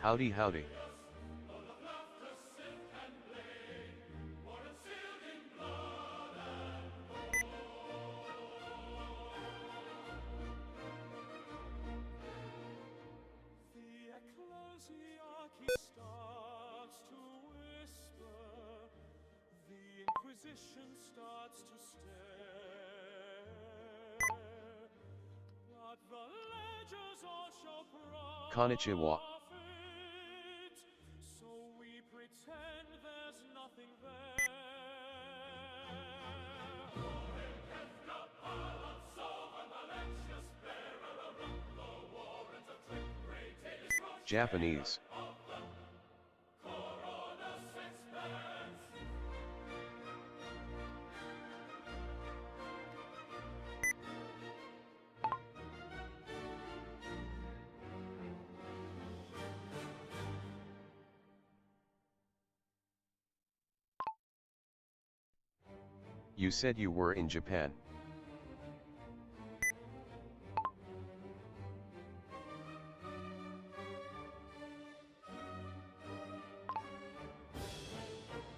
Howdy howdy. Starts to stare, but the ledgers all show Konnichiwa. profit, so we pretend there's nothing there. Kefka, Japanese. You said you were in Japan.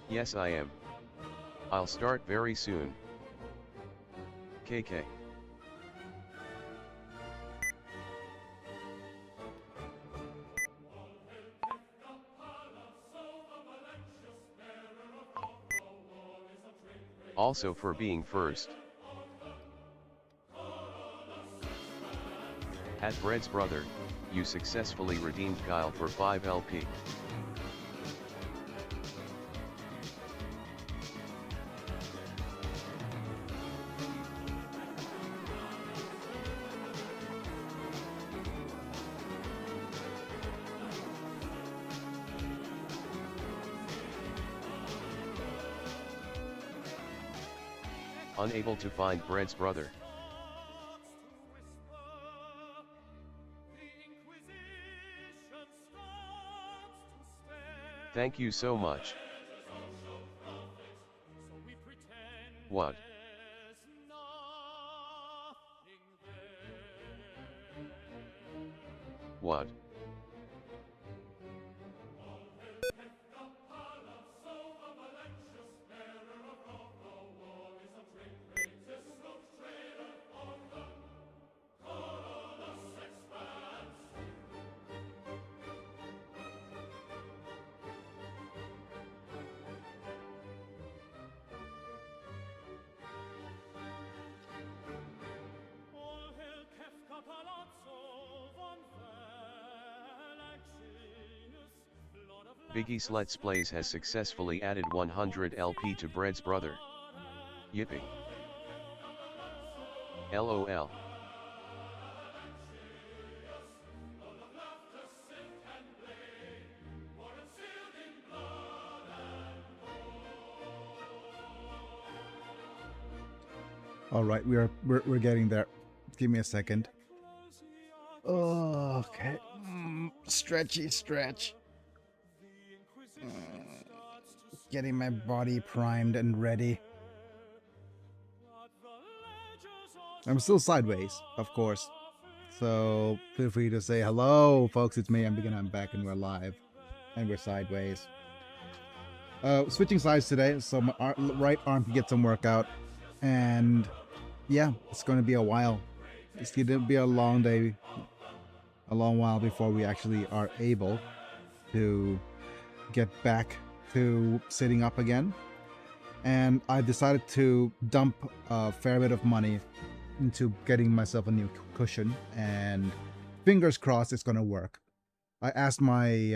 Yes, I am. I'll start very soon. KK. Also for being first. At Bread's brother, you successfully redeemed Kyle for 5 LP. Unable to find Bread's brother. Thank you so much. What? What? Biggie's Let's Plays has successfully added 100 LP to Bread's brother. Yippee. LOL. All right, we're getting there. Give me a second. Okay. Stretchy stretch. Getting my body primed and ready. I'm still sideways, of course. So feel free to say hello, folks. It's me. I'm back and we're live, and we're sideways. Switching sides today, so my right arm can get some workout, and yeah, it's going to be a while. It's going to be a long day, a long while before we actually are able to get back to sitting up again. And I decided to dump a fair bit of money into getting myself a new cushion, and fingers crossed it's gonna work. I asked my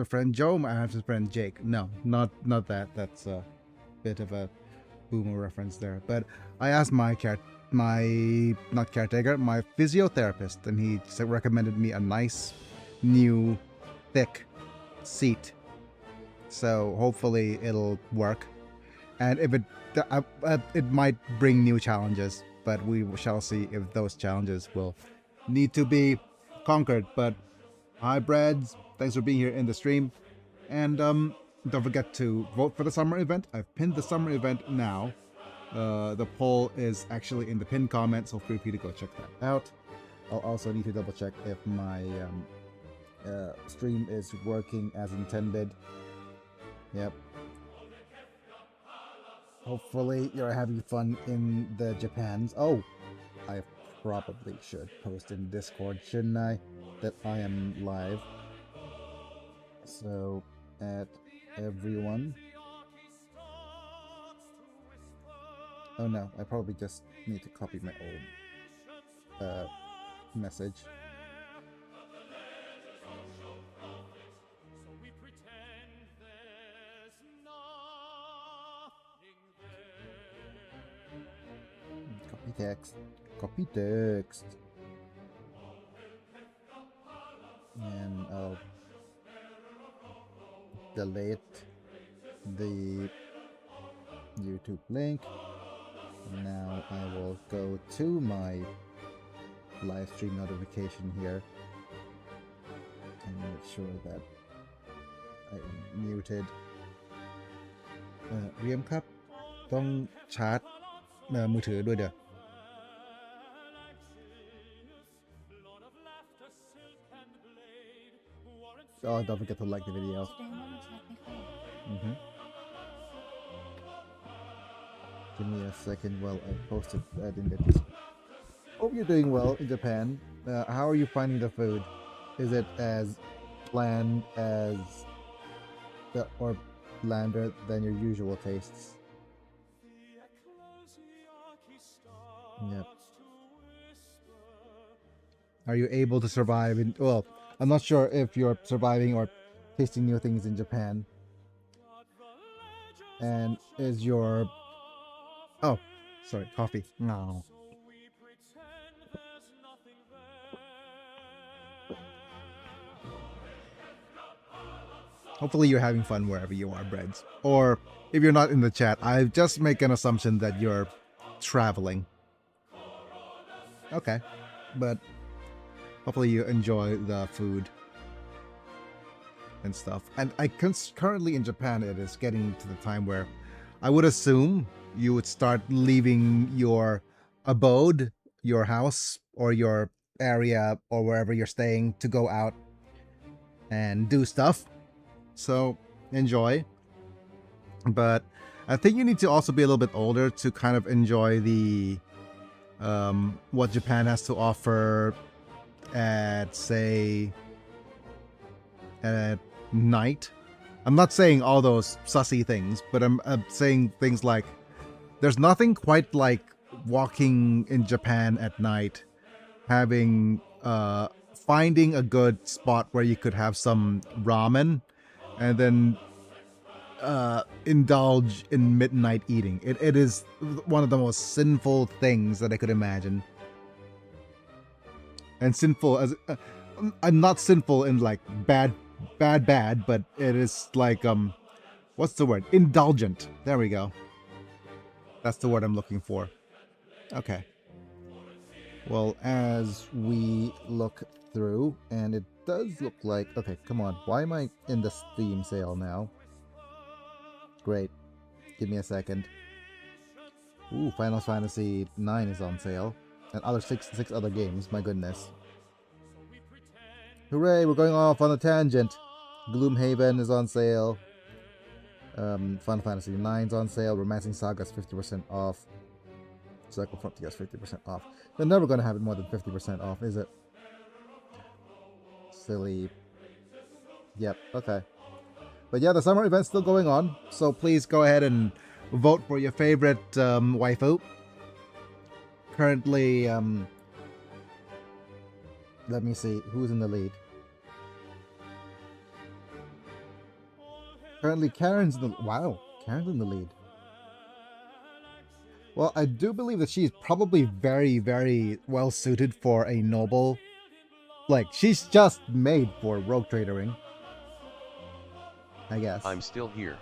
friend Joe, I asked my friend Jake. No, not that. That's a bit of a boomer reference there. But I asked my physiotherapist, and he recommended me a nice new thick seat. So hopefully it'll work, and if it might bring new challenges, but we shall see if those challenges will need to be conquered. But hi Breads, thanks for being here in the stream, and don't forget to vote for the summer event. I've pinned the summer event now. The poll is actually in the pinned comment, so feel free to go check that out. I'll also need to double check if my stream is working as intended. Yep. Hopefully you're having fun in the Japans. Oh, I probably should post in Discord, shouldn't I? That I am live. So, at everyone. Oh no, I probably just need to copy my old message. Copy text. Copy text. And I'll delete the YouTube link. Now I will go to my live stream notification here and make sure that I am muted. Riam ครับ ต้องชาร์จมือถือด้วยเด้อ Oh, don't forget to like the video. Give me a second while I post it in the Discord. Hope you're doing well in Japan. How are you finding the food? Is it as bland as or blander than your usual tastes? Yep. Are you able to survive in... Well, I'm not sure if you're surviving or tasting new things in Japan. And is your... Oh, sorry, coffee. No. Hopefully you're having fun wherever you are, Breads. Or if you're not in the chat, I just make an assumption that you're traveling. Okay, but hopefully you enjoy the food and stuff. And currently in Japan, it is getting to the time where I would assume you would start leaving your abode, your house, or your area, or wherever you're staying to go out and do stuff. So enjoy. But I think you need to also be a little bit older to kind of enjoy the what Japan has to offer at, say, at night. I'm not saying all those sussy things, but I'm saying things like there's nothing quite like walking in Japan at night, having finding a good spot where you could have some ramen and then indulge in midnight eating. It is one of the most sinful things that I could imagine. And sinful as I'm not sinful in like bad, but it is like what's the word? Indulgent. There we go. That's the word I'm looking for. Okay. Well, as we look through, and it does look like... Okay, come on. Why am I in the Steam sale now? Great. Give me a second. Ooh, Final Fantasy IX is on sale. And other six other games, my goodness. Hooray, we're going off on a tangent. Gloomhaven is on sale. Final Fantasy IX is on sale. Romancing Saga is 50% off. Cycle Frontier is 50% off. They're never going to have it more than 50% off, is it? Silly. Yep, okay. But yeah, the summer event's still going on, so please go ahead and vote for your favorite waifu. Currently, let me see, who's in the lead? Currently, Karen's in the... Wow, Karen's in the lead. Well, I do believe that she's probably very, very well suited for a noble. Like, she's just made for rogue tradering, I guess. I'm still here.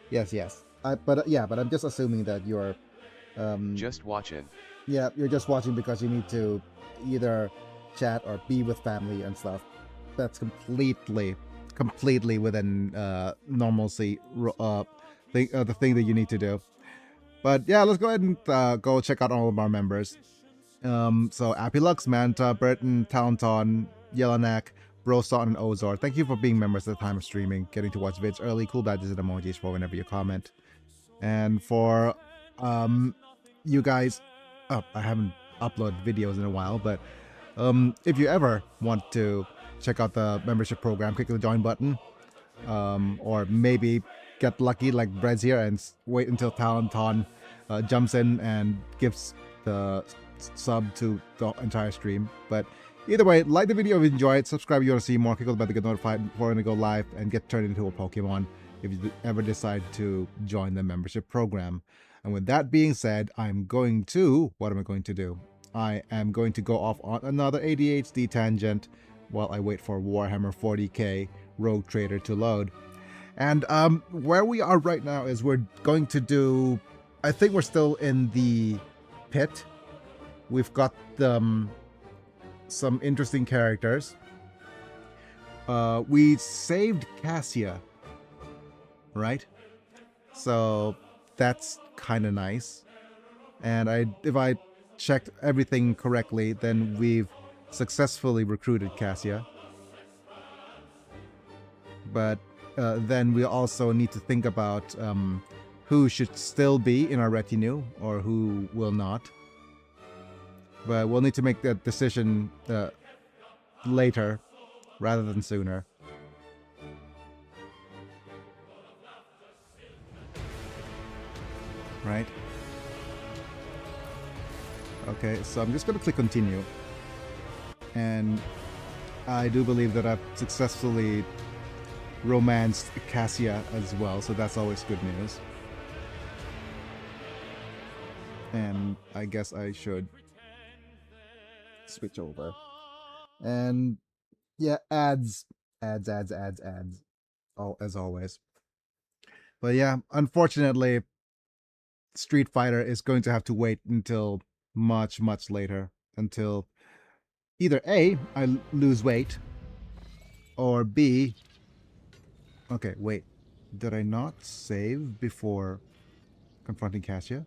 Yes. But I'm just assuming that you're... just watching. Yeah, you're just watching because you need to either chat or be with family and stuff. That's completely within normalcy, the thing that you need to do. But yeah, let's go ahead and go check out all of our members. So Apilux, Manta, Burton, Talenton, Yellowneck, Broson and Ozor, thank you for being members at the time of streaming, getting to watch vids early, cool badges and emojis for whenever you comment. And for you guys, I haven't uploaded videos in a while, but if you ever want to check out the membership program, click the join button, or maybe get lucky like Bread's here and wait until Talenton jumps in and gives the sub to the entire stream. But either way, like the video if you enjoy it, subscribe if you want to see more, click on the bell to get notified before I go live and get turned into a Pokemon if you ever decide to join the membership program. And with that being said, what am I going to do? I am going to go off on another ADHD tangent while I wait for Warhammer 40k Rogue Trader to load. And where we are right now is we're going to do, I think we're still in the pit. We've got some interesting characters. We saved Cassia, right? So that's kind of nice. And if I checked everything correctly, then we've successfully recruited Cassia. But then we also need to think about who should still be in our retinue or who will not. But we'll need to make that decision later rather than sooner. Right? Okay, so I'm just going to click continue. And I do believe that I've successfully romanced Cassia as well, so that's always good news. And I guess I should switch over. And yeah, ads, as always. But yeah, unfortunately, Street Fighter is going to have to wait until much later, until either A, I lose weight, or B, okay, wait, did I not save before confronting Cassia?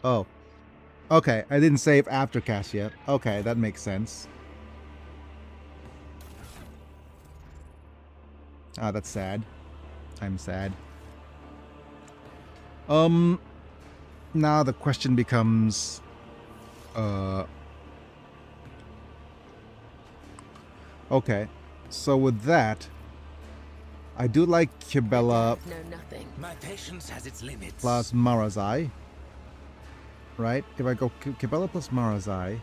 Oh, okay, I didn't save after Cassia. Okay, that makes sense. Ah, that's sad. I'm sad. Now the question becomes, okay, so with that, I do like Kibella My patience has its limits. plus Marazai, right? If I go Kibella plus Marazai,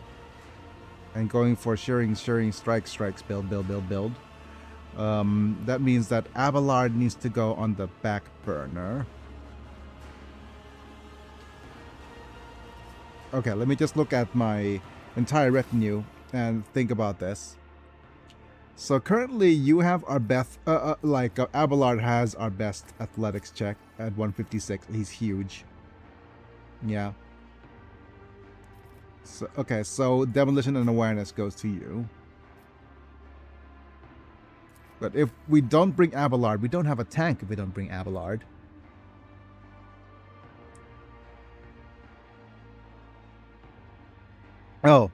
and going for Shearing, Strikes, build, that means that Abelard needs to go on the back burner. Okay, let me just look at my entire retinue and think about this. So currently you have our best, Abelard has our best athletics check at 156. He's huge. Yeah. So, okay, so Demolition and Awareness goes to you. But if we don't bring Abelard, we don't have a tank if we don't bring Abelard. Oh,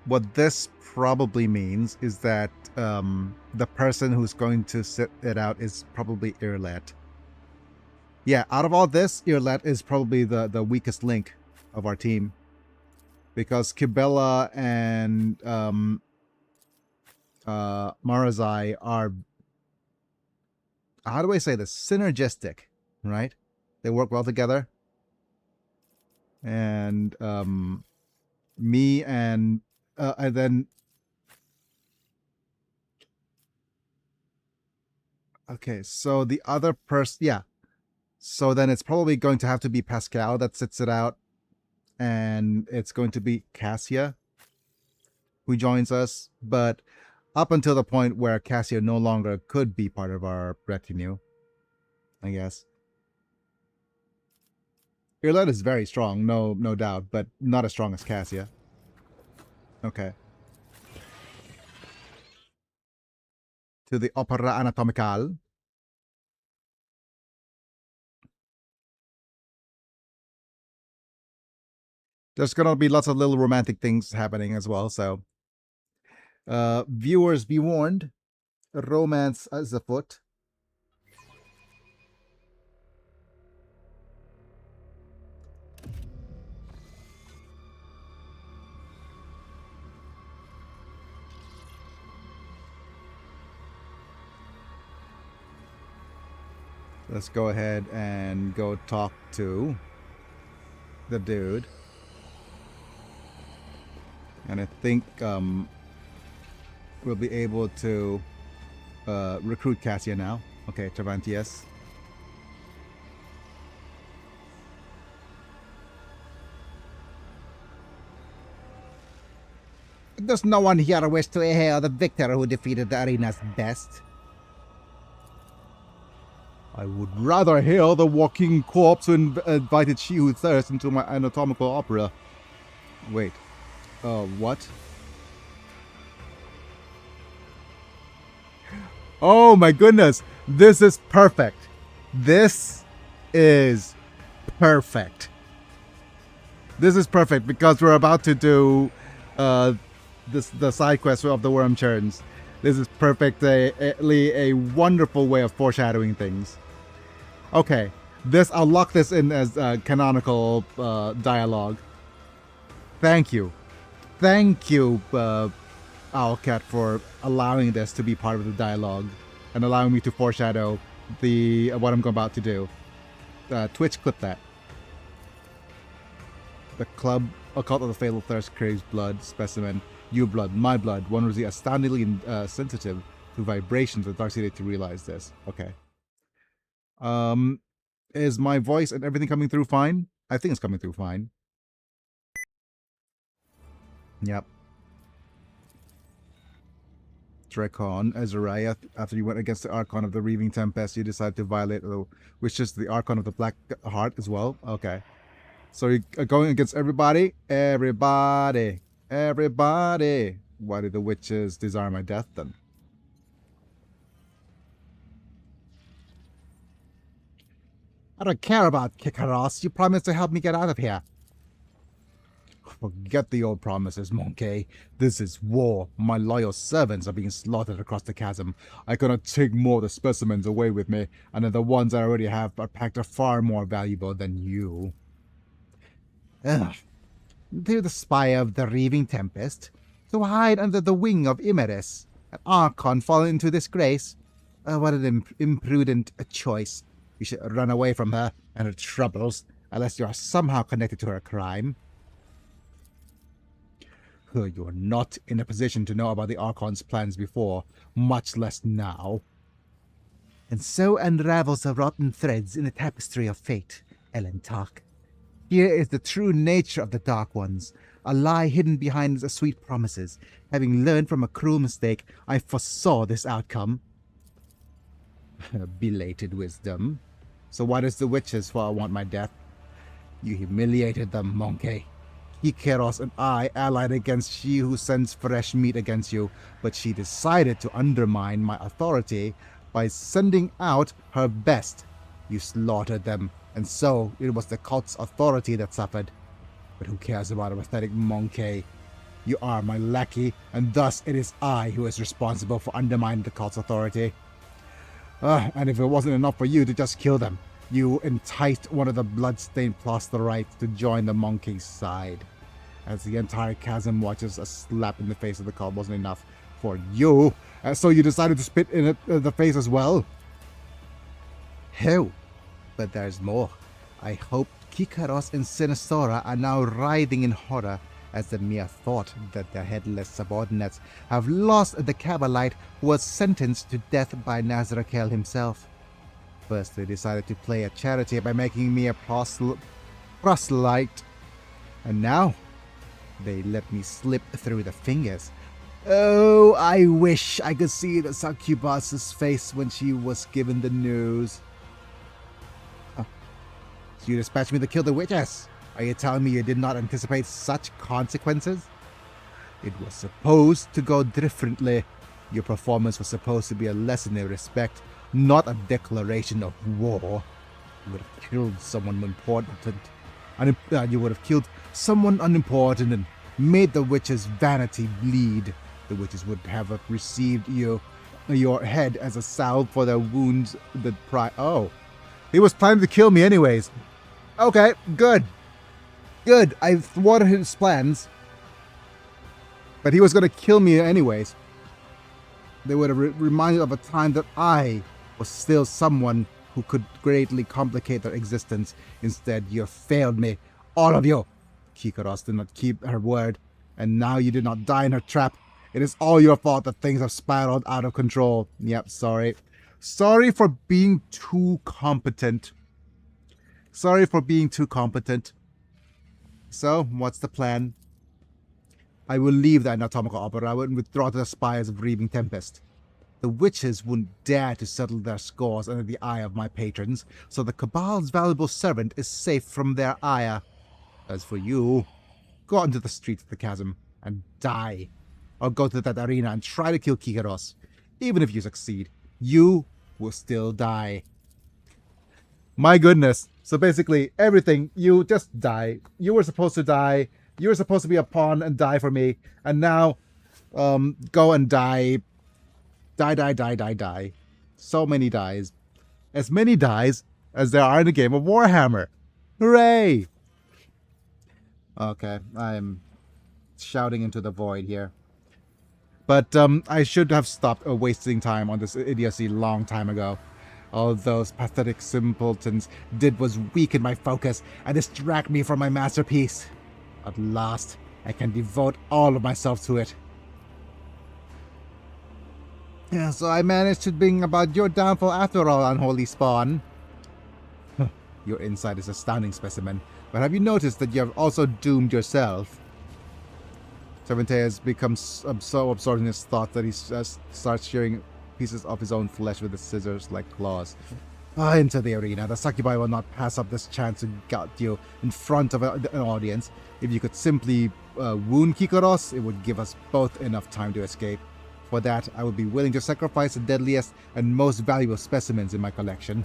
what this probably means is that the person who's going to sit it out is probably Irlet. Yeah, out of all this, Irlet is probably the weakest link of our team. Because Kibella and Marazai are, how do I say this? Synergistic, right? They work well together. And me and then okay, so the other person, yeah. So then it's probably going to have to be Pascal that sits it out. And it's going to be Cassia who joins us. But up until the point where Cassia no longer could be part of our retinue, I guess. Irlet is very strong, no doubt, but not as strong as Cassia. Okay. To the Opera Anatomical. There's gonna be lots of little romantic things happening as well, so viewers be warned. Romance is afoot. Let's go ahead and go talk to the dude. And I think we'll be able to recruit Cassia now. Okay, Travantius. Does no one here wish to hail the victor who defeated the arena's best? I would rather hail the walking corpse who invited she who thirsts into my anatomical opera. Wait. What? Oh my goodness! This is perfect! This is perfect! This is perfect because we're about to do the side quest of the Worm Churns. This is perfectly a wonderful way of foreshadowing things. Okay, I'll lock this in as canonical dialogue. Thank you. Thank you, Owlcat, for allowing this to be part of the dialogue and allowing me to foreshadow what I'm about to do. Twitch, clip that. The club, a cult of the fatal thirst, craves blood specimen. Your blood, my blood. One was astoundingly sensitive to vibrations of Dark City to realize this. Okay. Is my voice and everything coming through fine? I think it's coming through fine. Yep. Drakon, Azariah, after you went against the Archon of the Reaving Tempest, you decided to violate, which is the Archon of the Black Heart as well? Okay. So you're going against everybody? Everybody. Everybody. Why did the witches desire my death then? I don't care about Kikaros. You promised to help me get out of here. Forget the old promises, Monkey. This is war. My loyal servants are being slaughtered across the chasm. I cannot take more of the specimens away with me, and then the ones I already have are packed are far more valuable than you. Ugh. To the spire of the Reaving Tempest, to hide under the wing of Imeris, an Archon fallen into disgrace. What an imprudent choice. You should run away from her and her troubles, unless you are somehow connected to her crime. You are not in a position to know about the Archon's plans before, much less now. And so unravels the rotten threads in the tapestry of fate, Ellen Talk. Here is the true nature of the Dark Ones, a lie hidden behind the sweet promises. Having learned from a cruel mistake, I foresaw this outcome. Belated wisdom. So why does the witches want my death? You humiliated them, Monkey. Ikeros and I allied against she who sends fresh meat against you, but she decided to undermine my authority by sending out her best. You slaughtered them, and so it was the cult's authority that suffered. But who cares about a pathetic Monkey? You are my lackey, and thus it is I who is responsible for undermining the cult's authority. And if it wasn't enough for you to just kill them, you enticed one of the bloodstained Plosterites to join the Monkey's side. As the entire chasm watches, a slap in the face of the cult wasn't enough for you, so you decided to spit in the face as well? Hell, but there's more. I hope Kikaros and Sinistora are now writhing in horror as the mere thought that their headless subordinates have lost the Cabalite who was sentenced to death by Nazrakel himself. First, they decided to play a charity by making me a proselyte, and now they let me slip through the fingers. Oh, I wish I could see the succubus's face when she was given the news. So you dispatched me to kill the witches? Are you telling me you did not anticipate such consequences? It was supposed to go differently. Your performance was supposed to be a lesson in respect, not a declaration of war. You would have killed someone important. You would have killed someone unimportant and made the witch's vanity bleed. The witches would have received your head as a salve for their wounds Oh, he was planning to kill me anyways. Okay, good. Good, I thwarted his plans. But he was going to kill me anyways. They would have reminded of a time that I was still someone who could greatly complicate their existence. Instead, you have failed me. All of you. Kikaros did not keep her word, and now you did not die in her trap. It is all your fault that things have spiraled out of control. Yep, sorry. Sorry for being too competent. Sorry for being too competent. So, what's the plan? I will leave the anatomical opera and withdraw to the spires of Reaving Tempest. The witches wouldn't dare to settle their scores under the eye of my patrons, so the Cabal's valuable servant is safe from their ire. As for you, go out into the streets of the chasm and die. Or go to that arena and try to kill Kikaros. Even if you succeed, you will still die. My goodness. So basically, everything, you just die. You were supposed to die. You were supposed to be a pawn and die for me. And now, go and die. Die. So many dies. As many dies as there are in the game of Warhammer. Hooray! Okay, I'm shouting into the void here. But I should have stopped wasting time on this idiocy long time ago. All those pathetic simpletons did was weaken my focus and distract me from my masterpiece. At last, I can devote all of myself to it. Yeah, so I managed to bring about your downfall after all, unholy spawn. Your insight is an astounding specimen, but have you noticed that you have also doomed yourself? Servante has become so absorbed in his thoughts that he starts shearing pieces of his own flesh with his scissors like claws. Into the arena. The succubi will not pass up this chance to gut you in front of an audience. If you could simply wound Kikaros, it would give us both enough time to escape. For that, I would be willing to sacrifice the deadliest and most valuable specimens in my collection.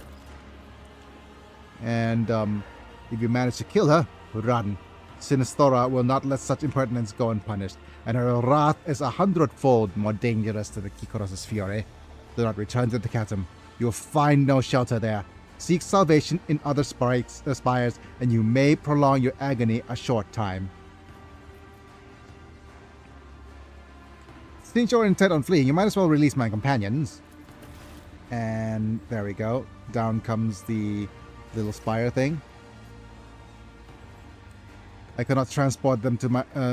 And if you manage to kill her, run. Sinistora will not let such impertinence go unpunished, and her wrath is 100-fold more dangerous than the Kikaros' fury. Do not return to the chasm. You will find no shelter there. Seek salvation in other spires, and you may prolong your agony a short time. Since you're intent on fleeing, you might as well release my companions. And there we go. Down comes the little spire thing. I cannot transport them to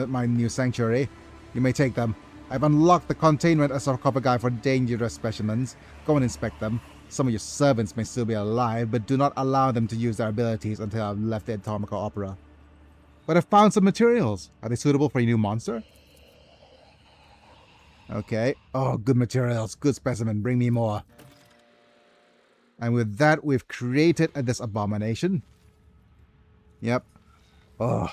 my new sanctuary. You may take them. I've unlocked the containment sarcophagi for dangerous specimens. Go and inspect them. Some of your servants may still be alive, but do not allow them to use their abilities until I've left the anatomical opera. But I've found some materials. Are they suitable for a new monster? Okay. Oh, good materials. Good specimen. Bring me more. And with that, we've created this abomination. Yep. Oh.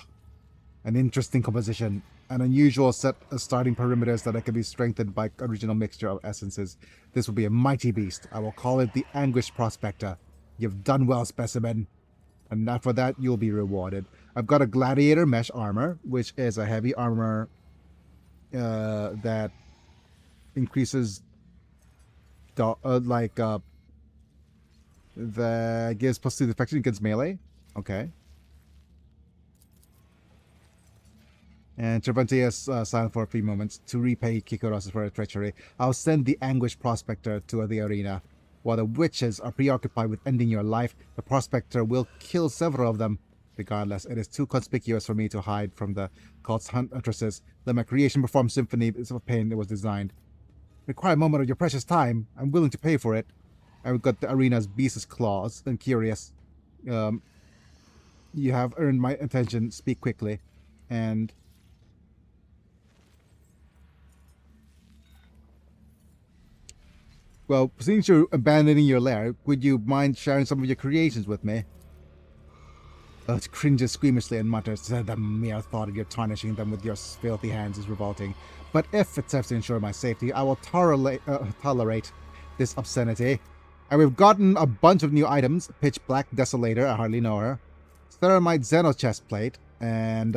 An interesting composition. An unusual set of starting perimeters that can be strengthened by original mixture of essences. This will be a mighty beast. I will call it the Anguished Prospector. You've done well, specimen. And for that, you'll be rewarded. I've got a gladiator mesh armor, which is a heavy armor that increases that gives +2 deflection against melee. Okay. And Cervantes has silent for a few moments to repay Kikaros for her treachery. I'll send the Anguished Prospector to the arena. While the witches are preoccupied with ending your life, the Prospector will kill several of them. Regardless, it is too conspicuous for me to hide from the cult's huntresses. Let my creation perform symphony of pain it was designed. Require a moment of your precious time. I'm willing to pay for it. I've got the arena's beast's claws and curious. You have earned my attention. Speak quickly. And well, since you're abandoning your lair, would you mind sharing some of your creations with me? It cringes squeamishly and mutters, the mere thought of your tarnishing them with your filthy hands is revolting. But if it serves to ensure my safety, I will tolerate this obscenity. And we've gotten a bunch of new items. Pitch Black Desolator, I hardly know her. Ceramite Xeno chestplate, and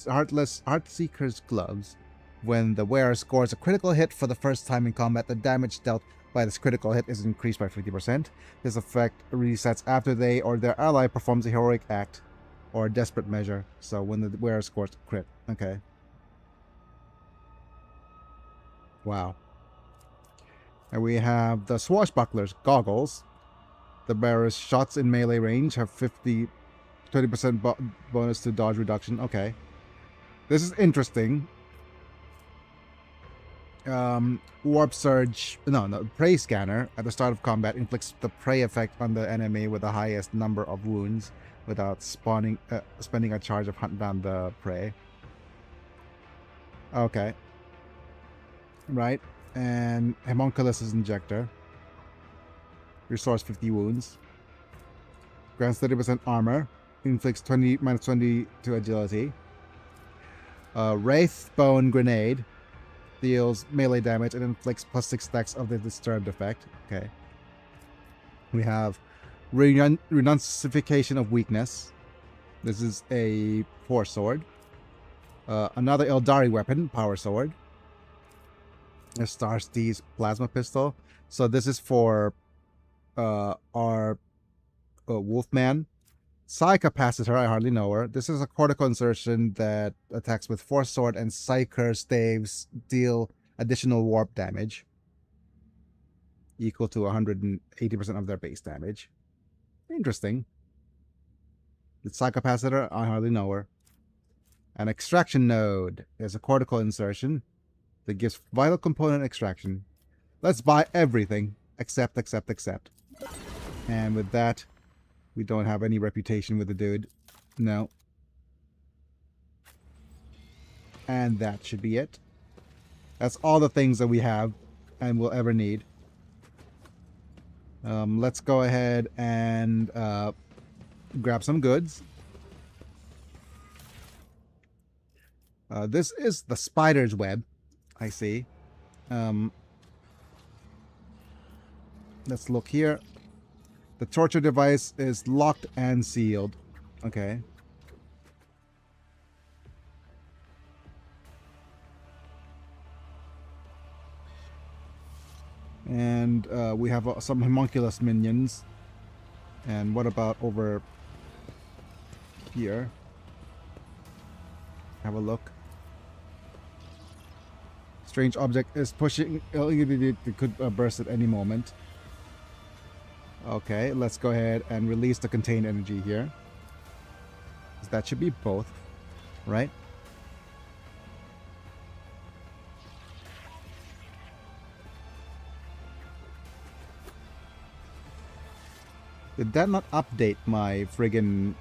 Heartseeker's gloves. When the wearer scores a critical hit for the first time in combat, the damage dealt by this critical hit is increased by 50%. This effect resets after they or their ally performs a heroic act or a desperate measure. So when the wearer scores a crit. Okay. Wow. And we have the Swashbuckler's goggles. The bearer's shots in melee range have 20% bonus to dodge reduction. Okay. This is interesting. Warp Surge... No. Prey Scanner. At the start of combat, inflicts the prey effect on the enemy with the highest number of wounds without spending a charge of hunt down the prey. Okay. Right. And Homunculus' Injector. Restores 50 wounds. Grants 30% armor. Inflicts minus 20 to agility. Wraithbone Grenade. Deals melee damage and inflicts plus 6 stacks of the Disturbed effect. Okay. We have Renunciation of Weakness. This is a Force Sword. Another Eldari weapon, Power Sword. A Star Steed's Plasma Pistol. So this is for our Wolfman. Psychopacitor, I hardly know her. This is a cortical insertion that attacks with Force Sword and Psyker staves deal additional warp damage. Equal to 180% of their base damage. Interesting. The Psychopacitor, I hardly know her. An Extraction Node is a cortical insertion that gives vital component extraction. Let's buy everything. Except. And with that, we don't have any reputation with the dude. No. And that should be it. That's all the things that we have and will ever need. Let's go ahead and grab some goods. This is the spider's web, I see. Let's look here. The torture device is locked and sealed. Okay. And we have some homunculus minions. And what about over here? Have a look. Strange object is pushing. It could burst at any moment. Okay, let's go ahead and release the contained energy here. That should be both, right? Did that not update my friggin'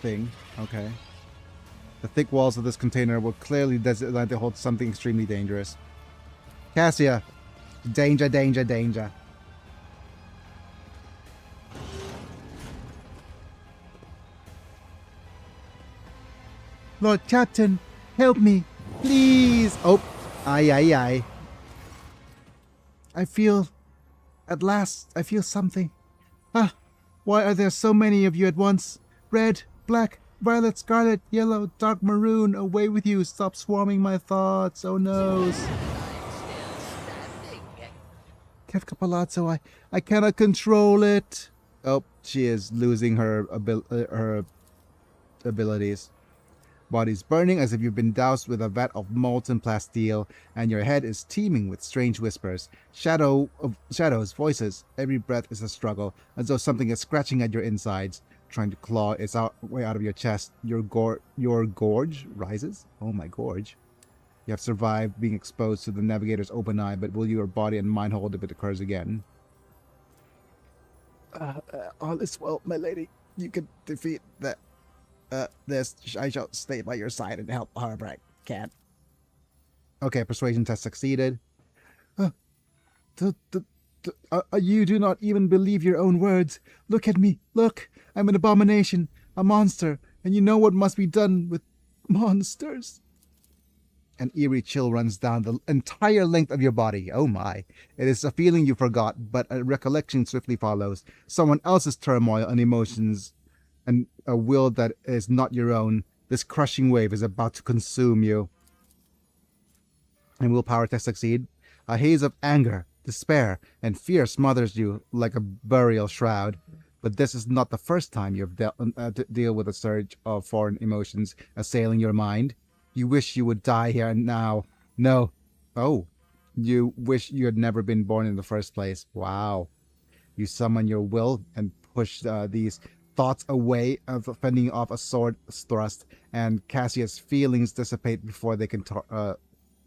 thing? Okay. The thick walls of this container will clearly designate to hold something extremely dangerous. Cassia! Danger, danger, danger. Lord Captain, help me, please. Oh, aye. I feel, at last, I feel something. Ah, why are there so many of you at once? Red, black, violet, scarlet, yellow, dark maroon, away with you. Stop swarming my thoughts. Oh no. Kefka Palazzo, I cannot control it. Oh, she is losing her abilities. Body's burning as if you've been doused with a vat of molten plasteel, and your head is teeming with strange whispers. Shadows, voices. Every breath is a struggle, as though something is scratching at your insides, trying to claw its way out of your chest. Your gorge rises. Oh, my gorge. You have survived being exposed to the navigator's open eye, but will your body and mind hold if it occurs again? All is well, my lady. You can defeat this. I shall stay by your side and help however I can. Okay, persuasion test succeeded. You do not even believe your own words. Look at me. Look. I'm an abomination, a monster, and you know what must be done with monsters. An eerie chill runs down the entire length of your body. Oh my. It is a feeling you forgot, but a recollection swiftly follows. Someone else's turmoil and emotions and a will that is not your own. This crushing wave is about to consume you. And will power test succeed? A haze of anger, despair, and fear smothers you like a burial shroud. But this is not the first time you've to deal with a surge of foreign emotions assailing your mind. You wish you would die here and now. No. Oh. You wish you had never been born in the first place. Wow. You summon your will and push these thoughts away, fending off a sword thrust, and Cassia's feelings dissipate before they can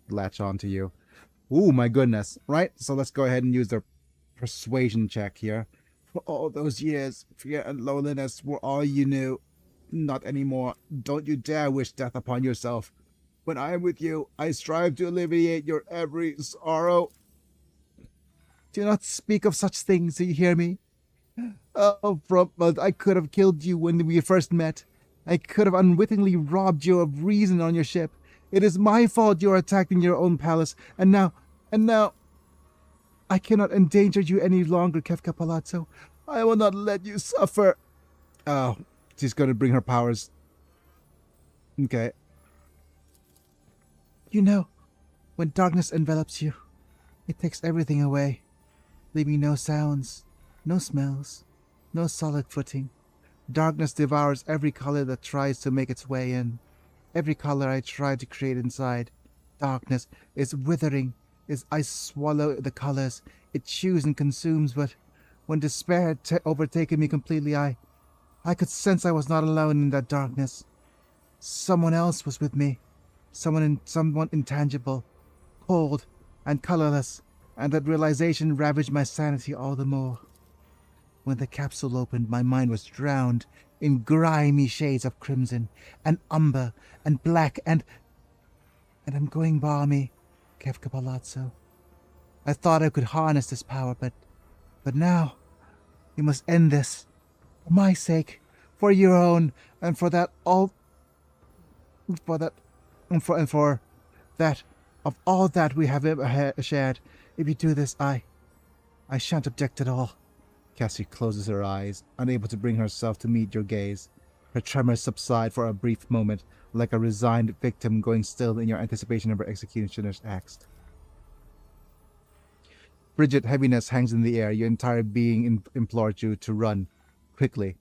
latch onto you. Ooh, my goodness. Right, so let's go ahead and use the persuasion check here. For all those years, fear and loneliness were all you knew. Not anymore. Don't you dare wish death upon yourself. When I am with you, I strive to alleviate your every sorrow. Do not speak of such things, do you hear me? Oh, I could have killed you when we first met. I could have unwittingly robbed you of reason on your ship. It is my fault you are attacked in your own palace, and now, I cannot endanger you any longer, Kefka Palazzo. I will not let you suffer. Oh, she's going to bring her powers. Okay. You know, when darkness envelops you, it takes everything away, leaving no sounds, no smells, no solid footing. Darkness devours every color that tries to make its way in. Every color I try to create inside. Darkness is withering as I swallow the colors. It chews and consumes, but when despair had overtaken me completely, I could sense I was not alone in that darkness. Someone else was with me. Someone intangible, cold, and colorless, and that realization ravaged my sanity all the more. When the capsule opened, my mind was drowned in grimy shades of crimson, and umber, and black, and I'm going balmy, Kefka Palazzo. I thought I could harness this power, but now, you must end this. For my sake, for your own, and for that all... For that... And for that, of all that we have ever shared, if you do this, I shan't object at all. Cassie closes her eyes, unable to bring herself to meet your gaze. Her tremors subside for a brief moment, like a resigned victim going still in your anticipation of her executioner's axe. Frigid heaviness hangs in the air. Your entire being implores you to run. Quickly.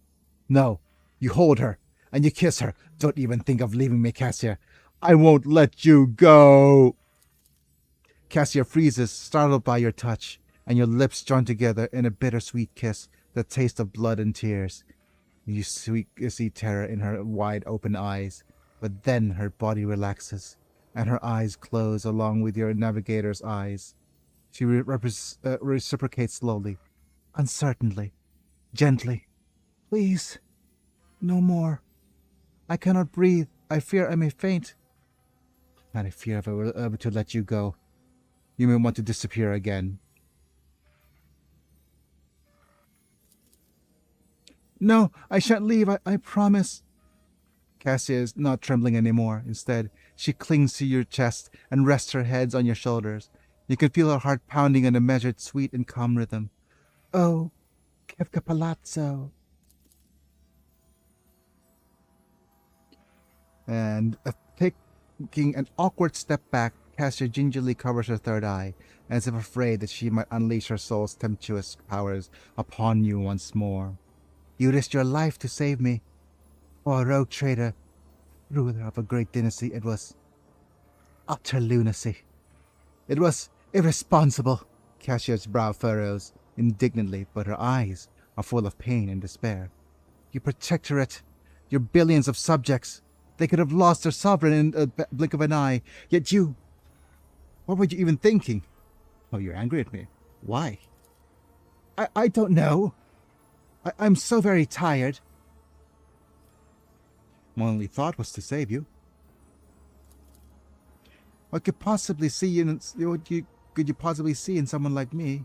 No. You hold her, and you kiss her. Don't even think of leaving me, Cassia. I won't let you go. Cassia freezes, startled by your touch, and your lips join together in a bittersweet kiss, the taste of blood and tears. You see terror in her wide-open eyes, but then her body relaxes, and her eyes close along with your navigator's eyes. She reciprocates slowly, uncertainly, gently. Please, no more. I cannot breathe. I fear I may faint. And I fear if I were able to let you go, you may want to disappear again. No, I shan't leave, I promise. Cassia is not trembling anymore. Instead, she clings to your chest and rests her head on your shoulders. You can feel her heart pounding in a measured, sweet, and calm rhythm. Oh, Kefka Palazzo. And taking an awkward step back, Cassia gingerly covers her third eye, as if afraid that she might unleash her soul's tempestuous powers upon you once more. You risked your life to save me. For a rogue traitor, ruler of a great dynasty, it was utter lunacy. It was irresponsible. Cassia's brow furrows indignantly, but her eyes are full of pain and despair. Your protectorate, your billions of subjects, they could have lost their sovereign in a blink of an eye. Yet you... What were you even thinking? Oh, you're angry at me. Why? I don't know. I'm so very tired. My only thought was to save you. What could possibly see in could you possibly see in someone like me?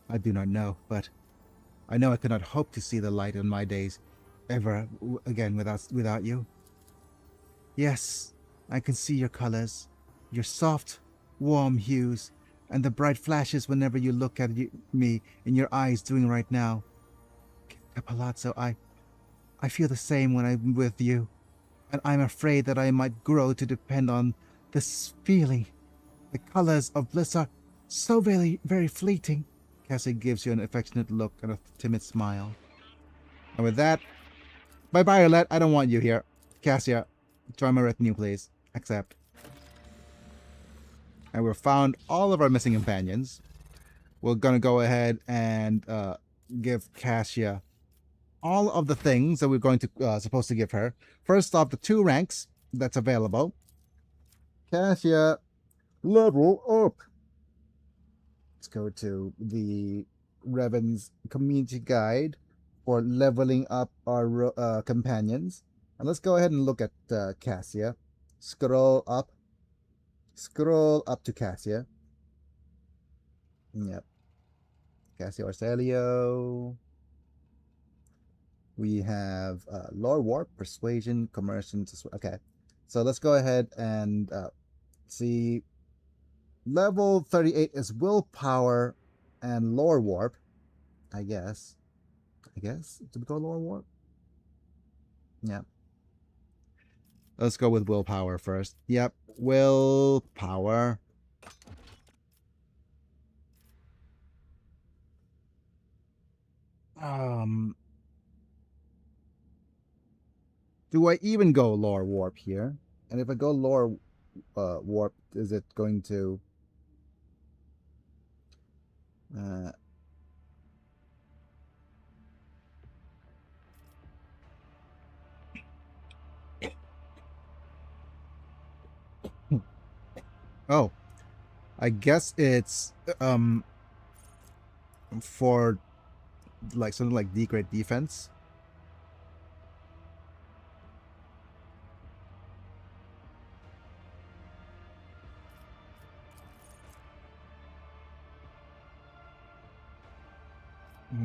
I do not know, but I know I could not hope to see the light in my days ever again without you. Yes, I can see your colors, your soft, warm hues, and the bright flashes whenever you look at me in your eyes doing right now. Palazzo, I feel the same when I'm with you, and I'm afraid that I might grow to depend on this feeling. The colors of bliss are so very, very fleeting. Cassie gives you an affectionate look and a timid smile. And with that, bye-bye, Arlette. I don't want you here. Cassia, join my retinue, please. Accept. And we've found all of our missing companions. We're going to go ahead and give Cassia all of the things that we're going to supposed to give her. First off, the 2 ranks that's available. Cassia, level up. Let's go to the Revan's community guide for leveling up our companions. And let's go ahead and look at Cassia. Scroll up. Scroll up to Cassia. Yep. Cassia Orselio. We have Lore Warp, Persuasion, Commercian. Okay. So let's go ahead and see. Level 38 is Willpower and Lore Warp. I guess. Did we go Lore Warp? Yeah. Let's go with Willpower first. Yep. Willpower. Do I even go Lore Warp here? And if I go Lore Warp, is it going to... Oh, I guess it's for like something like D-grade defense.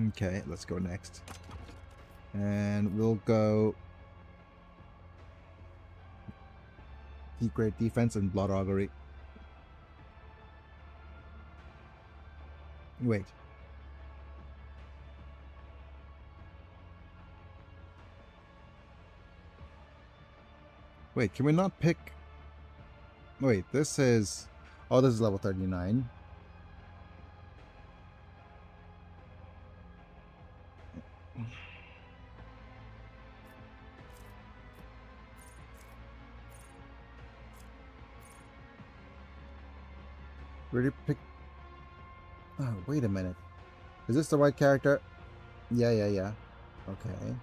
Okay, let's go next. And we'll go D-grade defense and blood augury. Wait. Wait, can we not pick... Wait, this is... Oh, this is level 39. Really pick... Oh, wait a minute. Is this the right character? Yeah. Okay.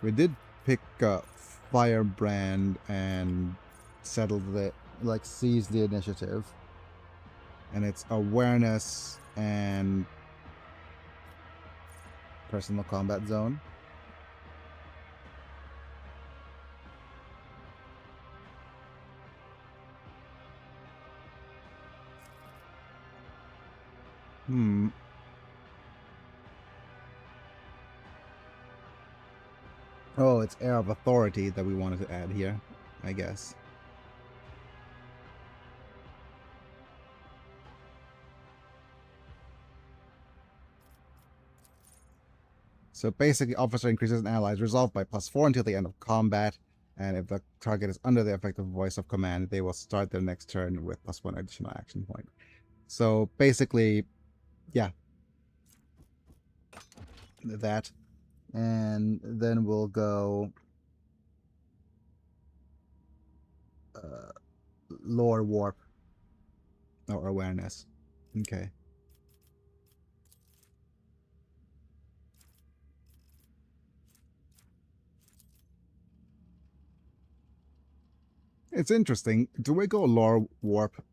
We did pick Firebrand and settle the... like, seize the initiative. And it's awareness and personal combat zone. Oh, it's Air of Authority that we wanted to add here, I guess. So basically, officer increases an ally's resolve by +4 until the end of combat, and if the target is under the effective voice of command, they will start their next turn with +1 additional action point. So basically, yeah. That. And then we'll go Lore Warp or Awareness. Okay. It's interesting. Do we go Lore Warp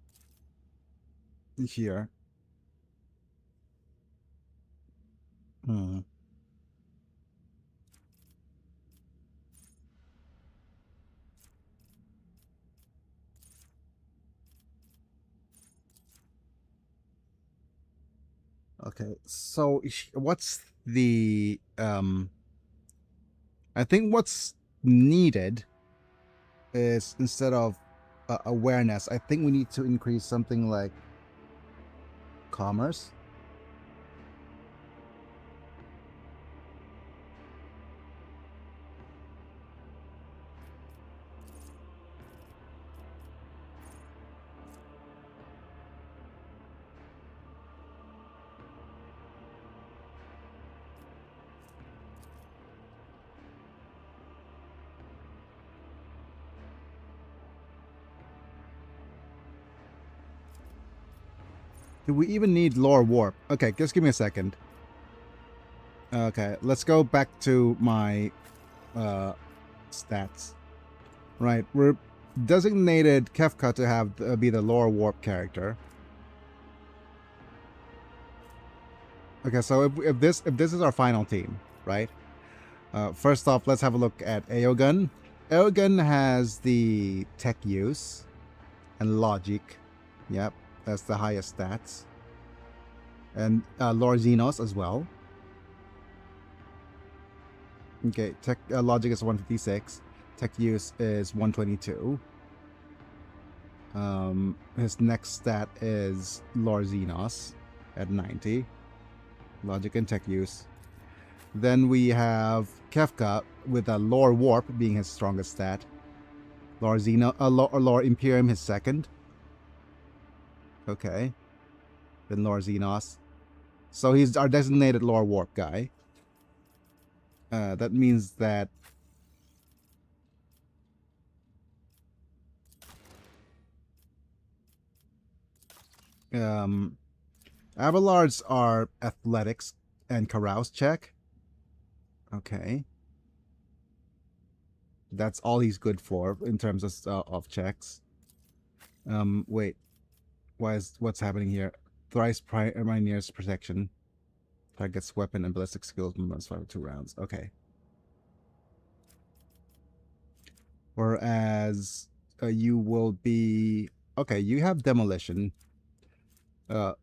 here? Okay, so what's the I think what's needed is instead of awareness, I think we need to increase something like commerce. Do we even need lore warp? Okay, just give me a second. Okay, let's go back to my stats. Right, we're designated Kefka to have be the lore warp character. Okay, so if this is our final team, right? First off, let's have a look at Aogun. Aogun has the tech use and logic. Yep, that's the highest stats. And Lord Xenos as well. Okay, tech logic is 156. Tech use is 122. His next stat is Lord Xenos at 90. Logic and tech use. Then we have Kefka with a lore warp being his strongest stat. Lore Imperium his second. Okay. Then Lore Xenos. So he's our designated lore warp guy. That means that Avalards are athletics and carouse check. Okay. That's all he's good for in terms of checks. Wait. What's happening here? Thrice Pioneer's protection. Targets weapon and ballistic skills movements for 2 rounds. Okay. Whereas you will be... Okay, you have demolition. Okay,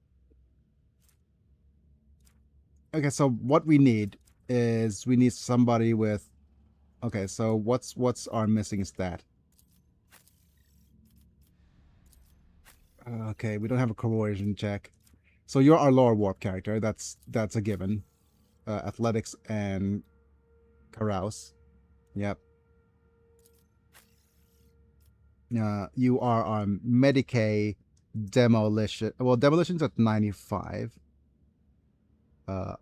so what we need is we need somebody with... Okay, so what's our missing stat? Okay, we don't have a coercion check. So you're our lore warp character. That's a given. Athletics and carouse. Yep. You are on Medicaid demolition. Well, demolition's at 95.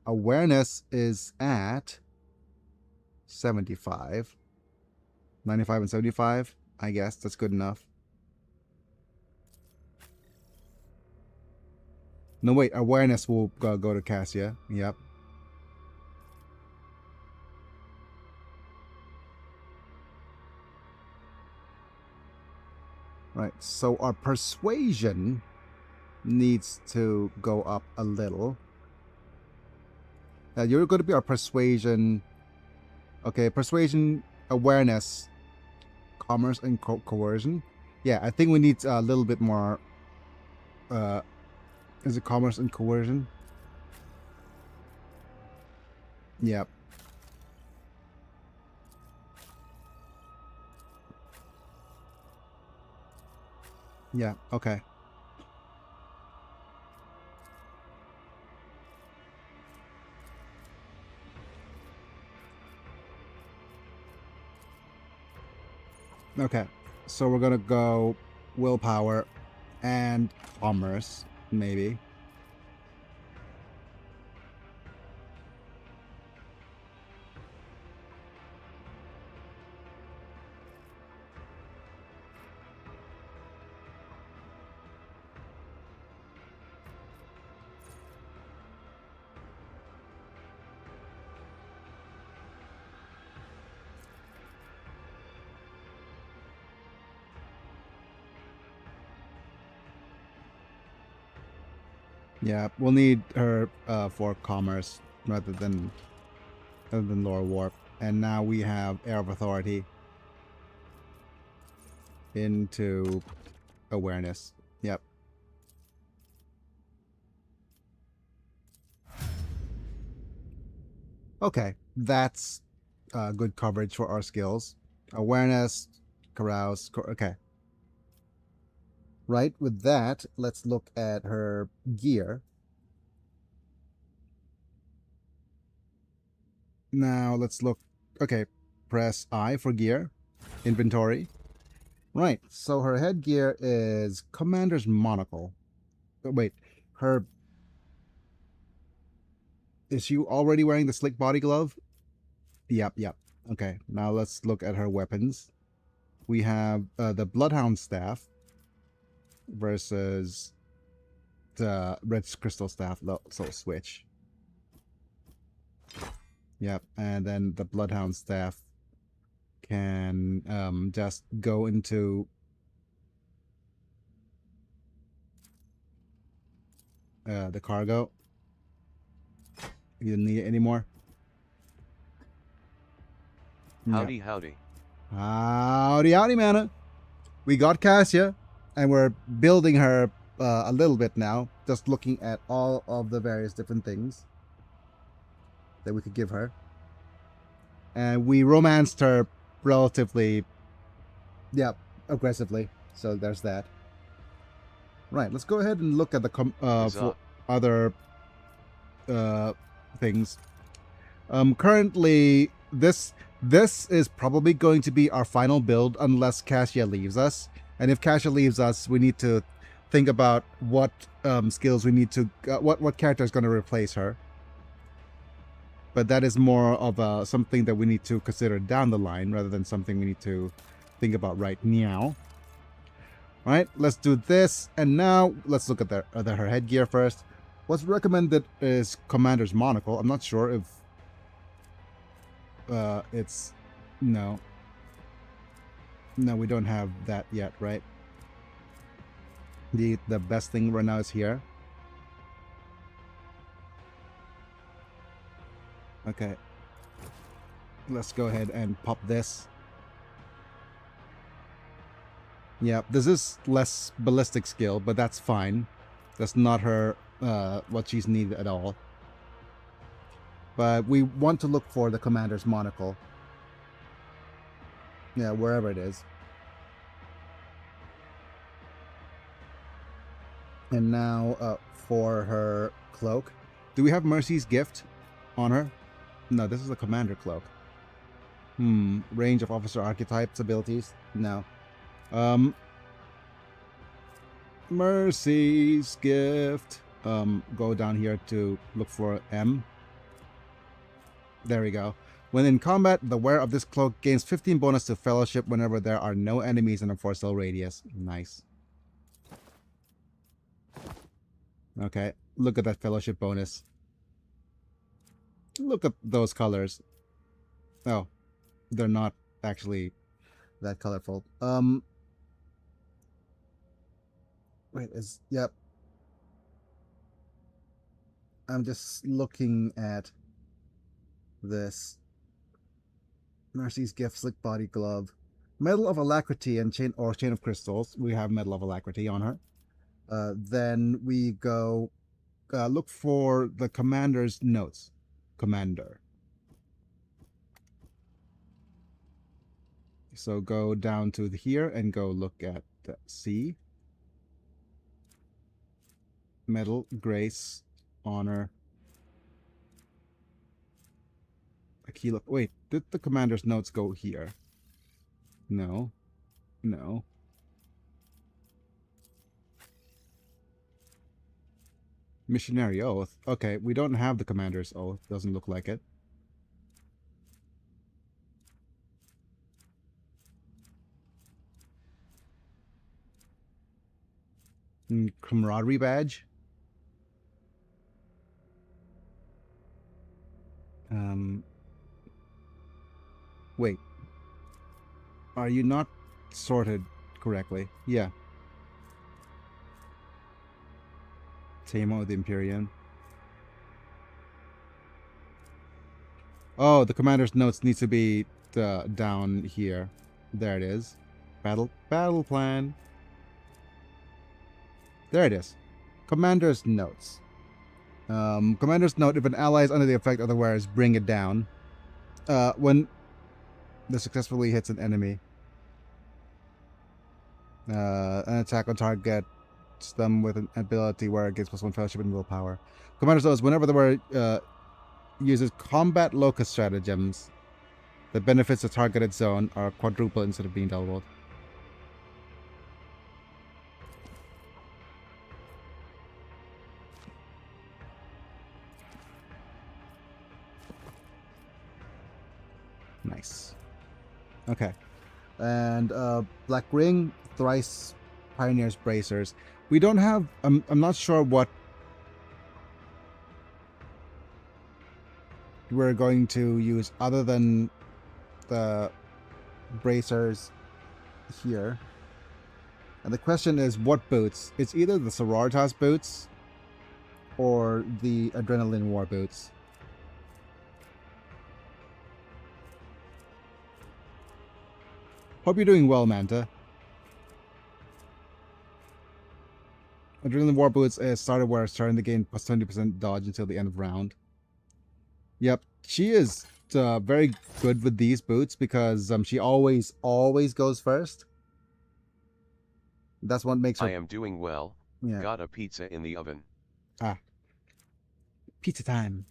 Awareness is at 75. 95 and 75. I guess that's good enough. No, wait. Awareness will go to Cassia. Yep. Right. So our persuasion needs to go up a little. You're going to be our persuasion. Okay, persuasion, awareness, commerce, and coercion. Yeah, I think we need a little bit more. Is it commerce and coercion? Yep. Yeah, okay. Okay, so we're gonna go willpower and commerce, maybe. Yeah, we'll need her for commerce rather than lore warp. And now we have Air of Authority into awareness. Yep. Okay, that's good coverage for our skills. Awareness, carouse, okay. Right, with that, let's look at her gear. Now let's look, okay, press I for gear, inventory. Right, so her headgear is Commander's Monocle. Oh, wait, her... Is she already wearing the slick body glove? Yep, yep. Okay, now let's look at her weapons. We have the Bloodhound Staff versus the Red Crystal Staff, so switch. Yep, and then the Bloodhound Staff can just go into the cargo. You didn't need it anymore. Howdy, howdy. Howdy, howdy, mana. We got Cassia, and we're building her a little bit now, just looking at all of the various different things that we could give her. And we romanced her relatively, aggressively. So there's that. Right, let's go ahead and look at the for other things. Currently, this is probably going to be our final build unless Cassia leaves us. And if Cassia leaves us, we need to think about what skills we need to... what character is going to replace her. But that is more of something that we need to consider down the line rather than something we need to think about right now. All right, let's do this. And now let's look at her headgear first. What's recommended is Commander's Monocle. I'm not sure if it's... No, we don't have that yet, right? The best thing right now is here. Okay, let's go ahead and pop this. Yeah, this is less ballistic skill, but that's fine. That's not her what she's needed at all. But we want to look for the Commander's Monocle. Yeah, wherever it is. And now for her cloak. Do we have Mercy's Gift on her? No, this is a Commander cloak. Range of officer archetypes abilities? No. Mercy's Gift. Go down here to look for M. There we go. When in combat, the wearer of this cloak gains 15 bonus to fellowship whenever there are no enemies in a 4-cell radius. Nice. Okay, look at that fellowship bonus. Look at those colors. Oh, they're not actually that colorful. Wait, yep. I'm just looking at this. Mercy's Gift, Slick Body Glove, Medal of Alacrity, and Chain of Crystals. We have Medal of Alacrity on her. Then we go look for the Commander's notes. Commander. So go down to here and go look at C. Medal, Grace, Honor. Wait, did the Commander's notes go here? No. No. Missionary Oath. Okay, we don't have the Commander's Oath. Doesn't look like it. Camaraderie Badge. Wait. Are you not sorted correctly? Yeah. Tamo with the Imperium. Oh, the Commander's notes need to be down here. There it is. Battle plan. There it is. Commander's notes. Commanders note if an ally is under the effect of the wearers, bring it down. When this successfully hits an enemy, an attack on target them with an ability where it gets +1 fellowship and willpower. Commanders notes whenever the wearer uses combat locust stratagems, the benefits of targeted zone are quadruple instead of being doubled. Nice. Okay. And Black Ring, Thrice Pioneers Bracers. We don't have... I'm not sure what we're going to use other than the bracers here. And the question is what boots? It's either the Sororitas boots or the Adrenaline War boots. Hope you're doing well, Manta. Adrenaline War Boots is started where starting the game plus 20% dodge until the end of round. Yep, she is very good with these boots because she always goes first. That's what makes her... I am doing well. Yeah. Got a pizza in the oven. Ah. Pizza time.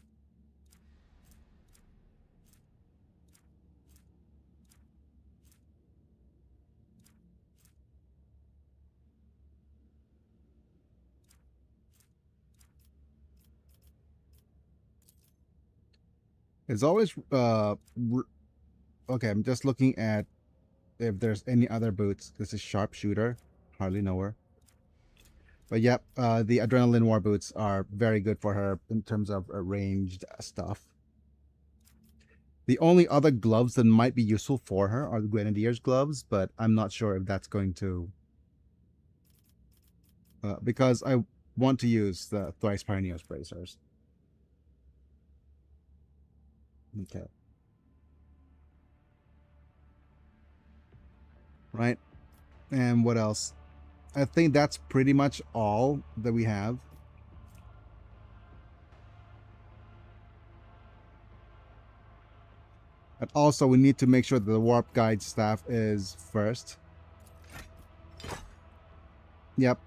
It's always okay, I'm just looking at if there's any other boots. This is Sharpshooter. Hardly know her. But yep, the Adrenaline War boots are very good for her in terms of ranged stuff. The only other gloves that might be useful for her are the Grenadier's gloves, but I'm not sure if that's going to... because I want to use the Thrice Pioneers Bracers. Okay. Right. And what else? I think that's pretty much all that we have. And also we need to make sure that the warp guide staff is first. Yep.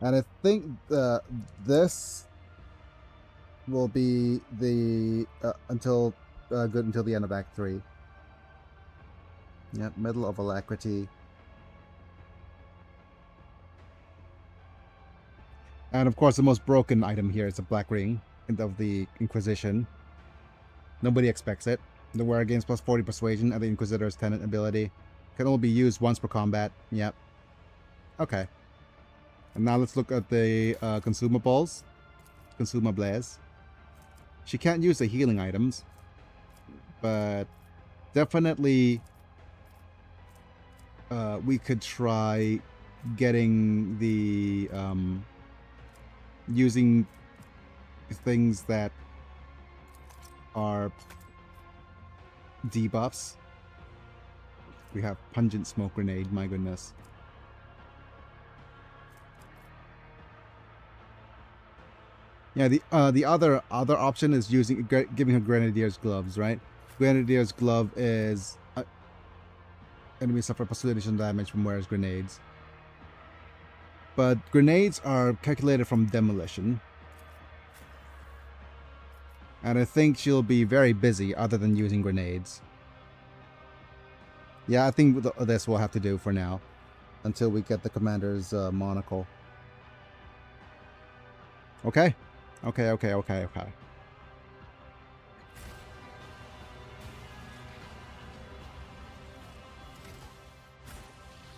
And I think this will be the until good until the end of Act 3. Yep, Medal of Alacrity. And of course the most broken item here is the Black Ring of the Inquisition. Nobody expects it. The wearer gains plus 40 persuasion and the Inquisitor's Tenant ability. Can only be used once per combat. Yep. Okay. And now let's look at the consumables. Consumables. She can't use the healing items, but definitely we could try getting the using things that are debuffs. We have Pungent Smoke Grenade, my goodness. Yeah, the other option is using giving her Grenadier's gloves, right? Grenadier's glove is enemies suffer plus 2 additional damage from wearer's grenades. But grenades are calculated from demolition. And I think she'll be very busy other than using grenades. Yeah, I think this will have to do for now. Until we get the commander's monocle. Okay. Okay.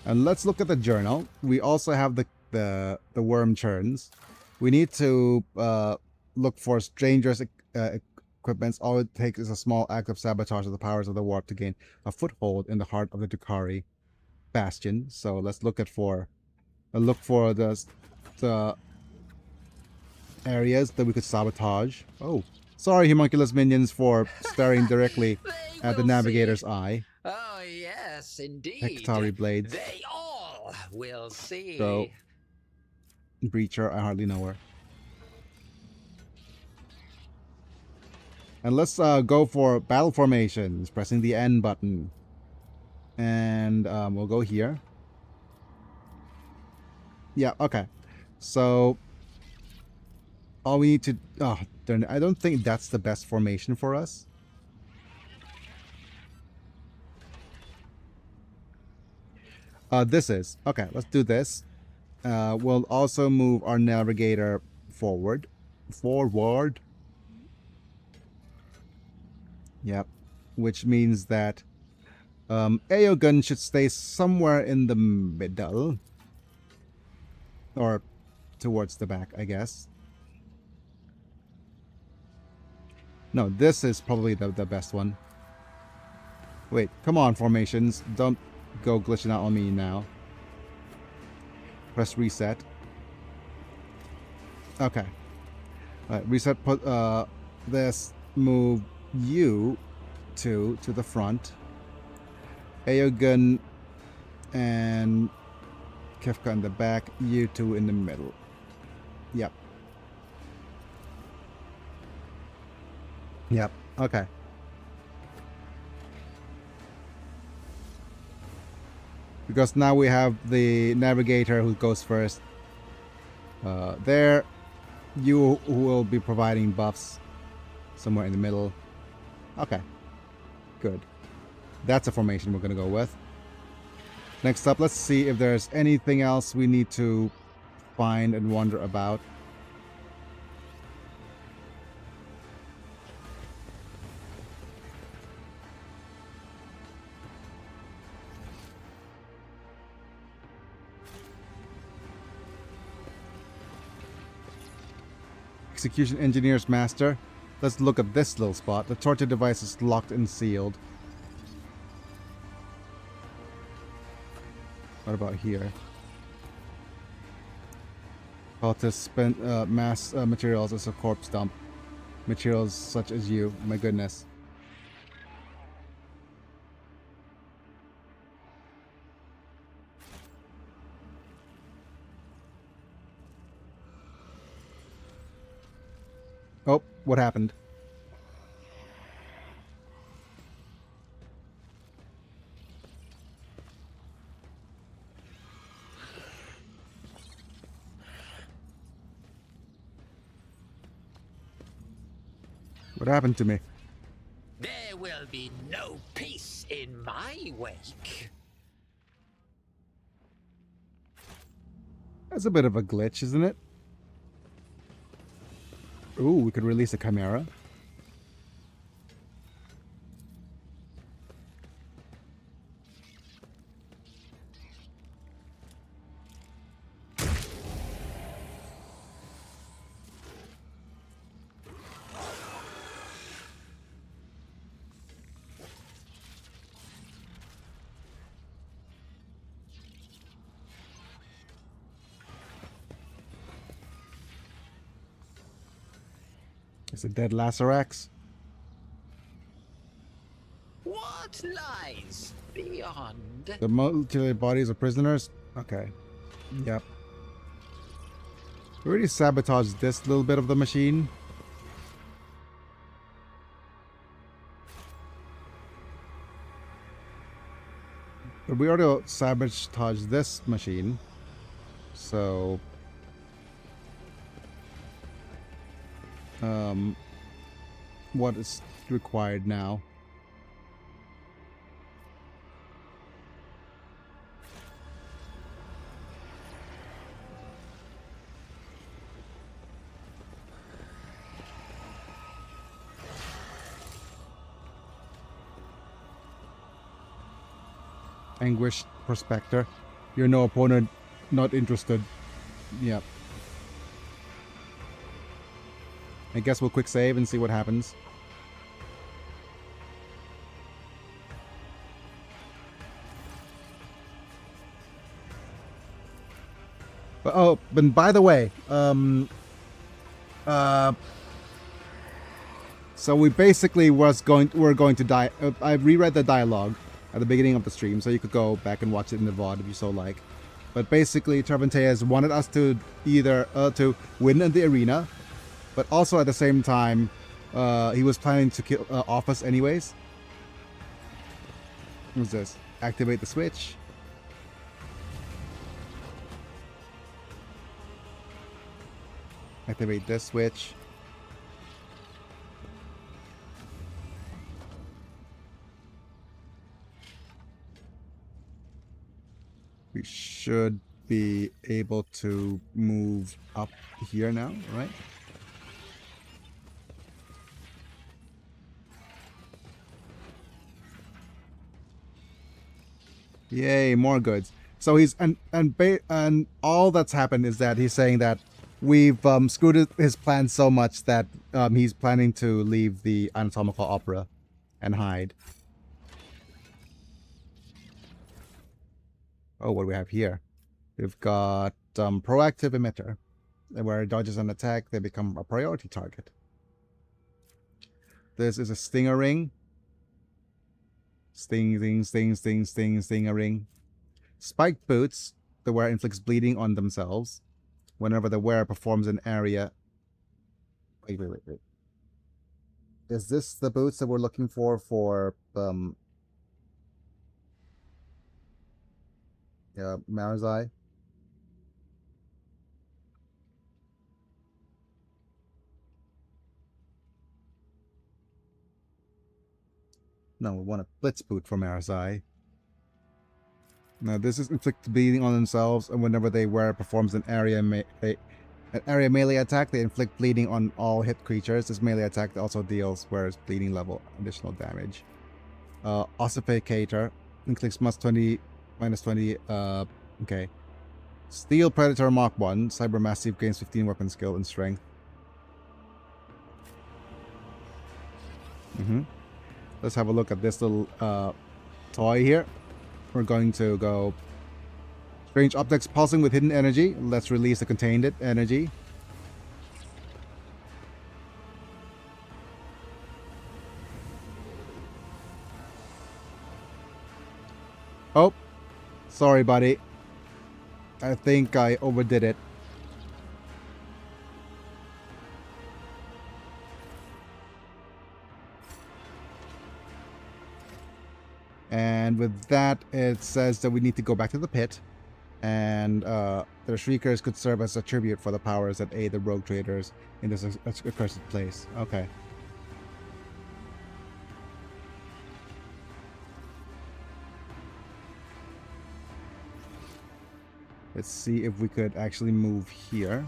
And let's look at the journal. We also have the worm churns. We need to look for strangers' equipments. All it takes is a small act of sabotage of the powers of the warp to gain a foothold in the heart of the Dukari bastion. So let's look for the areas that we could sabotage. Oh, sorry, homunculus minions, for staring directly at the navigator's eye. Oh, yes, indeed. Hectari blades. They all will see. So, Breacher, I hardly know her. And let's go for battle formations, pressing the N button. And we'll go here. Yeah, okay. So all we need to... Oh, I don't think that's the best formation for us. This is. Okay, let's do this. We'll also move our navigator forward. Forward. Yep. Which means that Aeogun should stay somewhere in the middle. Or towards the back, I guess. No, this is probably the best one. Wait, come on, formations. Don't go glitching out on me now. Press reset. Okay. Alright, reset, put this, move you to the front. Aeogun and Kefka in the back, you two in the middle. Yep. Yep, okay. Because now we have the navigator who goes first. There, you who will be providing buffs somewhere in the middle. Okay, good. That's a formation we're going to go with. Next up, let's see if there's anything else we need to find and wonder about. Execution Engineer's Master. Let's look at this little spot. The torture device is locked and sealed. What about here? How to spend mass materials as a corpse dump. Materials such as you. My goodness. Oh, what happened? What happened to me? There will be no peace in my wake. That's a bit of a glitch, isn't it? Ooh, we could release a chimera. It's a dead Lacerax. What lies beyond? The mutilated bodies of prisoners? Okay. Yep. We already sabotaged this little bit of the machine. But we already sabotaged this machine. So... what is required now? Anguish Prospector. You're no opponent, not interested. Yep. I guess we'll quick save and see what happens. But, oh, but by the way, so we basically were going to die. I reread the dialogue at the beginning of the stream, so you could go back and watch it in the VOD if you so like. But basically, Travanteas wanted us to either to win in the arena, but also at the same time He was planning to kill off us anyways. What's this? Activate the switch. Activate this switch. We should be able to move up here now, right? Yay, more goods. So he's and all that's happened is that he's saying that we've screwed his plans so much that he's planning to leave the anatomical opera and hide. Oh, what do we have here? We've got proactive emitter, where it dodges an attack, they become a priority target. This is a stinger ring. Sting, sting, sting, sting, sting, stinger ring. Spiked boots. The wearer inflicts bleeding on themselves whenever the wearer performs an area. Wait. Is this the boots that we're looking for Marazai? No, we want a blitz boot from Marazai. Now this is inflict bleeding on themselves, and whenever they wear performs an area melee attack, they inflict bleeding on all hit creatures. This melee attack also deals wearer's bleeding level additional damage. Ossificator inflicts -20. Okay. Steel Predator Mark 1. Cybermassive gains 15 weapon skill and strength. Let's have a look at this little toy here. We're going to go strange objects pulsing with hidden energy. Let's release the contained energy. Oh, sorry, buddy. I think I overdid it. And with that, it says that we need to go back to the pit. And the Shriekers could serve as a tribute for the powers that aid the rogue traders in this accursed place. Okay. Let's see if we could actually move here.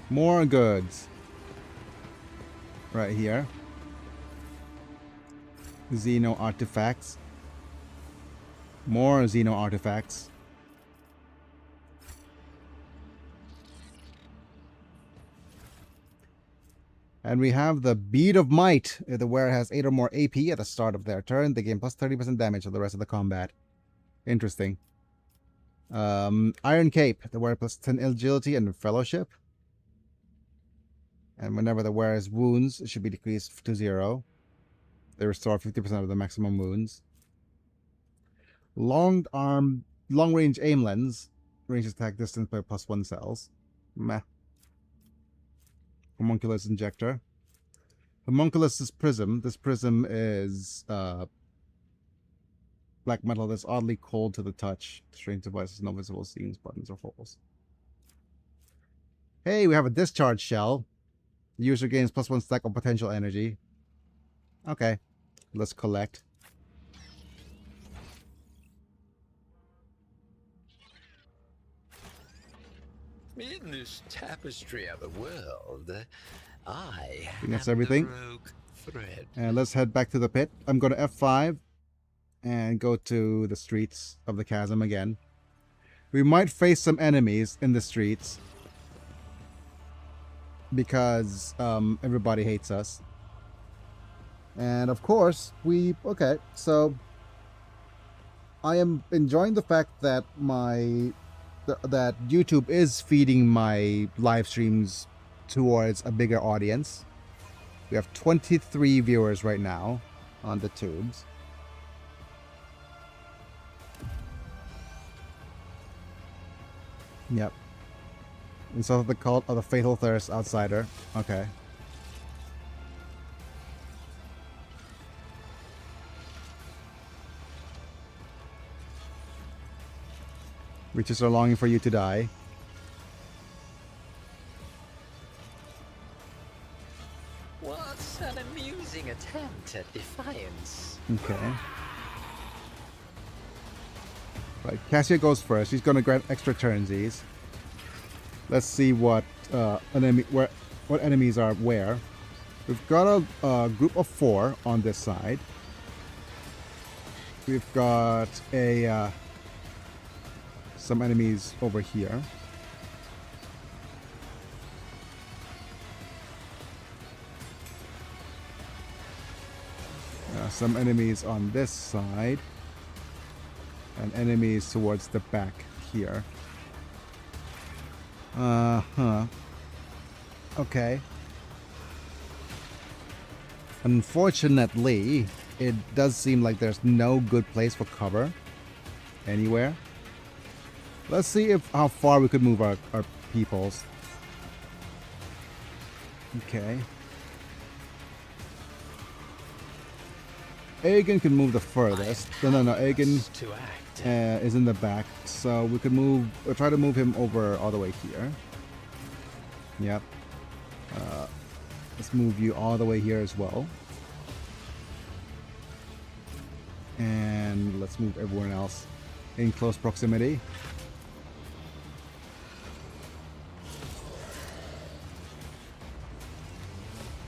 More goods. Right here. Xeno artifacts. More Xeno artifacts. And we have the Bead of Might. If the wearer has 8 or more AP at the start of their turn, they gain plus 30% damage for the rest of the combat. Interesting. Iron Cape. The wearer plus 10 agility and fellowship. And whenever the wearer's wounds should be decreased to 0. They restore 50% of the maximum wounds. Long range aim lens. Range attack distance by +1 cells. Meh. Homunculus injector. Homunculus' prism. This prism is black metal that's oddly cold to the touch. Strange devices, no visible seams, buttons, or holes. Hey, we have a discharge shell. The user gains +1 stack of potential energy. Okay, let's collect. In this tapestry of the world, I think that's am everything. the rogue thread. And let's head back to the pit. I'm going to F5 and go to the streets of the chasm again. We might face some enemies in the streets because everybody hates us. And of course, okay, so I am enjoying the fact that that YouTube is feeding my live streams towards a bigger audience. We have 23 viewers right now on the tubes. Yep. Insult of the cult of the fatal thirst outsider. Okay. Witches are longing for you to die. What's an amusing attempt at defiance? Okay. Right, Cassia goes first. She's gonna grant extra turnsies. Let's see what what enemies are where. We've got a group of 4 on this side. We've got a some enemies over here. Some enemies on this side. And enemies towards the back here. Okay. Unfortunately, it does seem like there's no good place for cover anywhere. Let's see how far we could move our peoples. Okay. Aegon can move the furthest. No. Aegon is in the back, so we could move. We'll try to move him over all the way here. Yep. Let's move you all the way here as well. And let's move everyone else in close proximity.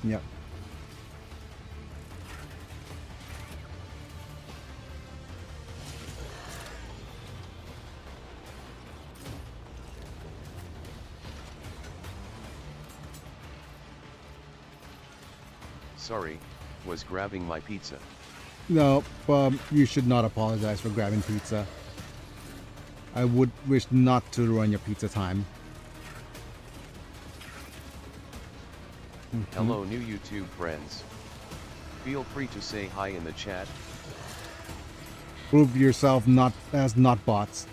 Yep. Sorry, was grabbing my pizza. No, you should not apologize for grabbing pizza. I would wish not to ruin your pizza time. Hello new YouTube friends. Feel free to say hi in the chat. Prove yourself not bots.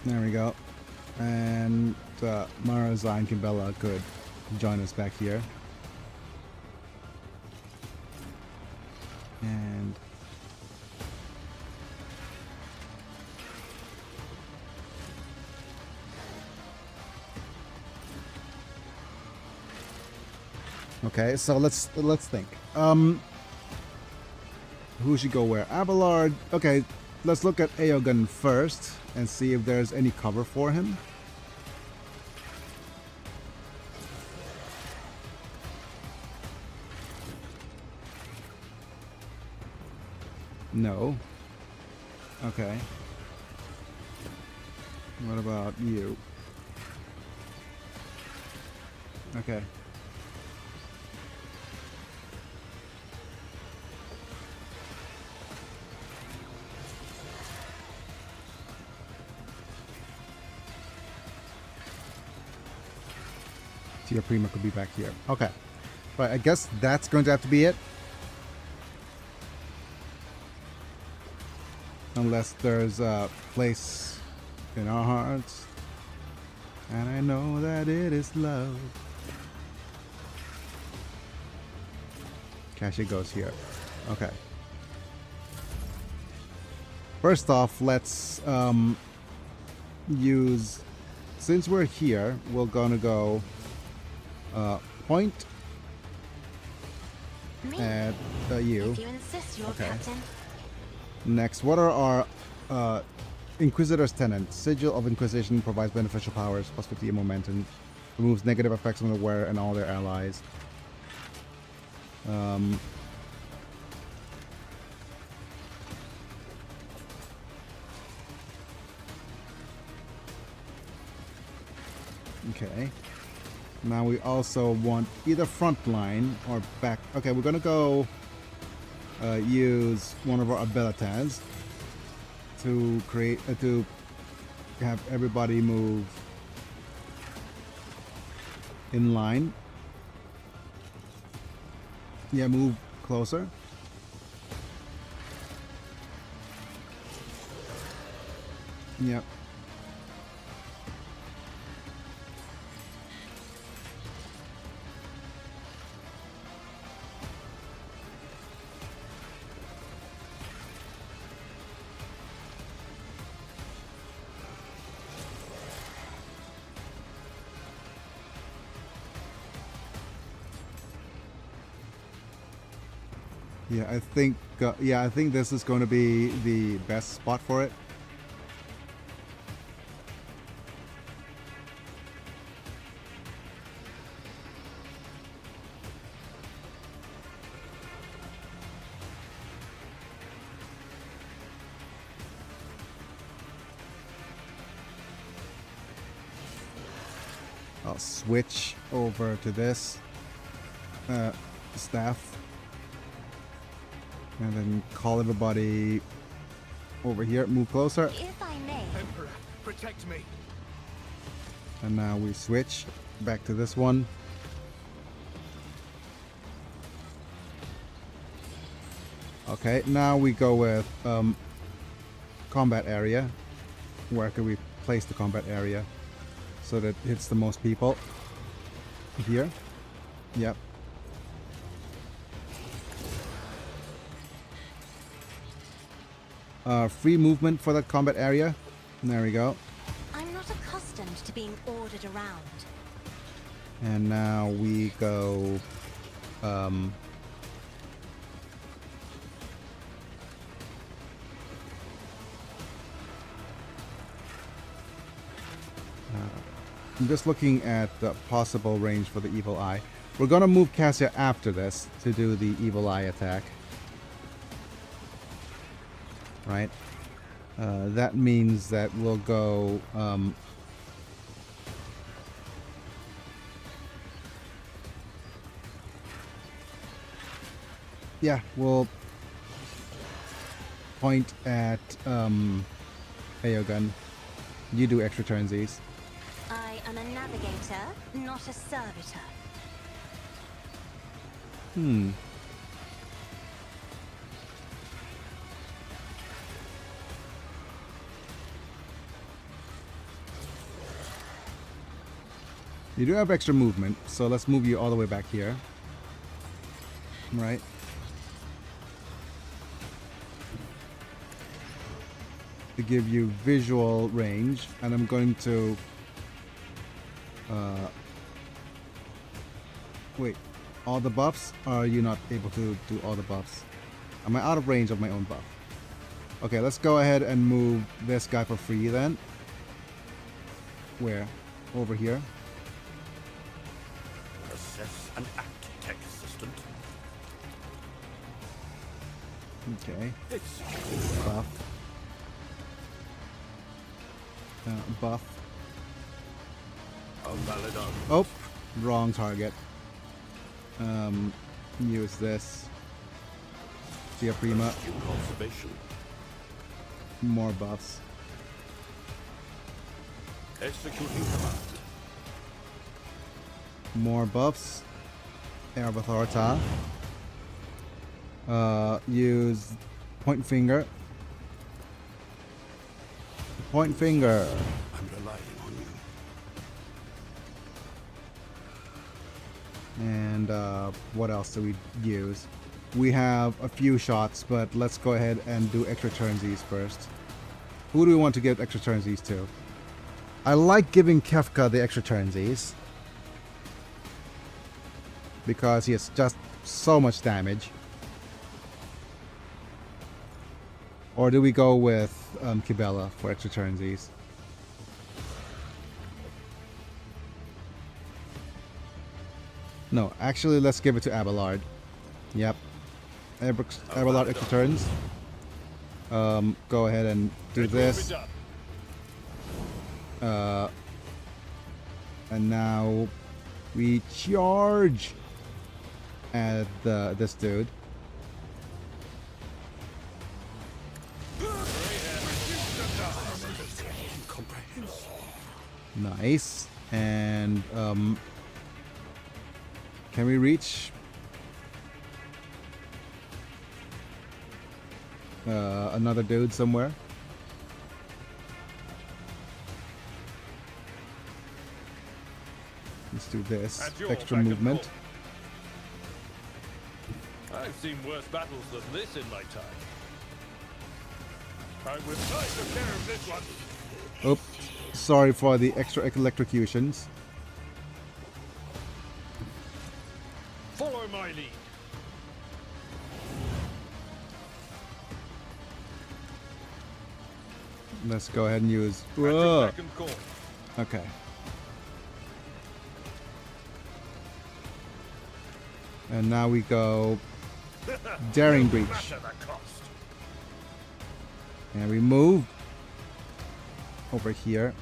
There we go. And Maraza and Kimbella could join us back here. And okay, so let's think. Who should go where? Abelard. Okay, let's look at Aegon first and see if there's any cover for him. No. Okay. What about you? Okay. Tia Prima could be back here. Okay. Right, I guess that's going to have to be it. Unless there's a place in our hearts. And I know that it is love. Cassia goes here. Okay. First off, let's use... Since we're here, we're gonna go point at you. If you insist, your Okay. captain. Next, what are our Inquisitor's Tenant? Sigil of Inquisition provides beneficial powers, plus 50 momentum, removes negative effects on the wearer and all their allies. Okay. Now we also want either front line or back. Okay, we're gonna go use one of our abilities to create to have everybody move in line. Yeah, move closer. Yep. Yeah, I think this is going to be the best spot for it. I'll switch over to this staff and then call everybody over here. Move closer. If I may. Emperor, protect me. And now we switch back to this one. Okay, now we go with combat area. Where can we place the combat area so that it hits the most people? Here. Yep. Free movement for that combat area. There we go. I'm not accustomed to being ordered around. And now we go I'm just looking at the possible range for the Evil Eye. We're gonna move Cassia after this to do the Evil Eye attack. Right? That means that we'll go yeah, we'll point at Aogun. You do extra turnsies. I am a navigator, not a servitor. You do have extra movement, so let's move you all the way back here. Right. To give you visual range, and I'm going to wait, all the buffs? Or are you not able to do all the buffs? Am I out of range of my own buff? Okay, let's go ahead and move this guy for free then. Where? Over here. Assess and act, tech assistant. Okay. It's Buff. Buff. a valid arm. Oh, wrong target. Use this. Tia Prima. Conservation. More buffs. Executing command. More buffs. Air of Authorita. Use point finger. Point finger. I'm relying on you. And what else do we use? We have a few shots, but let's go ahead and do extra turnsies first. Who do we want to give extra turnsies to? I like giving Kefka the extra turnsies because he has just so much damage. Or do we go with Kibella for extra turnsies? No, actually, let's give it to Abelard. Yep. Abelard extra turns. Go ahead and do this. And now we charge at this dude. Nice. And can we reach another dude somewhere? Let's do this. At your Extra beck and movement. call. I've seen worse battles than this in my time. I will try to take care of this one. Oops. Sorry for the extra electrocutions. Follow my lead. Let's go ahead and use. At your Whoa. beck and call. Okay. And now we go Daring Breach. Matter the cost. And we move over here.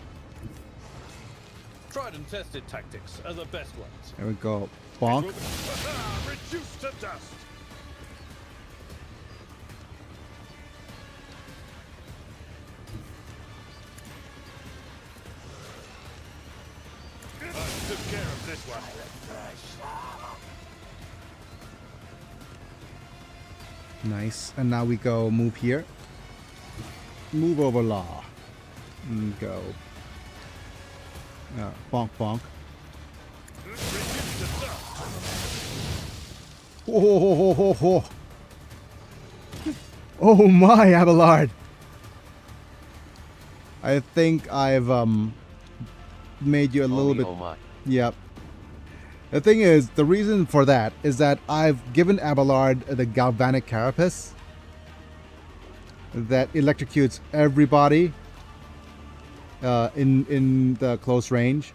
Tried and tested tactics are the best ones. There we go. Bonk. Reduced to dust. I took care of this one. Nice. And now we go move here. Move over law. And go. Bonk bonk. Reduced to dust. Oh, oh my, Abelard. I think I've made you a little bit. Oh my. Yep. The thing is, the reason for that is that I've given Abelard the galvanic carapace that electrocutes everybody in the close range.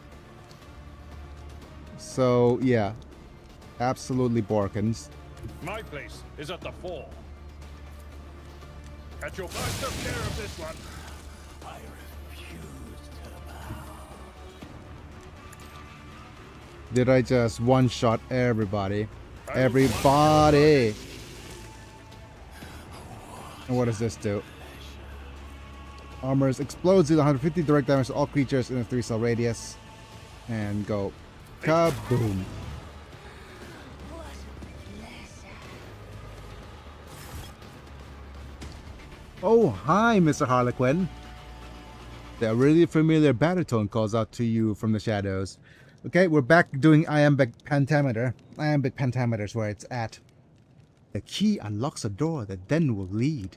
So yeah, absolutely Borkins. My place is at the fore. At your I took care of this one. I refuse to bow. Did I just one-shot everybody? Everybody! And what does this do? Armors explodes, deal 150 direct damage to all creatures in a 3-cell radius. And go kaboom. Oh, hi, Mr. Harlequin. The really familiar baritone calls out to you from the shadows. Okay, we're back doing iambic pentameter. Iambic pentameter is where it's at. The key unlocks a door that then will lead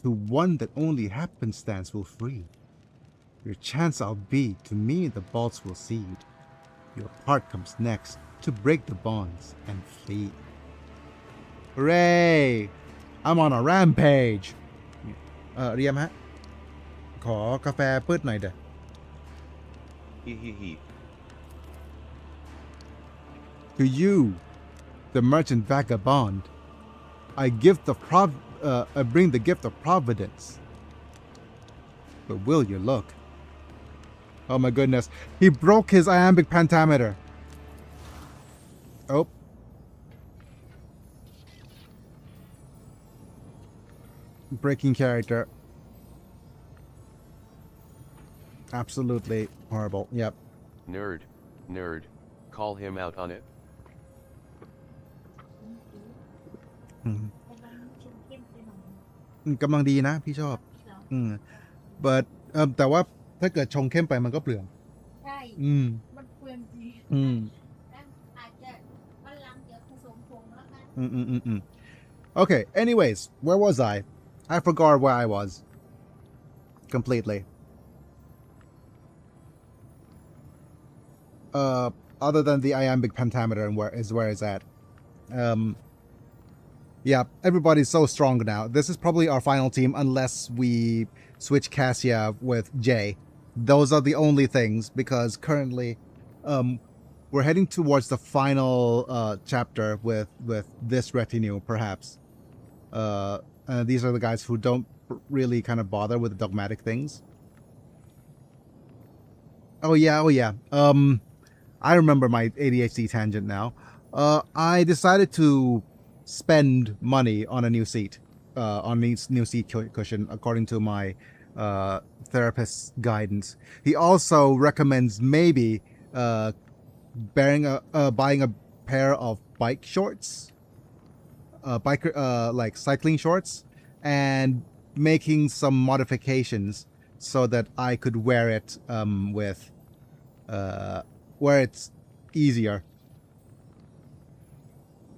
to one that only happenstance will free. Your chance I'll be, to me the bolts will cede. Your part comes next, to break the bonds and flee. Hooray! I'm on a rampage! เรียมฮะ ขอกาแฟปืดหน่อยเด้อ Hee hee hee. To you, the merchant vagabond, I bring the gift of providence. But will you look? Oh my goodness. He broke his iambic pentameter. Oh. Breaking character. Absolutely horrible. Yep. Nerd. Nerd. Call him out on it. กำลังดีนะพี่ชอบ but แต่ว่าถ้าเกิดชงเข้มไปมันก็เปลือง ใช่ มันเปลืองจริง แล้วอาจจะวันหลังเดี๋ยวผสมผงแล้วกัน Okay, anyways, where was I? I forgot where I was. Completely. Other than the iambic pentameter and where it's at. Yeah, everybody's so strong now. This is probably our final team unless we switch Cassia with Jay. Those are the only things because currently we're heading towards the final chapter with this retinue, perhaps. These are the guys who don't really kind of bother with the dogmatic things. Oh yeah. I remember my ADHD tangent now. I decided to spend money on a new seat, on a new seat cushion, according to my therapist's guidance. He also recommends maybe buying a pair of bike shorts, like cycling shorts, and making some modifications so that I could wear it with where it's easier.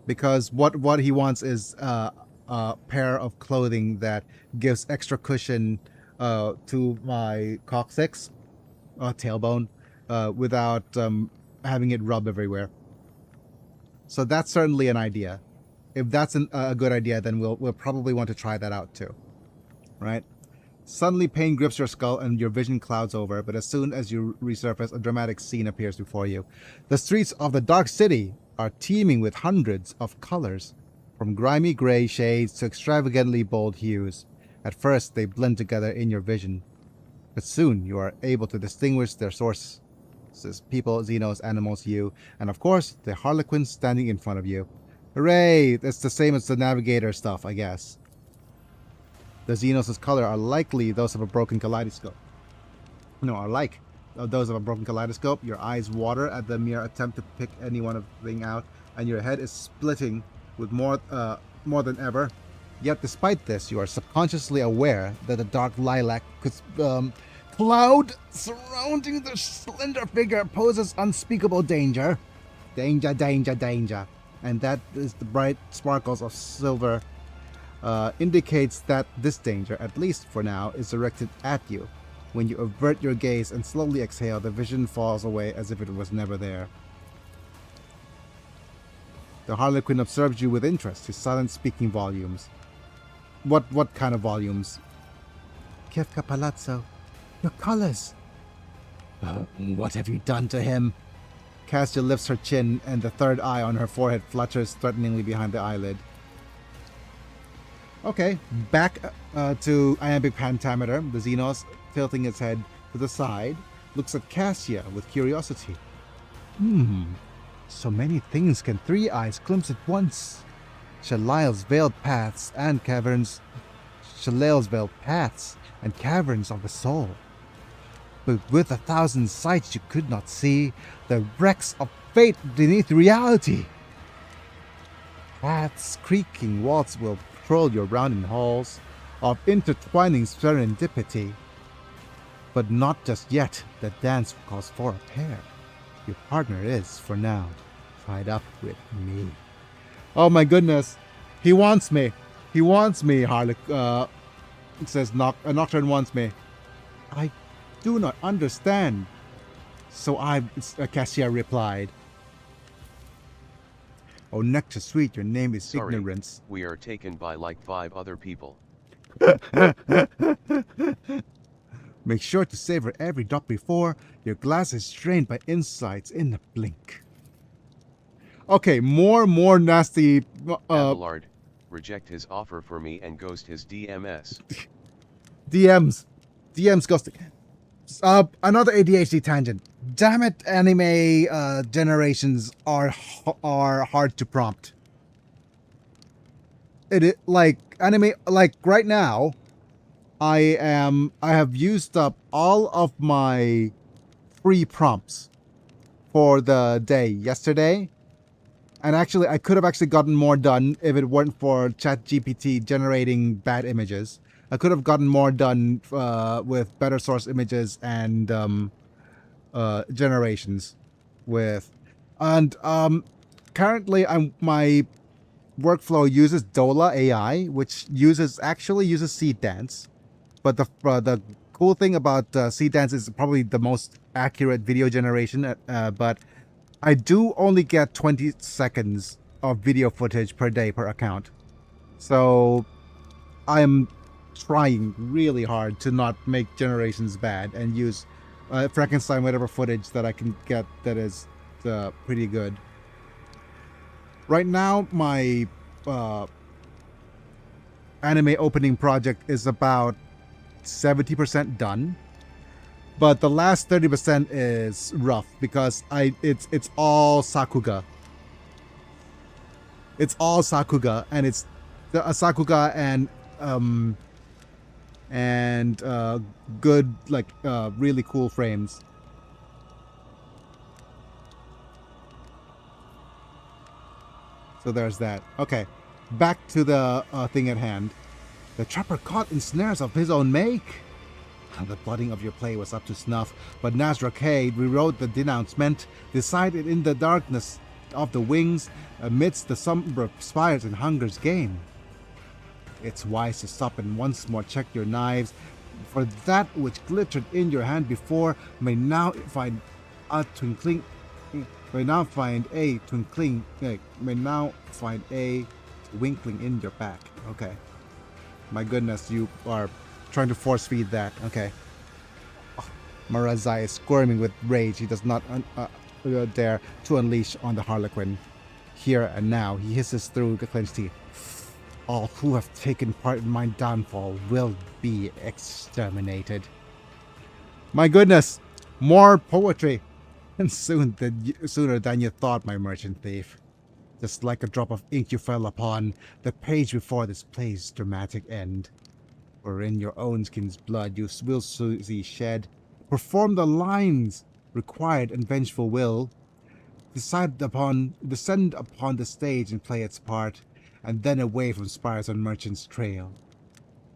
Because what he wants is a pair of clothing that gives extra cushion to my coccyx, tailbone, without having it rub everywhere. So that's certainly an idea. If that's a good idea, then we'll probably want to try that out too, right? Suddenly pain grips your skull and your vision clouds over, but as soon as you resurface, a dramatic scene appears before you. The streets of the Dark City are teeming with hundreds of colors, from grimy gray shades to extravagantly bold hues. At first, they blend together in your vision, but soon you are able to distinguish their sources: people, Xenos, animals, you, and of course, the Harlequin standing in front of you. Hooray! It's the same as the Navigator stuff, I guess. The Xenos' color are likely those of a broken kaleidoscope. No, are like those of a broken kaleidoscope. Your eyes water at the mere attempt to pick any one of thing out, and your head is splitting with more than ever. Yet, despite this, you are subconsciously aware that the dark lilac cloud surrounding the slender figure poses unspeakable danger. Danger, danger, danger. And that is the bright sparkles of silver indicates that this danger, at least for now, is directed at you. When you avert your gaze and slowly exhale, the vision falls away as if it was never there. The Harlequin observes you with interest, his silence speaking volumes. What kind of volumes? Kefka Palazzo, your colors. What have you done to him? Cassia lifts her chin, and the third eye on her forehead flutters threateningly behind the eyelid. Okay, back to Iambic Pentameter. The Xenos, tilting its head to the side, looks at Cassia with curiosity. So many things can three eyes glimpse at once. Shalail's veiled paths and caverns. Shalail's veiled paths and caverns of the soul. But with 1,000 sights you could not see the wrecks of fate beneath reality. Paths creaking walls will patrol your rounding halls of intertwining serendipity. But not just yet. The dance calls for a pair. Your partner is, for now, tied up with me. Oh my goodness. He wants me. He wants me, it says Nocturne wants me. I do not understand. So Cassia replied. Oh, nectar sweet, your name is Sorry, ignorance. we are taken by like 5 other people. Make sure to savor every drop before your glass is drained by insights in a blink. Okay, more nasty. Abelard, reject his offer for me and ghost his DMS. DMs ghosting. Another ADHD tangent. Damn it, anime generations are hard to prompt. Like anime, like right now, I have used up all of my free prompts for the day yesterday. And actually, I could have actually gotten more done if it weren't for ChatGPT generating bad images. I could have gotten more done with better source images and generations with. And currently, my workflow uses Dola AI, which actually uses Seed Dance. But the cool thing about Seed Dance is probably the most accurate video generation. But I do only get 20 seconds of video footage per day per account. So I'm trying really hard to not make generations bad and use Frankenstein whatever footage that I can get that is pretty good. Right now, my anime opening project is about 70% done. But the last 30% is rough because it's all Sakuga. It's all Sakuga, and it's Sakuga and good, like really cool frames. So there's that. Okay, back to the thing at hand. The trapper caught in snares of his own make. The plotting of your play was up to snuff, but Nazrakade rewrote the denouncement, decided in the darkness of the wings, amidst the somber spires and hunger's game. It's wise to stop and once more check your knives, for that which glittered in your hand before may now find a twinkling winkling in your back. Okay. My goodness, you are trying to force feed that. Okay. Oh, Marazai is squirming with rage. He does not dare to unleash on the Harlequin. Here and now, he hisses through the clenched teeth. All who have taken part in my downfall will be exterminated. My goodness, more poetry, and sooner than you thought, my merchant thief. Just like a drop of ink you fell upon the page before this play's dramatic end. For in your own skin's blood you will see shed. Perform the lines required and vengeful will. Descend upon the stage and play its part, and then away from spires on merchant's trail.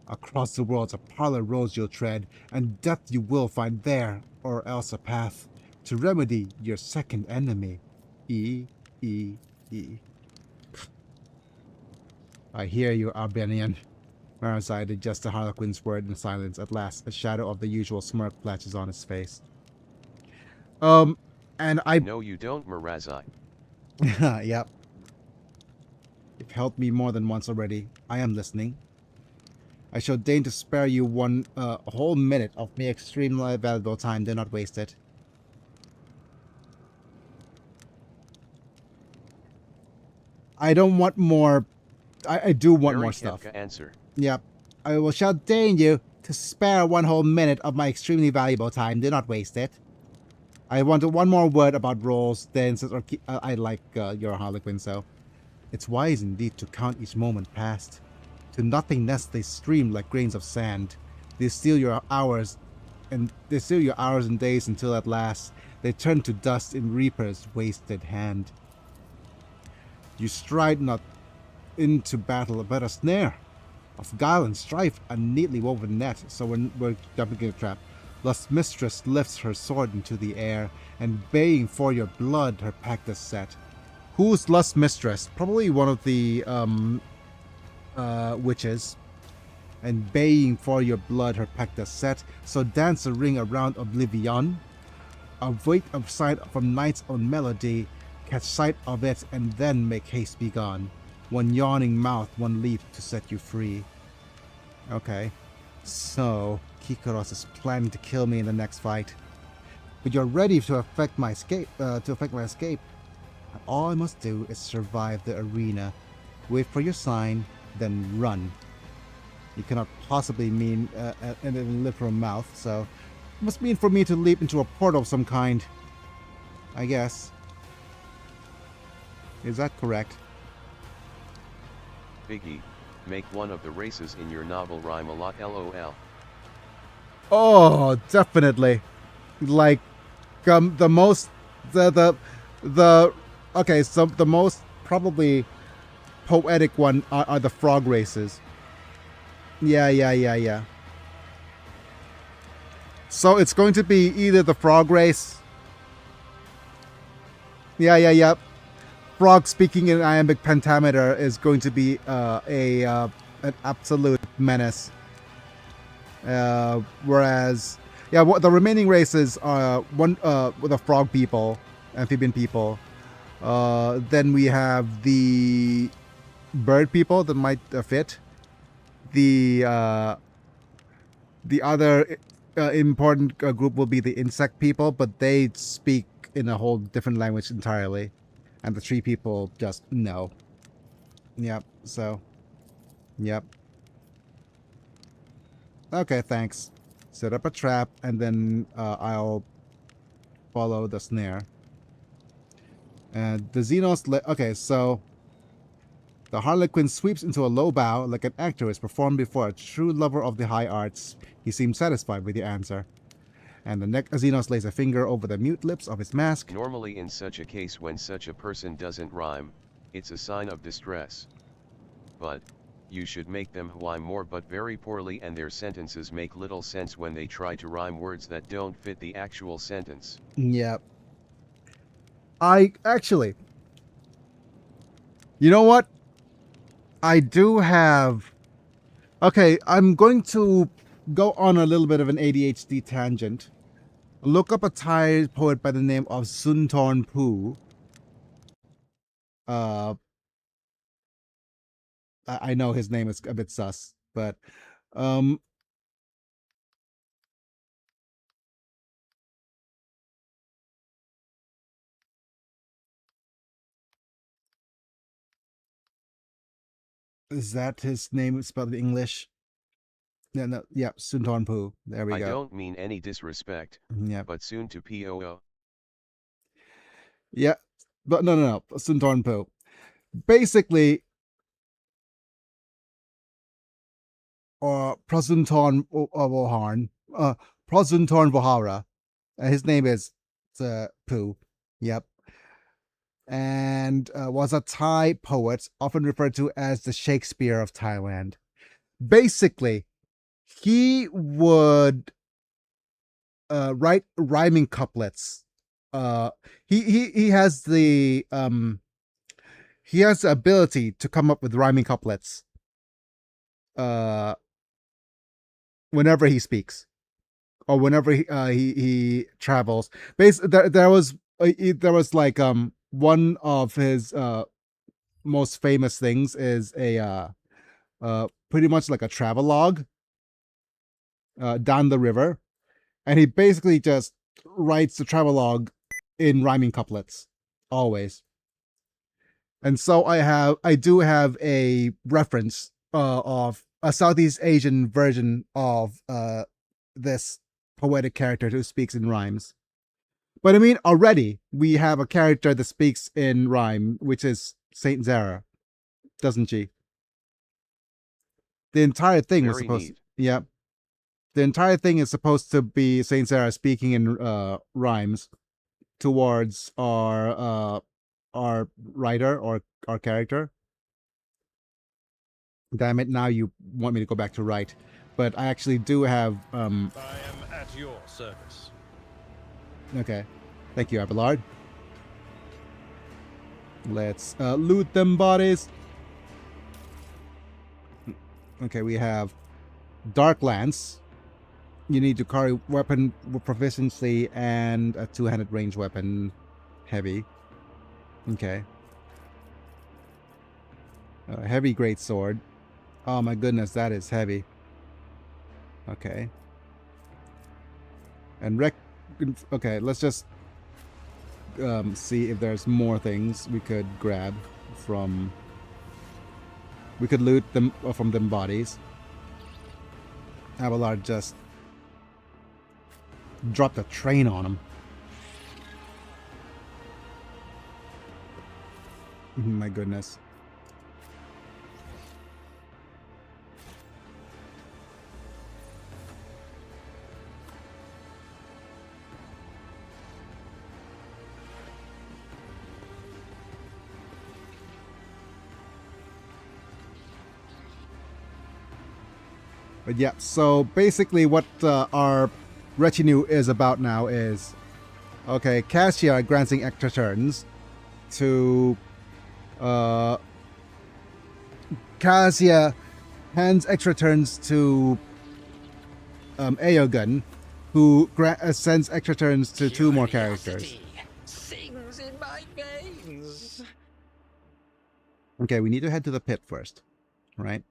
Across the worlds a parlor roads you'll tread, and death you will find there, or else a path to remedy your second enemy. E. I hear you, Albanian. Marazai digests the Harlequin's word in silence. At last, a shadow of the usual smirk flashes on his face. And I... No, you don't, Marazai. Yep. You've helped me more than once already. I am listening. I shall deign to spare you a whole minute of my extremely valuable time. Do not waste it. I don't want more... I do want more stuff. Kefka answer. Yep. I shall deign you to spare one whole minute of my extremely valuable time. Do not waste it. I want one more word about rolls, dances, or I like your Harlequin, so... It's wise indeed to count each moment past. To nothingness they stream like grains of sand. They steal your hours and days until at last they turn to dust in Reaper's wasted hand. You stride not into battle but a snare of guile and strife, a neatly woven net. So we're jumping in a trap. Lust mistress lifts her sword into the air, and baying for your blood her pact is set. Who's Lust mistress? Probably one of the witches. And baying for your blood her pact is set. So dance a ring around oblivion. Await a sight from night's own melody. Catch sight of it and then make haste be gone. One yawning mouth, one leap to set you free. Okay. So, Kikoros is planning to kill me in the next fight. But you're ready to effect my escape. All I must do is survive the arena. Wait for your sign, then run. You cannot possibly mean in a literal mouth, so it must mean for me to leap into a portal of some kind. I guess. Is that correct? Biggie, make one of the races in your novel rhyme a lot, lol. Oh, definitely. Like, the most, okay, so the most probably poetic one are the frog races. Yeah. So it's going to be either the frog race. Yeah. Frog speaking in iambic pentameter is going to be an absolute menace. Whereas, yeah, the remaining races are the frog people, amphibian people. Then we have the bird people that might fit. The other important group will be the insect people, but they speak in a whole different language entirely. And the tree people just no. Yep, so. Yep. Okay, thanks. Set up a trap, and then I'll follow the snare. And the Xenos... Okay, so... The Harlequin sweeps into a low bow like an actor is performed before a true lover of the high arts. He seems satisfied with the answer. And the Xenos lays a finger over the mute lips of his mask. Normally in such a case, when such a person doesn't rhyme, it's a sign of distress. But, you should make them rhyme more, but very poorly, and their sentences make little sense when they try to rhyme words that don't fit the actual sentence. Yep. You know what? I do have... Okay, I'm going to go on a little bit of an ADHD tangent. Look up a Thai poet by the name of Suntorn Poo. I know his name is a bit sus, but Is that his name spelled in English? No, no, yeah, Suntornpu. There we I go. don't mean any disrespect, Yeah, but soon to POO. yeah, but no, Suntornpu. Basically, Prasuntorn Voharn, Prasuntorn Vohara. His name is Pooh. Yep. And was a Thai poet, often referred to as the Shakespeare of Thailand. Basically, he would write rhyming couplets. He has the ability to come up with rhyming couplets. Whenever he speaks, or whenever he travels. There was like one of his most famous things is a pretty much like a travelogue down the river, and he basically just writes the travelogue in rhyming couplets always. And so I do have a reference of a Southeast Asian version of this poetic character who speaks in rhymes. But I mean, already we have a character that speaks in rhyme, which is Saint Zara, doesn't she? The entire thing was Very supposed neat. yeah. The entire thing is supposed to be Saint Zara speaking in rhymes towards our writer or our character. Damn it, now you want me to go back to write. But I actually do have I am at your service. okay. Thank you, Abelard. Let's loot them bodies. Okay, we have Dark Lance. You need to carry weapon proficiency and a two-handed range weapon. Heavy. Okay. Heavy great sword. Oh my goodness, that is heavy. Okay. And okay, let's just see if there's more things we could grab from. We could loot them from them bodies. Abelard just dropped a train on him. My goodness. But yeah, so basically what our retinue is about now is, okay, Cassia granting extra turns to Cassia hands extra turns to Aogun, who sends extra turns to two more characters. Curiosity sings in my veins. Okay, we need to head to the pit first, right?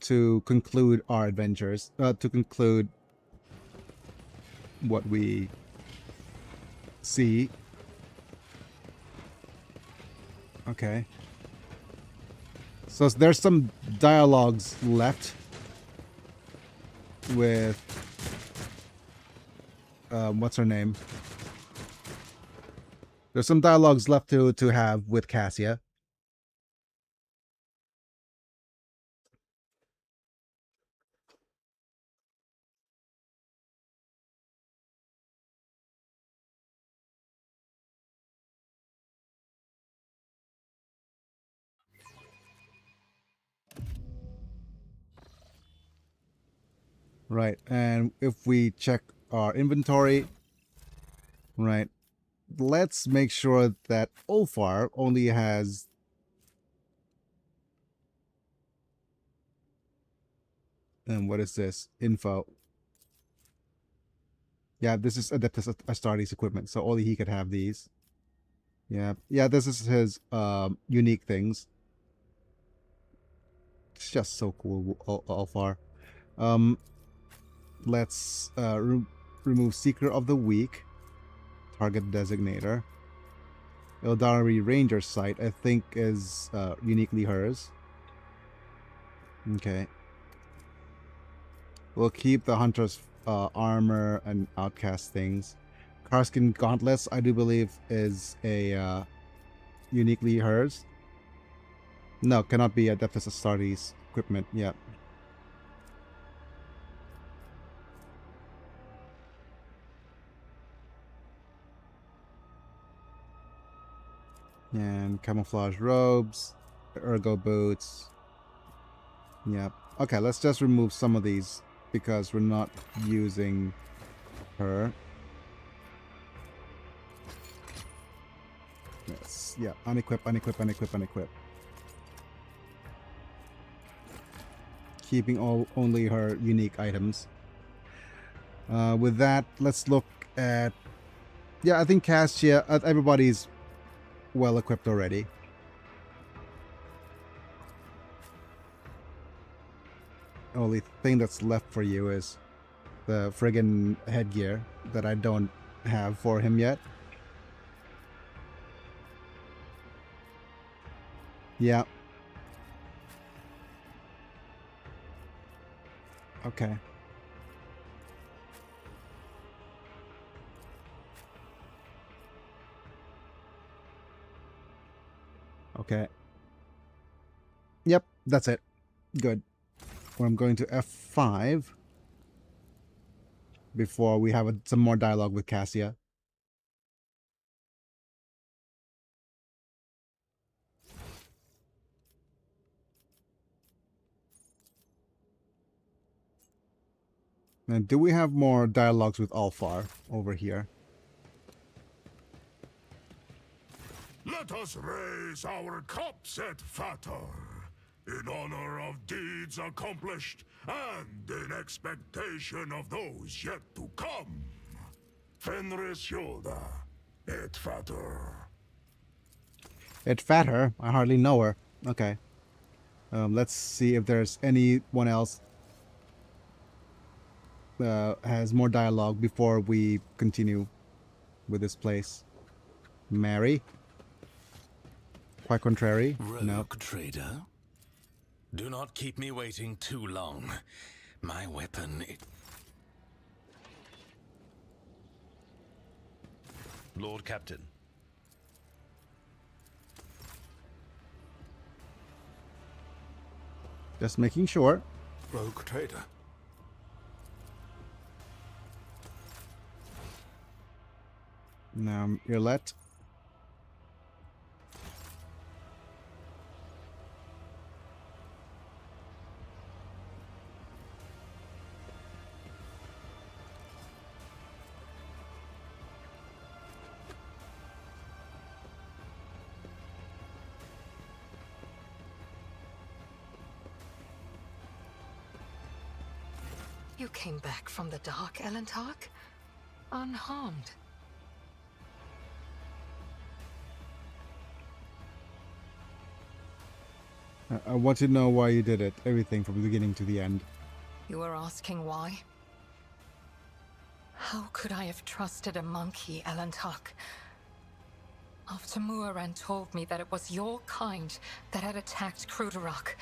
To conclude our adventures, to conclude what we see. Okay. So there's some dialogues left with what's her name? There's some dialogues left to have with Cassia. Right, and if we check our inventory, right, let's make sure that Ulfar only has what is this? Info. Yeah, this is Adeptus Astartes equipment, so only he could have these. Yeah, this is his unique things. It's just so cool, Ulfar. Let's remove Seeker of the Week, target designator. Eldari Ranger sight, I think, is uniquely hers. Okay. We'll keep the Hunter's armor and outcast things. Karskin Gauntlets, I do believe, is a uniquely hers. No, cannot be Adeptus Astartes equipment. Yeah. And camouflage robes, ergo boots. Yep. Okay, let's just remove some of these because we're not using her. Yes. Yeah. Unequip, unequip, unequip, unequip. Keeping only her unique items. With that, let's look at... Yeah, I think Cassia, everybody's well equipped already. Only thing that's left for you is the friggin' headgear that I don't have for him yet. Yeah. Okay. Okay. Yep, that's it. Good. Well, I'm going to F5 before we have some more dialogue with Cassia. And do we have more dialogues with Alfar over here? Let us raise our cups at Fatar, in honor of deeds accomplished and in expectation of those yet to come. Fenris Yoda, et Fatar. It fat her. I hardly know her. Okay. Let's see if there's anyone else has more dialogue before we continue with this place. Mary? Quite contrary. Rogue No. trader? Do not keep me waiting too long. My weapon... Lord Captain. Just making sure. Rogue trader. Now, Irlet. You came back from the dark, Elentark? Unharmed. I want to know why you did it. Everything from the beginning to the end. You were asking why? How could I have trusted a monkey, Elentark? After Muaran told me that it was your kind that had attacked Krudarok.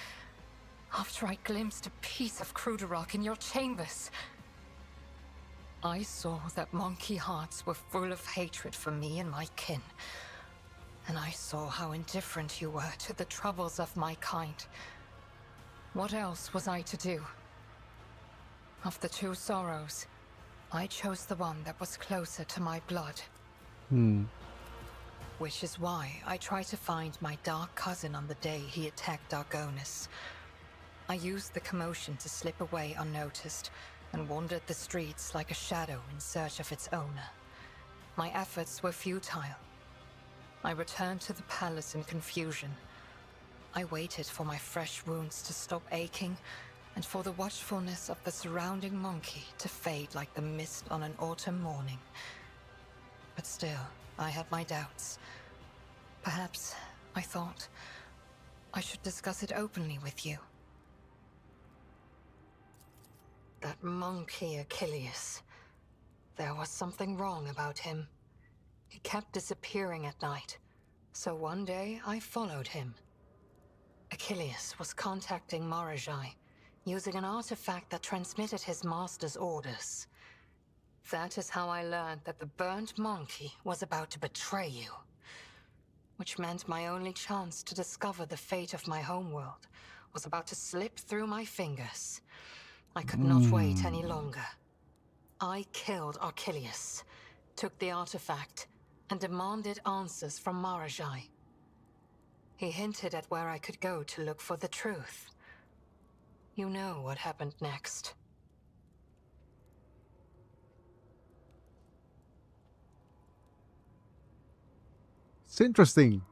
After I glimpsed a piece of Krudarok in your chambers. I saw that monkey hearts were full of hatred for me and my kin. And I saw how indifferent you were to the troubles of my kind. What else was I to do? Of the two sorrows, I chose the one that was closer to my blood. Which is why I tried to find my dark cousin on the day he attacked Argonis. I used the commotion to slip away unnoticed, and wandered the streets like a shadow in search of its owner. My efforts were futile. I returned to the palace in confusion. I waited for my fresh wounds to stop aching, and for the watchfulness of the surrounding monkey to fade like the mist on an autumn morning. But still, I had my doubts. Perhaps, I thought, I should discuss it openly with you. That monkey Achilles. There was something wrong about him. He kept disappearing at night, So one day, I followed him. Achilles was contacting Marajai, using an artifact that transmitted his master's orders. That is how I learned that the burnt monkey was about to betray you. Which meant my only chance to discover the fate of my homeworld was about to slip through my fingers. I could not wait any longer. I killed Achilles, took the artifact, and demanded answers from Marajai. He hinted at where I could go to look for the truth. You know what happened next. It's interesting.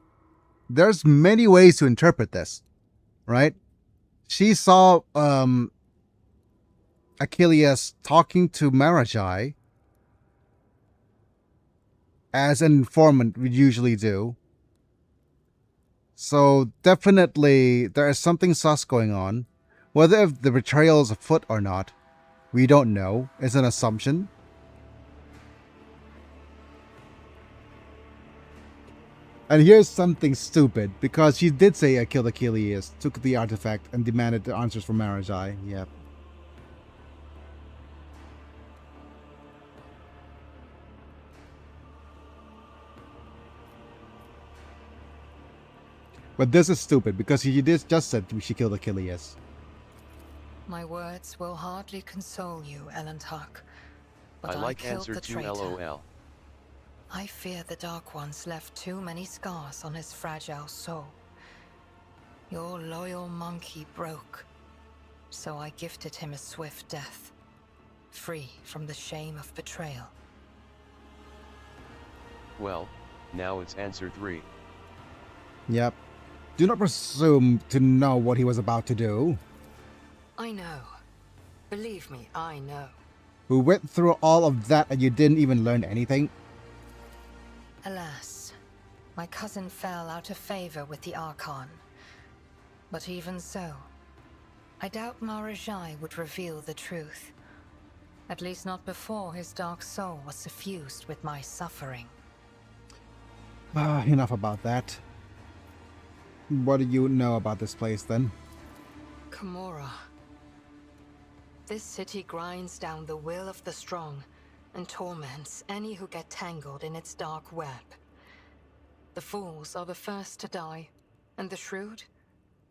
There's many ways to interpret this, right? She saw Achilles talking to Marajai as an informant would usually do. So definitely there is something sus going on. Whether if the betrayal is afoot or not, we don't know. It's an assumption. And here's something stupid, because she did say I killed Achilles, took the artifact, and demanded the answers from Marajai. Yep. But this is stupid, because he just said she killed Achilles. My words will hardly console you, Elentark, but I I like killed answer the to traitor. LOL. I fear the Dark Ones left too many scars on his fragile soul. Your loyal monkey broke, so I gifted him a swift death, free from the shame of betrayal. Well, now it's answer 3. Yep. Do not presume to know what he was about to do. I know. Believe me, I know. We went through all of that and you didn't even learn anything? Alas, my cousin fell out of favor with the Archon. But even so, I doubt Marajai would reveal the truth. At least not before his dark soul was suffused with my suffering. Enough about that. What do you know about this place then? Kamora. This city grinds down the will of the strong and torments any who get tangled in its dark web. The fools are the first to die, and the shrewd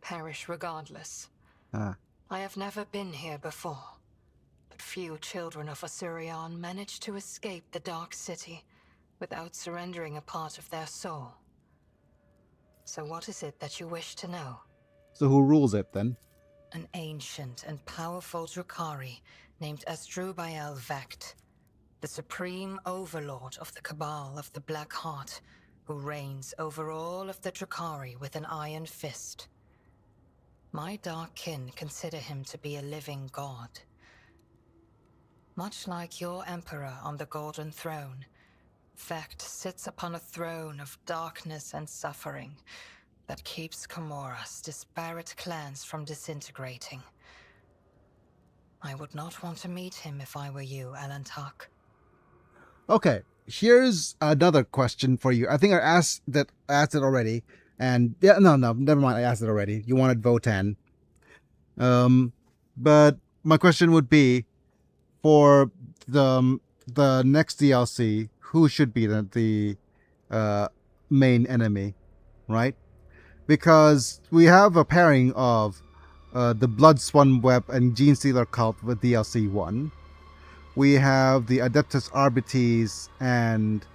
perish regardless. I have never been here before, but few children of Osirion manage to escape the dark city without surrendering a part of their soul. So what is it that you wish to know? So who rules it then? An ancient and powerful Drukhari named Asdrubael Vecht, the supreme overlord of the Cabal of the Black Heart, who reigns over all of the Drukhari with an iron fist. My dark kin consider him to be a living god. Much like your emperor on the Golden Throne, Vecht sits upon a throne of darkness and suffering that keeps Kamora's disparate clans from disintegrating. I would not want to meet him if I were you, Elentark. Okay, here's another question for you. I think I asked it already. And yeah, no, never mind. I asked it already. You wanted Votan. But my question would be, for the next DLC, who should be the main enemy, right? Because we have a pairing of the Bloodswan Web and Genestealer Cult with DLC 1. We have the Adeptus Arbites and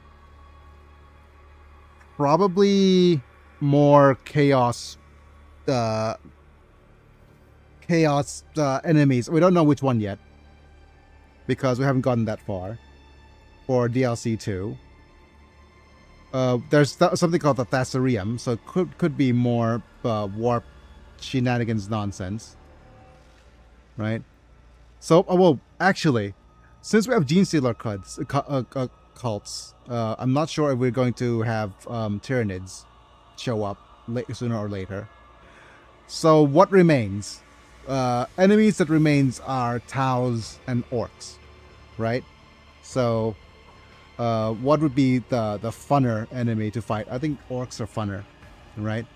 probably more chaos enemies. We don't know which one yet, because we haven't gotten that far for DLC 2. There's something called the Thasarium, so it could be more warp shenanigans nonsense, right? So, well, actually, since we have Genestealer cults, I'm not sure if we're going to have Tyranids show up sooner or later. So what remains? Enemies that remains are Taus and Orcs, right? So what would be the funner enemy to fight? I think orcs are funner, right?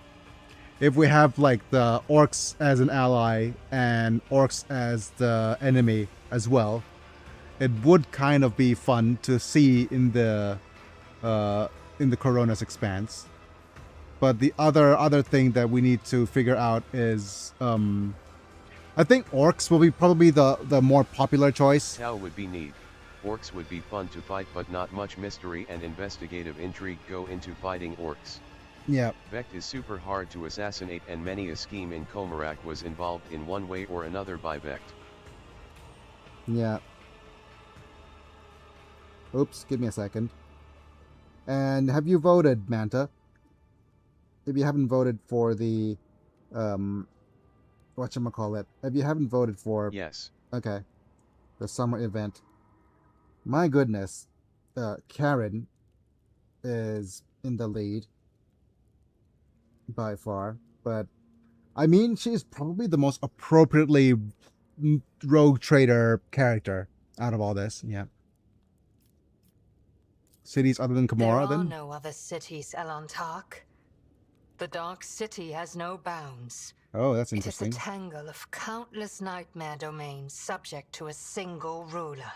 If we have like the orcs as an ally and orcs as the enemy as well, it would kind of be fun to see in the Corona's Expanse. But the other thing that we need to figure out is I think orcs will be probably the more popular choice. Tau would be neat. Orcs would be fun to fight, but not much mystery and investigative intrigue go into fighting orcs. Yeah. Vect is super hard to assassinate, and many a scheme in Komarak was involved in one way or another by Vect. Yeah. Oops, give me a second. And have you voted, Manta? If you haven't voted for the whatchamacallit, if you haven't voted for Yes. Okay. The summer event. My goodness. Karen is in the lead by far, but I mean, she's probably the most appropriately rogue trader character out of all this. Yeah. Cities other than Kamora, then? There are no other cities, Elantark. The Dark City has no bounds. Oh, that's It interesting. is a tangle of countless nightmare domains subject to a single ruler.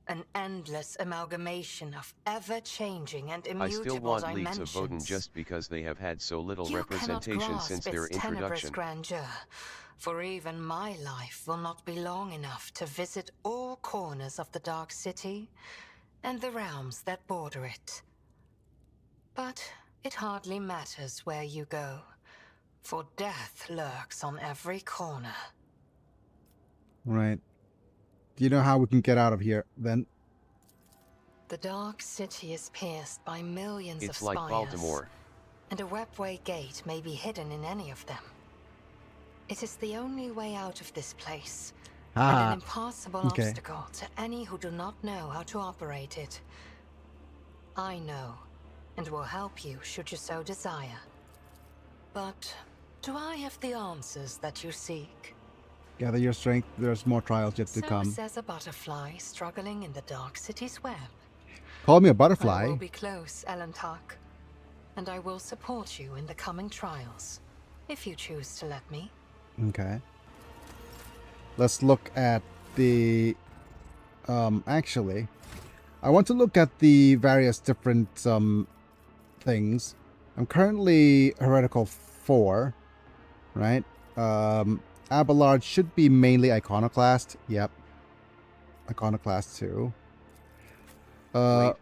An endless amalgamation of ever-changing and immutable I dimensions. still want Leagues of Voden just because they have had so little representation since their introduction. Grandeur, for even my life will not be long enough to visit all corners of the Dark City and the realms that border it. But it hardly matters where you go, for death lurks on every corner. Right. Do you know how we can get out of here, then? The Dark City is pierced by millions of It's spires. like Baltimore. And a webway gate may be hidden in any of them. It is the only way out of this place, and an impassable obstacle to any who do not know how to operate it. I know, and will help you should you so desire. But do I have the answers that you seek? Gather your strength, there's more trials yet to come. So says a butterfly struggling in the Dark City's web. Call me a I butterfly. will be close, Elantark, and I will support you in the coming trials, if you choose to let me. Okay. Let's look at the... actually, I want to look at the various different things. I'm currently Heretical 4, right? Abelard should be mainly Iconoclast. Yep. Iconoclast 2. Wait,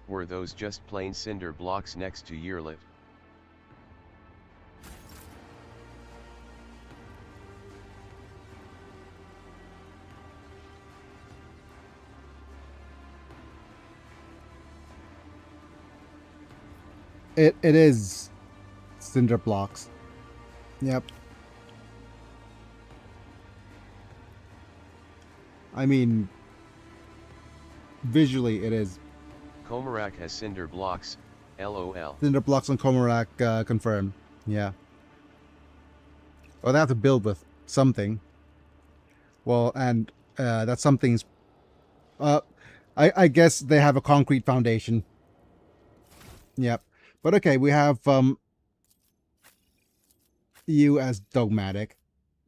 were those just plain cinder blocks next to Yearlit? It is cinder blocks. Yep. I mean, visually it is. Komarak has cinder blocks, LOL. Cinder blocks on Komarak confirmed. Yeah. Well, they have to build with something. Well, and that something's... I guess they have a concrete foundation. Yep. But okay, we have you as dogmatic.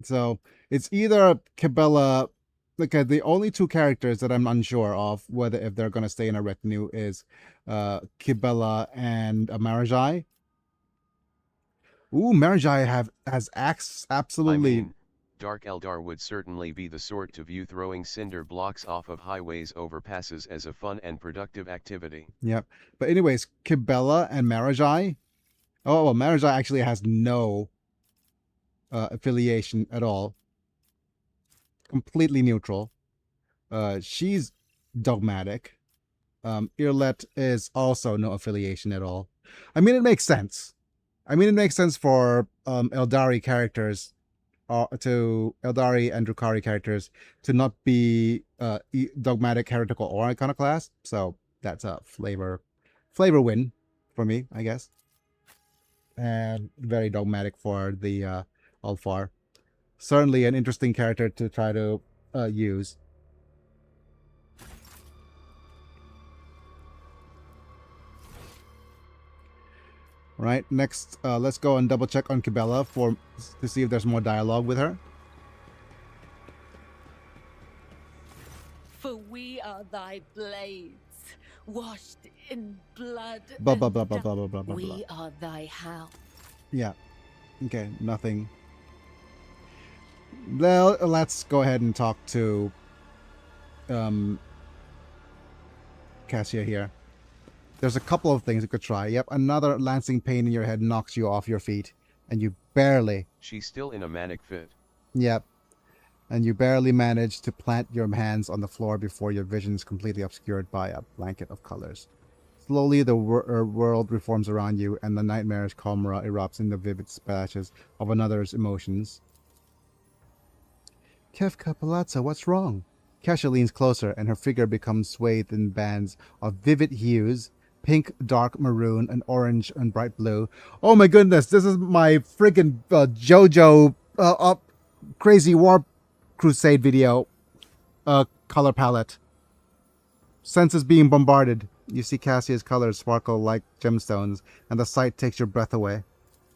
So it's either Cabela... Okay, the only two characters that I'm unsure of whether if they're gonna stay in a retinue is Kibela and Marajai. Ooh, Marajai has absolutely. I mean, Dark Eldar would certainly be the sort to view throwing cinder blocks off of highways overpasses as a fun and productive activity. Yep. But anyways, Kibela and Marajai. Oh, well, Marajai actually has no affiliation at all. Completely neutral. She's dogmatic. Irlet is also no affiliation at all. I mean, it makes sense. I mean, it makes sense for Eldari characters, to Eldari and Drukhari characters to not be dogmatic, heretical, or iconoclast. So that's a flavor win for me, I guess. And very dogmatic for the Alfar. Certainly an interesting character to try to use. Right, next, let's go and double check on Cabela to see if there's more dialogue with her. For we are thy blades, washed in blood. Blah, blah, blah, blah, blah, blah, blah, blah, We blah. are thy hound. Yeah. Okay, nothing. Well, let's go ahead and talk to Cassia here. There's a couple of things you could try. Yep, another lancing pain in your head knocks you off your feet, and you barely... She's still in a manic fit. Yep. And you barely manage to plant your hands on the floor before your vision is completely obscured by a blanket of colors. Slowly, the world reforms around you, and the nightmarish camera erupts in the vivid splashes of another's emotions. Kefka, Palazzo, what's wrong? Cassia leans closer, and her figure becomes swathed in bands of vivid hues. Pink, dark maroon, and orange, and bright blue. Oh my goodness, this is my friggin' JoJo Crazy War Crusade video color palette. Senses being bombarded. You see Cassia's colors sparkle like gemstones, and the sight takes your breath away.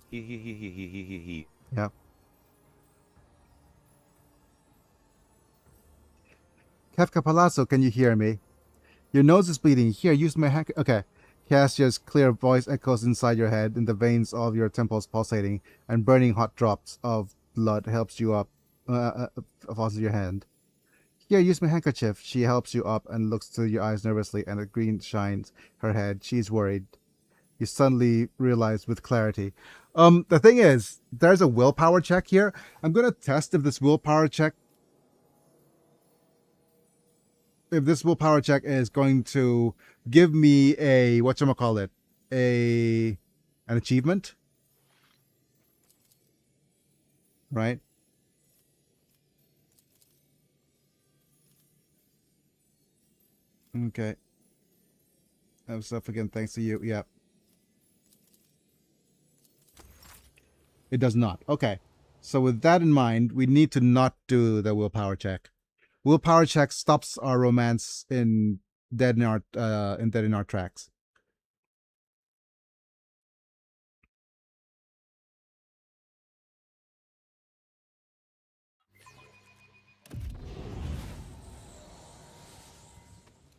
He. Yeah. Kefka Palazzo, can you hear me? Your nose is bleeding. Here, use my hand. Okay. Cassia's clear voice echoes inside your head, and the veins of your temples pulsating, and burning hot drops of blood helps you up, falls in your hand. Here, use my handkerchief. She helps you up and looks to your eyes nervously, and a green shines her head. She's worried. You suddenly realize with clarity. The thing is, there's a willpower check here. I'm going to test if this willpower check is going to give me a, an achievement. Right? Okay. I have stuff again thanks to you. Yeah. It does not. Okay. So with that in mind, we need to not do the willpower check. Willpower check stops our romance in Dead in Our Tracks.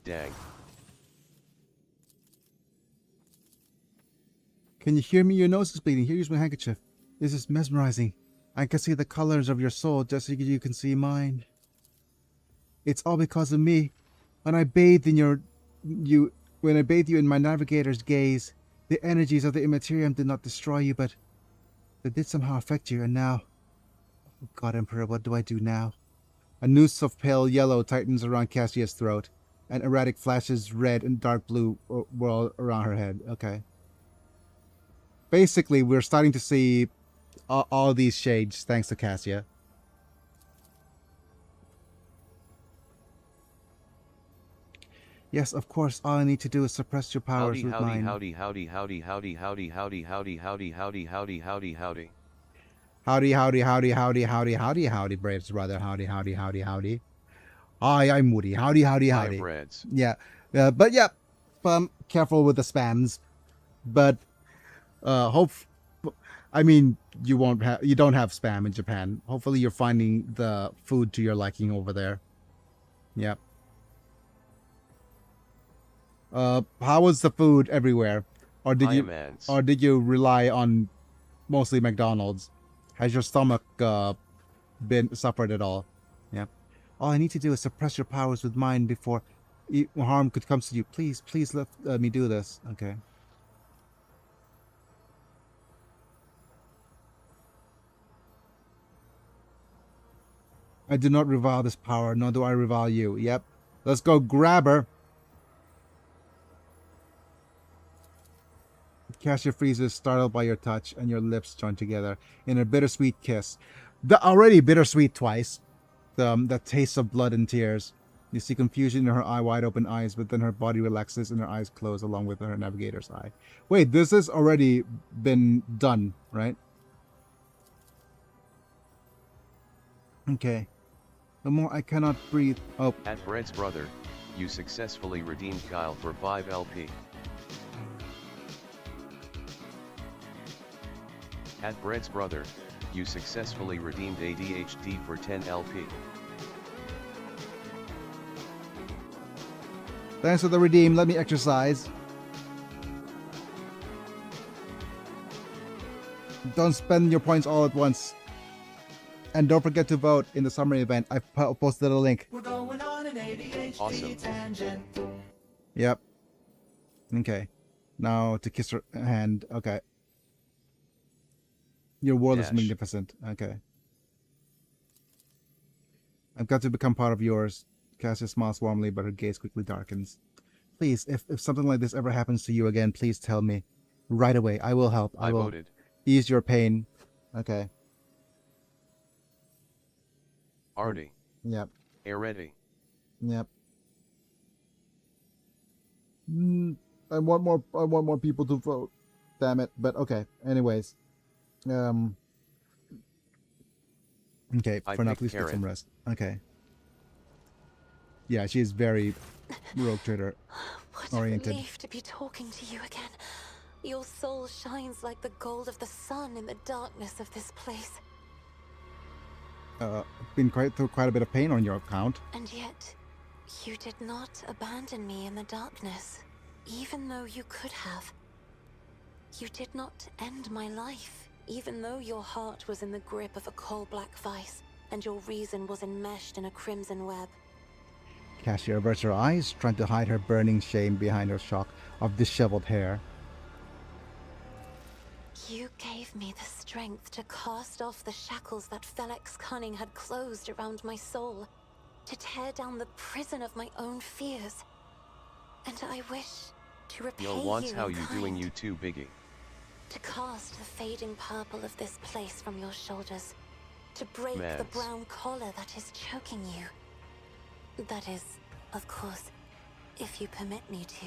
Dang. Can you hear me? Your nose is bleeding. Here, use my handkerchief. This is mesmerizing. I can see the colors of your soul just so you can see mine. It's all because of me. When I bathed in you in my navigator's gaze, the energies of the Imperium did not destroy you, but they did somehow affect you, and now... Oh God, Emperor, what do I do now? A noose of pale yellow tightens around Cassia's throat, and erratic flashes red and dark blue whirl around her head. Okay. Basically, we're starting to see all these shades thanks to Cassia. Yes, of course, all I need to do is suppress your powers with mine. Howdy. Howdy, howdy, howdy, howdy, Braves brother. Howdy. Hi, I'm Moody. Howdy. Hi, Breads. Yeah. But yeah, careful with the spams. But I mean, you don't have spam in Japan. Hopefully you're finding the food to your liking over there. Yep. How was the food everywhere? Or did you rely on mostly McDonald's? Has your stomach been suffered at all? Yeah. All I need to do is suppress your powers with mine before harm could come to you. Please let me do this. Okay. I do not revile this power, nor do I revile you. Yep. Let's go grab her. Cassia freezes, startled by your touch, and your lips join together in a bittersweet kiss. The already bittersweet twice. The taste of blood and tears. You see confusion in her wide open eyes, but then her body relaxes and her eyes close along with her navigator's eye. Wait, this has already been done, right? Okay. The more I cannot breathe. Oh. At Bread's brother, you successfully redeemed Kyle for 5 LP. At Bread's brother, you successfully redeemed ADHD for 10 LP. Thanks for the redeem. Let me exercise. Don't spend your points all at once. And don't forget to vote in the summer event. I've posted a link. We're going on an ADHD Awesome. tangent. Yep. Okay. Now to kiss her hand. Okay. Your world is Dash. magnificent. Okay. I've got to become part of yours. Cassia smiles warmly, but her gaze quickly darkens. Please, if something like this ever happens to you again, please tell me. Right away. I will help. I will voted. ease your pain. Okay. Artie. Yep. Already. Yep. I want more people to vote. Damn it. But okay. Anyways. Okay, I for now, picked please get Karen. some rest. Okay. Yeah, she's very rogue trader What oriented. a relief to be talking to you again. Your soul shines like the gold of the sun in the darkness of this place. Been through quite a bit of pain on your account. And yet, you did not abandon me in the darkness, even though you could have. You did not end my life, even though your heart was in the grip of a coal-black vice, and your reason was enmeshed in a crimson web. Cassia averts her eyes, trying to hide her burning shame behind her shock of disheveled hair. You gave me the strength to cast off the shackles that Felix Cunning had closed around my soul, to tear down the prison of my own fears. And I wish to repay Yo, you wants in how you doing, kind. you too, Biggie. To cast the fading purple of this place from your shoulders. To break the Mads. brown collar that is choking you. That is, of course, if you permit me to.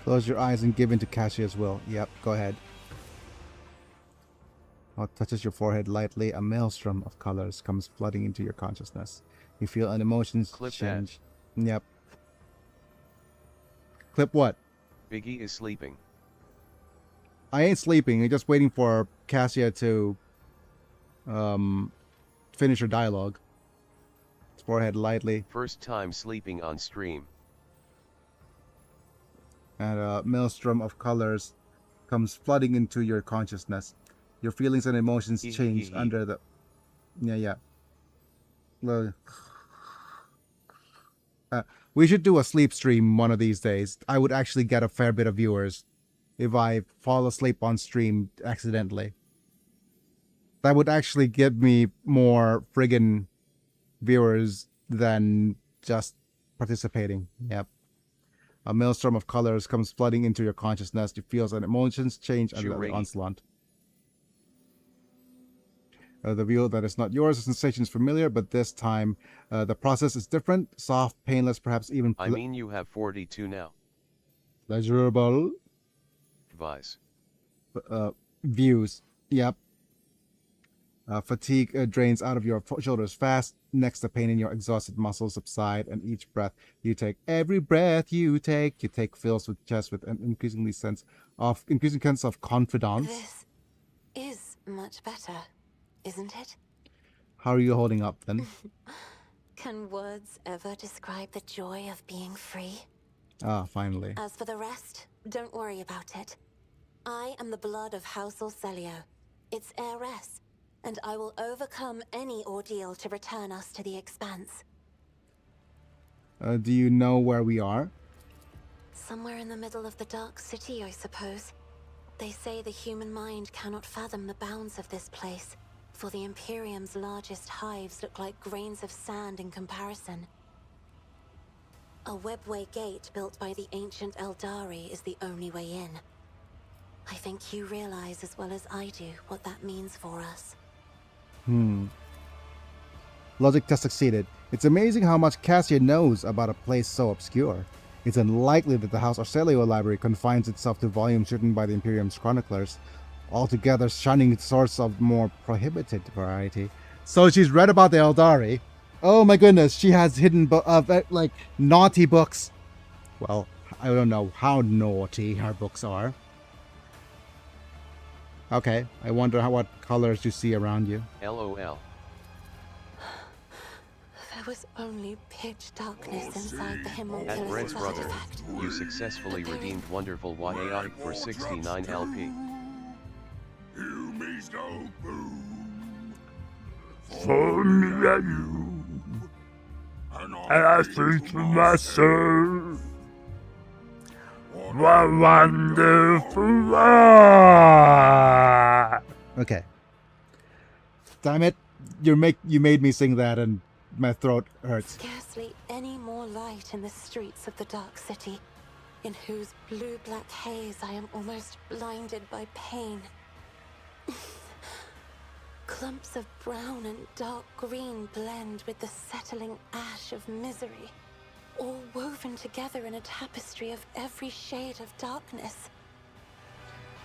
Close your eyes and give in to Cassia's will. Yep, go ahead. While it touches your forehead lightly, a maelstrom of colors comes flooding into your consciousness. You feel an emotions Clip change. Yep. Clip what? Biggie is sleeping. I ain't sleeping. I'm just waiting for Cassia to finish her dialogue. His forehead lightly. First time sleeping on stream. And a maelstrom of colors comes flooding into your consciousness. Your feelings and emotions change under the... Yeah. Well, we should do a sleep stream one of these days. I would actually get a fair bit of viewers if I fall asleep on stream accidentally. That would actually give me more friggin' viewers than just participating. Yep. A maelstrom of colors comes flooding into your consciousness. You feel and emotions change under the onslaught. The view that is not yours, the sensation is familiar, but this time the process is different. Soft, painless, perhaps even... I mean, you have 42 now. Pleasurable. Vice. Views. Yep. Fatigue drains out of your shoulders fast. Next, the pain in your exhausted muscles subside, and each breath you take, every breath you take fills with chest with an increasing sense of confidence. This is much better, isn't it? How are you holding up then? Can words ever describe the joy of being free? Ah, finally. As for the rest, don't worry about it. I am the blood of House Orcelio, its heiress, and I will overcome any ordeal to return us to the Expanse. Do you know where we are? Somewhere in the middle of the Dark City, I suppose. They say the human mind cannot fathom the bounds of this place, for the Imperium's largest hives look like grains of sand in comparison. A webway gate built by the ancient Eldari is the only way in. I think you realize as well as I do what that means for us. Logic test succeeded. It's amazing how much Cassia knows about a place so obscure. It's unlikely that the House Orcelio library confines itself to volumes written by the Imperium's chroniclers, altogether shunning sorts of more prohibited variety. So she's read about the Eldari. Oh my goodness, she has hidden like naughty books. Well, I don't know how naughty her books are. Okay, I wonder what colors you see around you. LOL. There was only pitch darkness inside the At homunculus Brent's brother, artifact. you successfully redeemed wonderful YAI for 69 LP. You means no boo. For me and you, and I think to myself, what wonderful world. Okay. Damn it! You made me sing that, and my throat hurts. Scarcely any more light in the streets of the Dark City, in whose blue-black haze I am almost blinded by pain. Clumps of brown and dark green blend with the settling ash of misery, all woven together in a tapestry of every shade of darkness.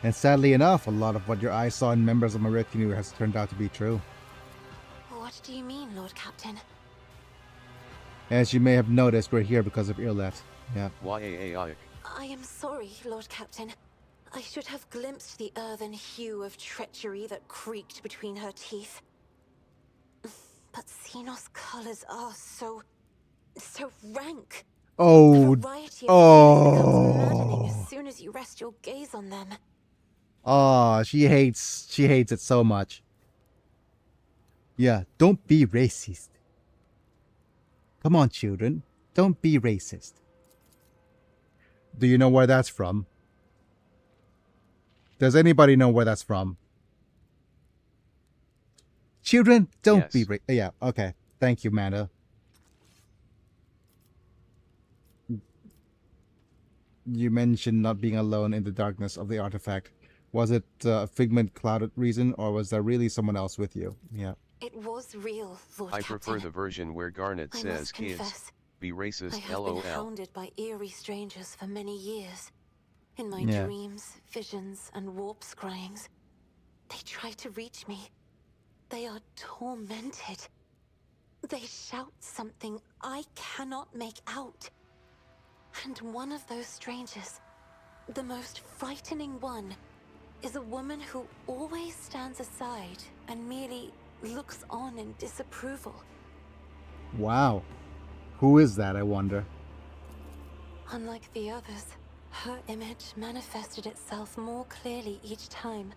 And sadly enough, a lot of what your eyes saw in members of my retinue has turned out to be true. What do you mean, Lord Captain? As you may have noticed, we're here because of Irlet. Yeah. YAI. I am sorry, Lord Captain. I should have glimpsed the earthen hue of treachery that creaked between her teeth. But Xenos colors are so rank. Oh. The variety of hues becomes maddening as soon as you rest your gaze on them. Oh, she hates it so much. Yeah, don't be racist. Come on, children. Don't be racist. Do you know where that's from? Does anybody know where that's from? Children, don't be racist. Yeah, okay. Thank you, Manda. You mentioned not being alone in the darkness of the artifact. Was it a figment clouded reason, or was there really someone else with you? Yeah. It was real, Lord I Captain. prefer the version where Garnet I says must kids, confess, be racist, I have LOL. been hounded by eerie strangers for many years. In my Yeah. dreams, visions, and warp scryings. They try to reach me. They are tormented. They shout something I cannot make out. And one of those strangers, the most frightening one, is a woman who always stands aside and merely looks on in disapproval. Wow. Who is that, I wonder? Unlike the others, her image manifested itself more clearly each time.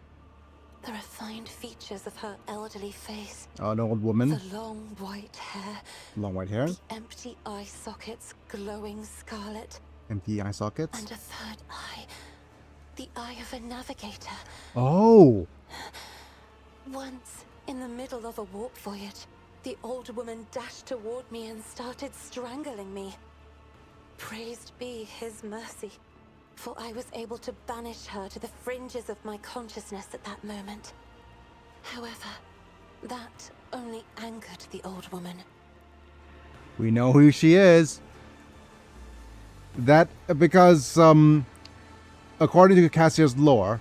The refined features of her elderly face. An old woman. The long white hair. Long white hair. The empty eye sockets glowing scarlet. Empty eye sockets. And a third eye. The eye of a navigator. Oh! Once, in the middle of a warp voyage, the old woman dashed toward me and started strangling me. Praised be his mercy, for I was able to banish her to the fringes of my consciousness at that moment. However, that only angered the old woman. We know who she is. That, because, according to Cassia's lore,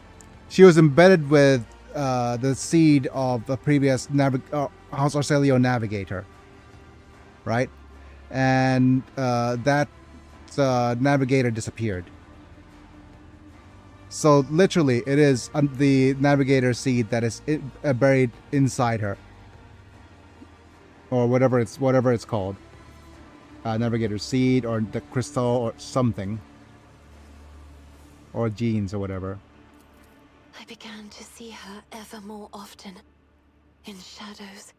she was embedded with the seed of a previous House Arcelio navigator. Right? And that navigator disappeared. So literally, it is the navigator seed that is buried inside her, or whatever it's called, navigator seed or the crystal or something, or genes or whatever. I began to see her ever more often, in shadows,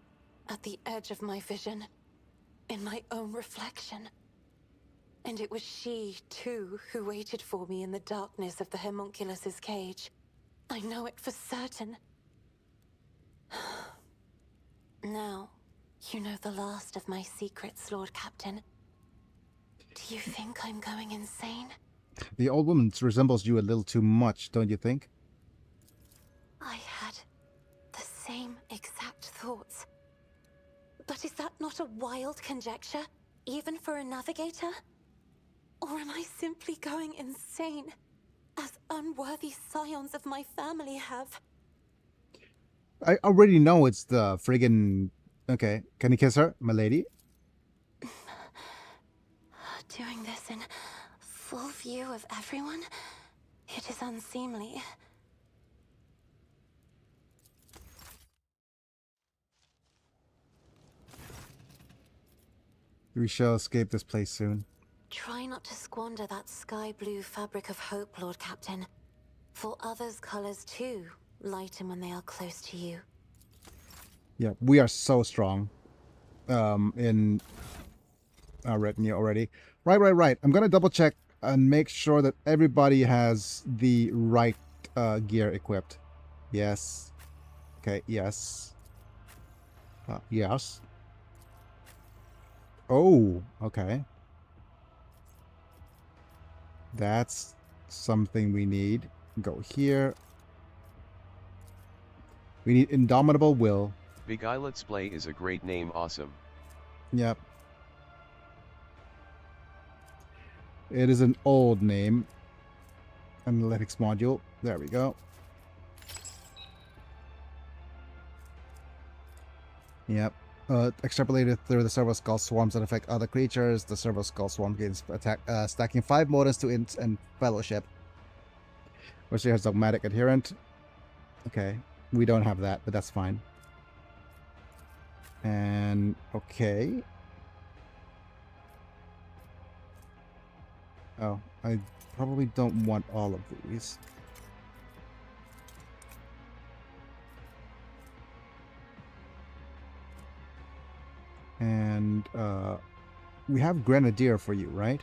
at the edge of my vision, in my own reflection. And it was she, too, who waited for me in the darkness of the homunculus's cage. I know it for certain. Now, you know the last of my secrets, Lord Captain. Do you think I'm going insane? The old woman resembles you a little too much, don't you think? I had the same exact thoughts. But is that not a wild conjecture, even for a navigator? Or am I simply going insane, as unworthy scions of my family have? I already know it's the friggin'... Okay, can you kiss her, my lady? Doing this in full view of everyone? It is unseemly. We shall escape this place soon. Try not to squander that sky blue fabric of hope, Lord Captain. For others' colors too lighten when they are close to you. Yeah, we are so strong. In our retinue already. Right. I'm gonna double check and make sure that everybody has the right gear equipped. Yes. Okay, yes. Yes. Oh, okay. That's something we need. Go here. We need indomitable will. Big Eye Let's Play is a great name, awesome. Yep. It is an old name. Analytics module. There we go. Yep. Extrapolated through the servo skull swarms that affect other creatures. The servo skull swarm gains attack, stacking 5 modems to int and fellowship. Which has dogmatic adherent. Okay. We don't have that, but that's fine. And okay. Oh, I probably don't want all of these. And we have Grenadier for you, right?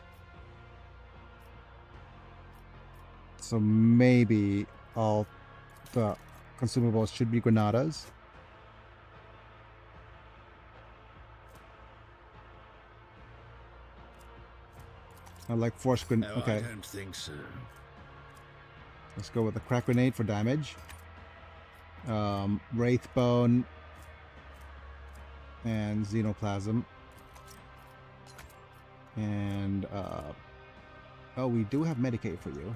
So maybe all the consumables should be Granadas. I like force grenade. No, okay. I don't think so. Let's go with the crack grenade for damage. Wraithbone and Xenoplasm. And oh, we do have Medicaid for you.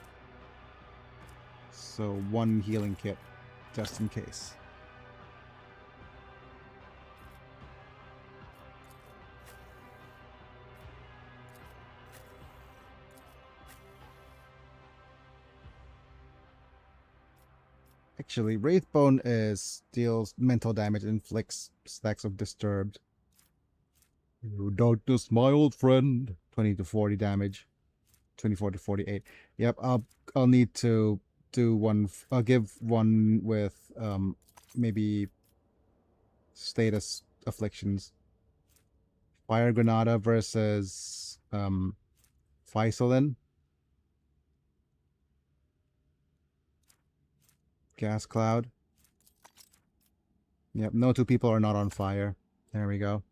So 1 healing kit, just in case. Actually, Wraithbone deals mental damage, inflicts stacks of disturbed. Your darkness, my old friend. 20 to 40 damage. 24 to 48. Yep, I'll need to do one. I'll give one with maybe status afflictions. Fire Granada versus Faisalin. Gas Cloud. Yep, no 2 people are not on fire. There we go.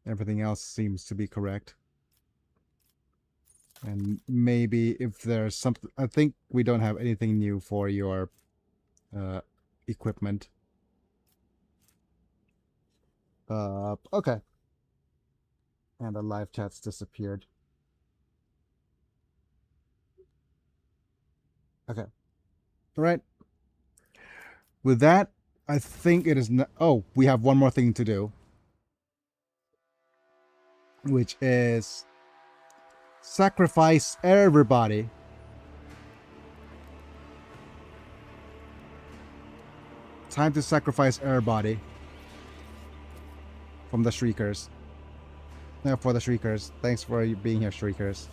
Everything else seems to be correct. And maybe if there's something... I think we don't have anything new for your equipment. Okay. And the live chat's disappeared. Okay. All right. With that, I think it is... Oh, we have one more thing to do. Which is... sacrifice everybody. Time to sacrifice everybody. From the Shriekers. No, for the Shriekers. Thanks for being here, Shriekers.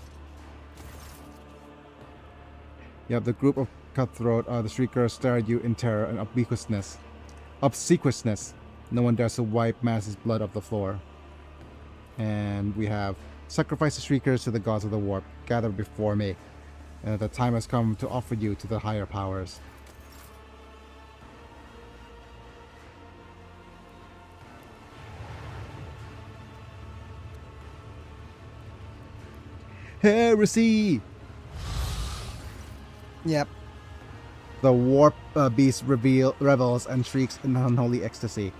Yep, the group of cutthroat, the Shriekers stare at you in terror and obsequiousness. No one dares to wipe Mass's blood off the floor. And we have sacrifice the Shriekers to the gods of the warp. Gather before me. The time has come to offer you to the higher powers. Heresy! Yep. The warp beast revels and shrieks in unholy ecstasy.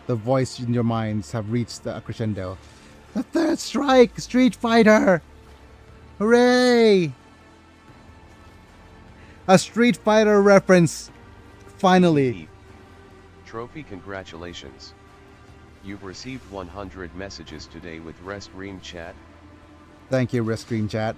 The voice in your minds have reached the crescendo. The third strike! Street Fighter! Hooray! A Street Fighter reference! Finally! Trophy, congratulations. You've received 100 messages today with Restream Chat. Thank you, Restream Chat.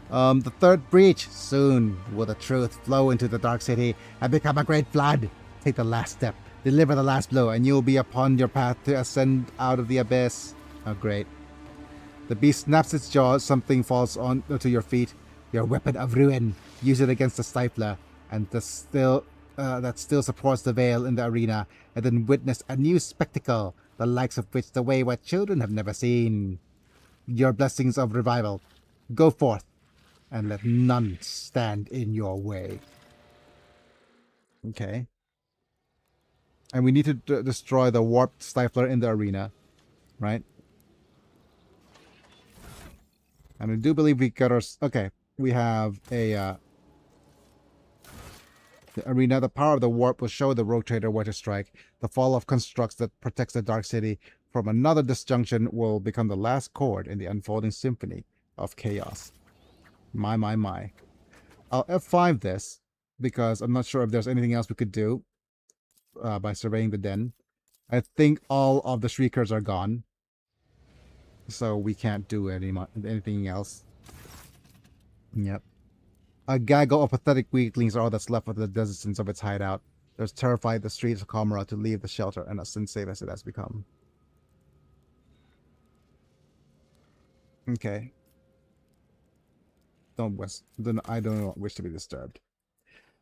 The third breach. Soon will the truth flow into the Dark City and become a great flood. Take the last step Deliver the last blow, and you'll be upon your path to ascend out of the abyss. Oh, great. The beast snaps its jaws, something falls onto your feet. Your weapon of ruin. Use it against the stifler, and that still supports the veil in the arena, and then witness a new spectacle, the likes of which the wayward children have never seen. Your blessings of revival. Go forth, and let none stand in your way. Okay. And we need to destroy the warped stifler in the arena, right? And I do believe we got our... Okay, we have a... the arena, the power of the warp will show the rogue trader where to strike. The fall of constructs that protects the Dark City from another disjunction will become the last chord in the unfolding symphony of chaos. My. I'll F5 this, because I'm not sure if there's anything else we could do by surveying the den. I think all of the Shriekers are gone, so we can't do anything else. Yep. A gaggle of pathetic weaklings are all that's left of the denizens of its hideout. There's terrified the streets of Comora to leave the shelter, and as unsafe as it has become. Okay. I don't wish to be disturbed.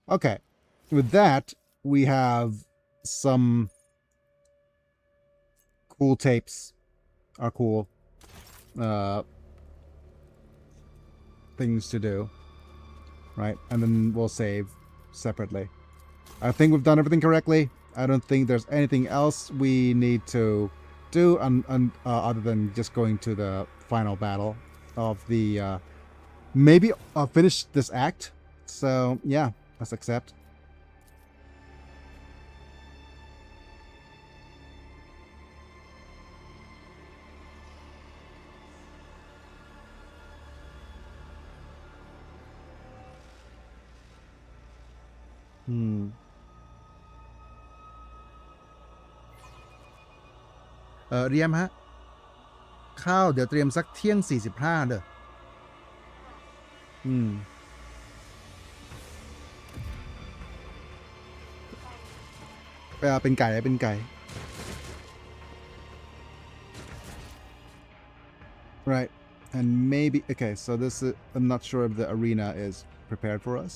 Okay. With that, we have some cool tapes. Are cool things to do. Right? And then we'll save separately. I think we've done everything correctly. I don't think there's anything else we need to do other than just going to the final battle of the... maybe I'll finish this act. So, yeah, let's accept.เรียมฮะข้าวเดี๋ยวเตรียมสักเที่ยง45เด้อเป็นไก่เป็นไก่ right and maybe okay so this is I'm not sure if the arena is prepared for us.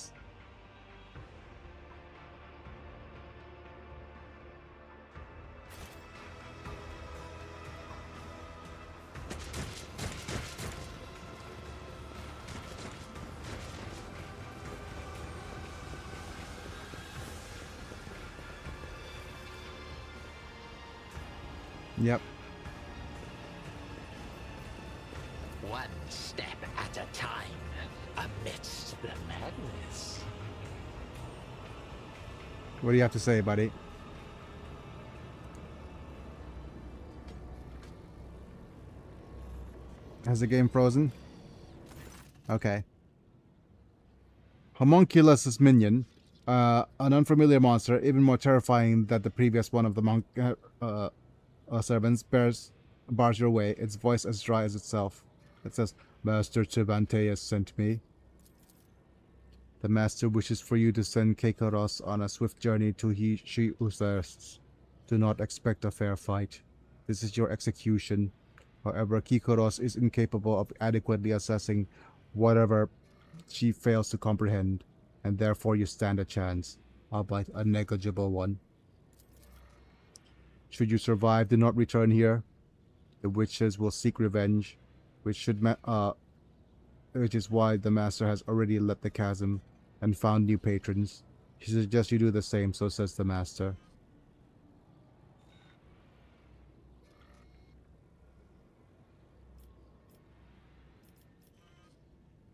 Yep. One step at a time, amidst the madness. What do you have to say, buddy? Has the game frozen? Okay. Homunculus' minion. An unfamiliar monster, even more terrifying than the previous one of the monk servants, bars your way, its voice as dry as itself. It says, Master Cervantes sent me. The Master wishes for you to send Kekaros on a swift journey to she who thirsts. Do not expect a fair fight. This is your execution. However, Kekaros is incapable of adequately assessing whatever she fails to comprehend, and therefore you stand a chance, albeit a negligible one. Should you survive, do not return here. The witches will seek revenge, which is why the Master has already left the chasm and found new patrons. She suggests you do the same, so says the Master.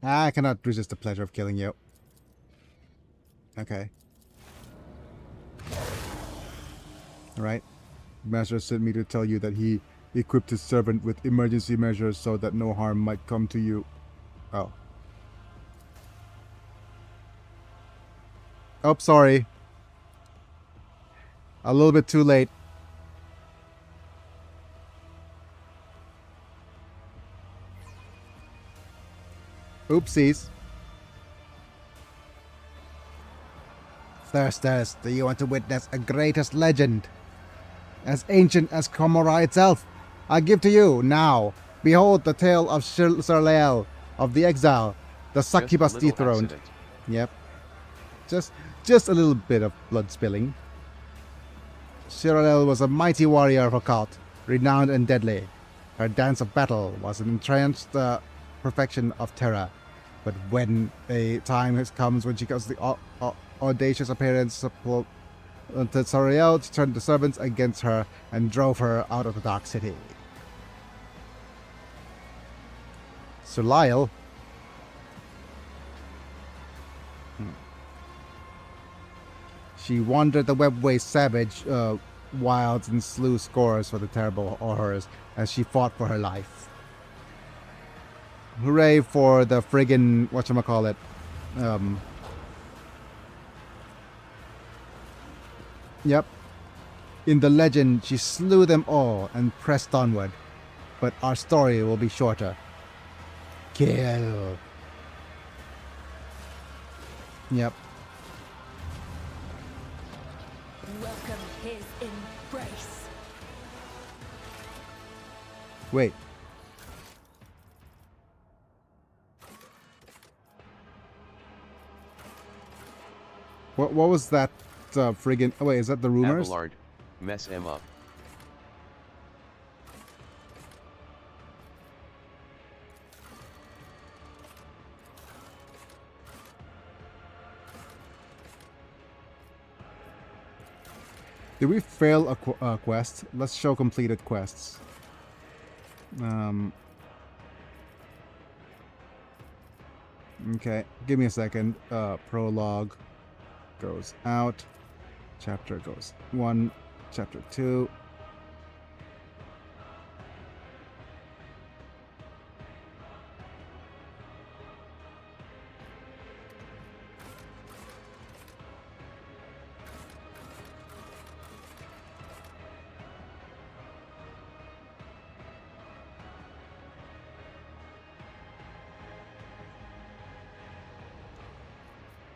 I cannot resist the pleasure of killing you. Okay. Alright. Master sent me to tell you that he equipped his servant with emergency measures so that no harm might come to you. Oh. Oh, sorry. A little bit too late. Oopsies. Thirsters, do you want to witness a greatest legend? As ancient as Komora itself, I give to you, now, behold the tale of Sir Lael, of the exile, the succubus dethroned. Accident. Yep. Just a little bit of blood spilling. Sir Lael was a mighty warrior of occult, renowned and deadly. Her dance of battle was an entranced perfection of terror. But when a time comes when she gives the audacious appearance of Sariel, she turned the servants against her and drove her out of the dark city. Sir Lyle. She wandered the webway savage wilds and slew scores for the terrible horrors as she fought for her life. Hooray for the friggin' whatchamacallit. Yep. In the legend, she slew them all and pressed onward. But our story will be shorter. Kill. Yep. Welcome his embrace. Wait. What was that friggin... Oh wait, is that the rumors? Abelard, mess him up. Did we fail a quest? Let's show completed quests. Okay, give me a second. Prologue goes out. Chapter goes 1. Chapter 2.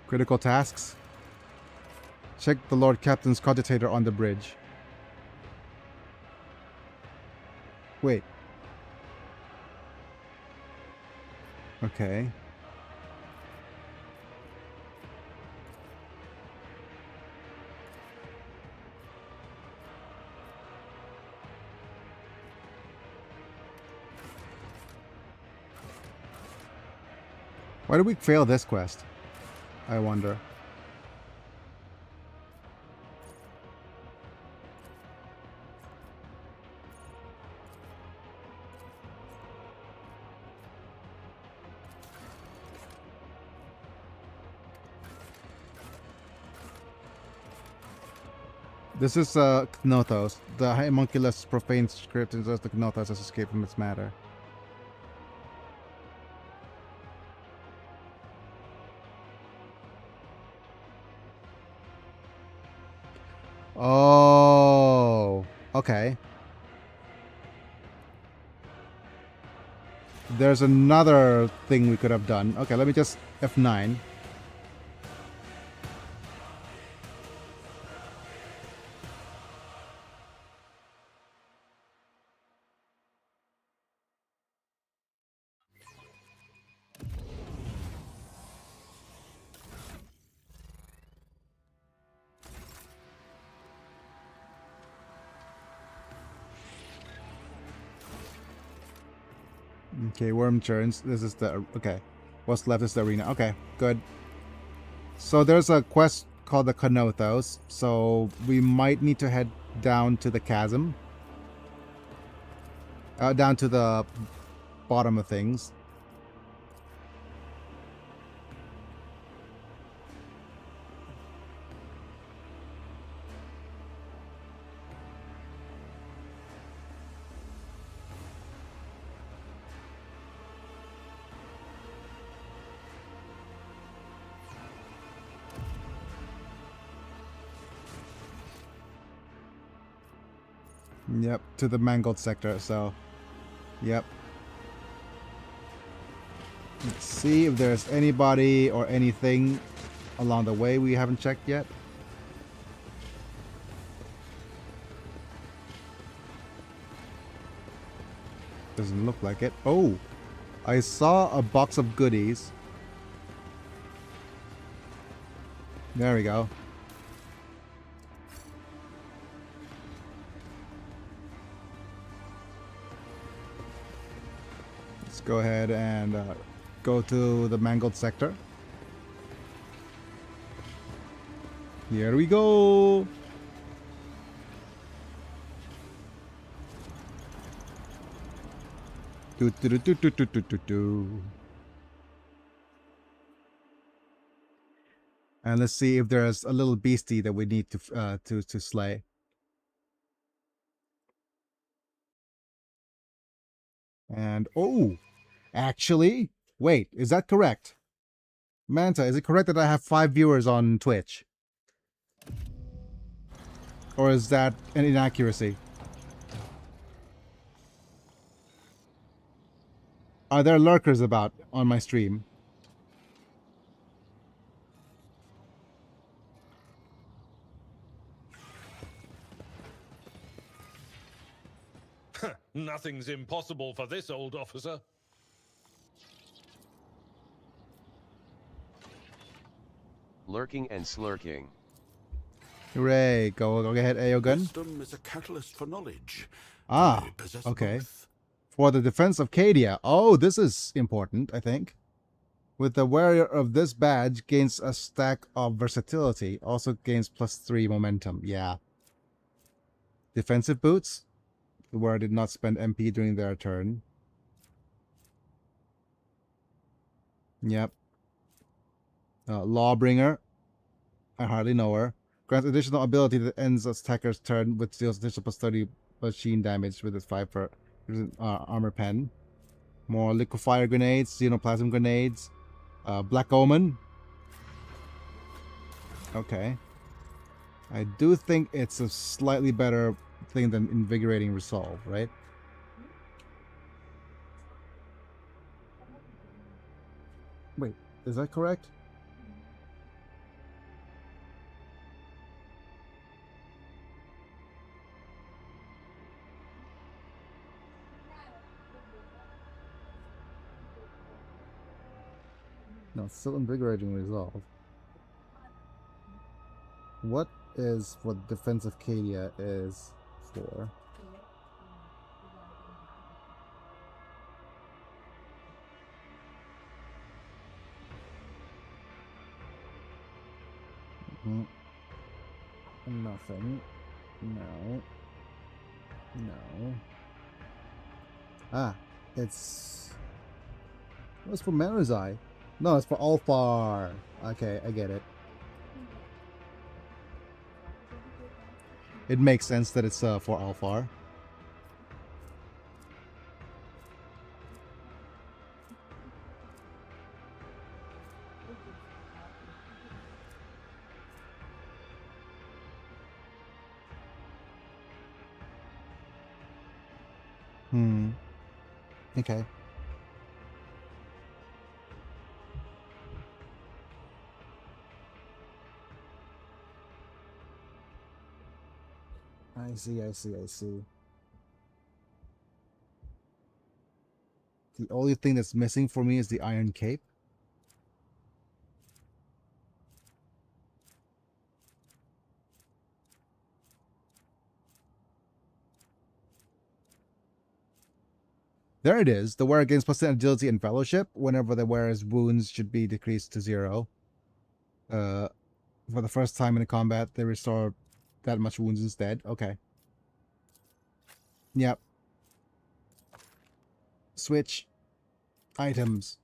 Critical tasks. Check the Lord Captain's cogitator on the bridge. Wait. Okay. Why did we fail this quest? I wonder. This is Knothos. The homunculus profane script and says the Knothos has escaped from its matter. Oh, okay. There's another thing we could have done. Okay, let me just F9. Okay, worm churns. This is the... Okay. What's left is the arena. Okay, good. So there's a quest called the Knothos. So we might need to head down to the chasm. Down to the bottom of things. Yep, to the mangled sector, so... Yep. Let's see if there's anybody or anything along the way we haven't checked yet. Doesn't look like it. Oh, I saw a box of goodies. There we go. Let's go ahead and go to the mangled sector. Here we go. Do, do, do, do, do, do, do, do, do. And let's see if there's a little beastie that we need to slay. And oh, actually, wait, is that correct? Manta, is it correct that I have 5 viewers on Twitch? Or is that an inaccuracy? Are there lurkers about on my stream? Nothing's impossible for this old officer. Lurking and slurking. Hooray! Go ahead, Aogun. Wisdom is a catalyst for knowledge. Ah, okay. For the defense of Cadia. Oh, this is important, I think. With the wearer of this badge gains a stack of versatility. Also gains +3 momentum. Yeah. Defensive boots. The wearer did not spend MP during their turn. Yep. Lawbringer. I hardly know her. Grants additional ability that ends a attacker's turn with deals additional +30 machine damage with its 5 for armor pen. More liquefier grenades, xenoplasm grenades. Black Omen. Okay. I do think it's a slightly better thing than Invigorating Resolve, right? Wait, is that correct? No, it's still Invigorating Resolve. What is for Defense of Cadia is for? Nothing. No. No. Ah, it's... What's for Marizai? No, it's for Alfar. Okay, I get it. It makes sense that it's for Alfar. Okay. I see. The only thing that's missing for me is the Iron Cape. There it is. The wearer gains +10 agility and fellowship. Whenever the wearer's wounds should be decreased to 0. For the first time in the combat, they restore that much wounds instead. Okay. Yep. Switch. Items.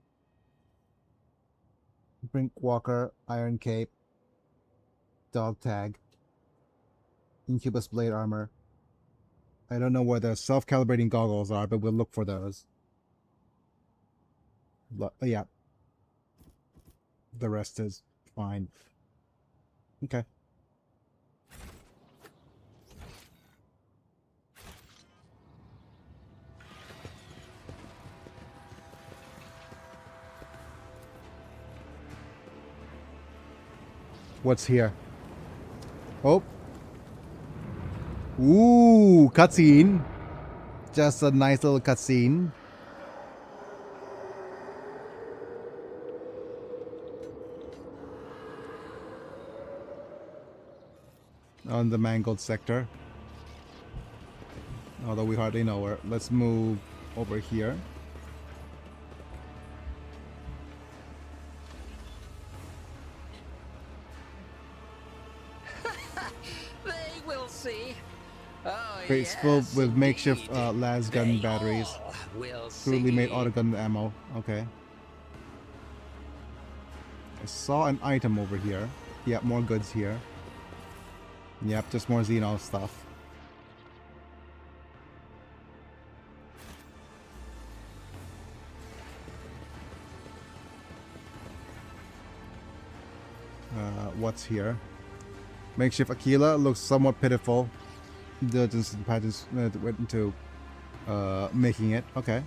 Brink Walker, Iron Cape, Dog Tag, Incubus Blade Armor. I don't know where the self-calibrating goggles are, but we'll look for those. Yeah. The rest is fine. Okay. What's here? Oh. Ooh, cutscene. just a nice little cutscene. On the mangled sector. Although we hardly know where. Let's move over here. They will see. Oh, Crates yes, filled with makeshift indeed. las gun They batteries. all will Crudely made see. autogun ammo. Okay. I saw an item over here. Yep, more goods here. Yep, just more Xeno stuff. What's here? Makeshift Aquila looks somewhat pitiful. Diligence and patches went into making it. Okay.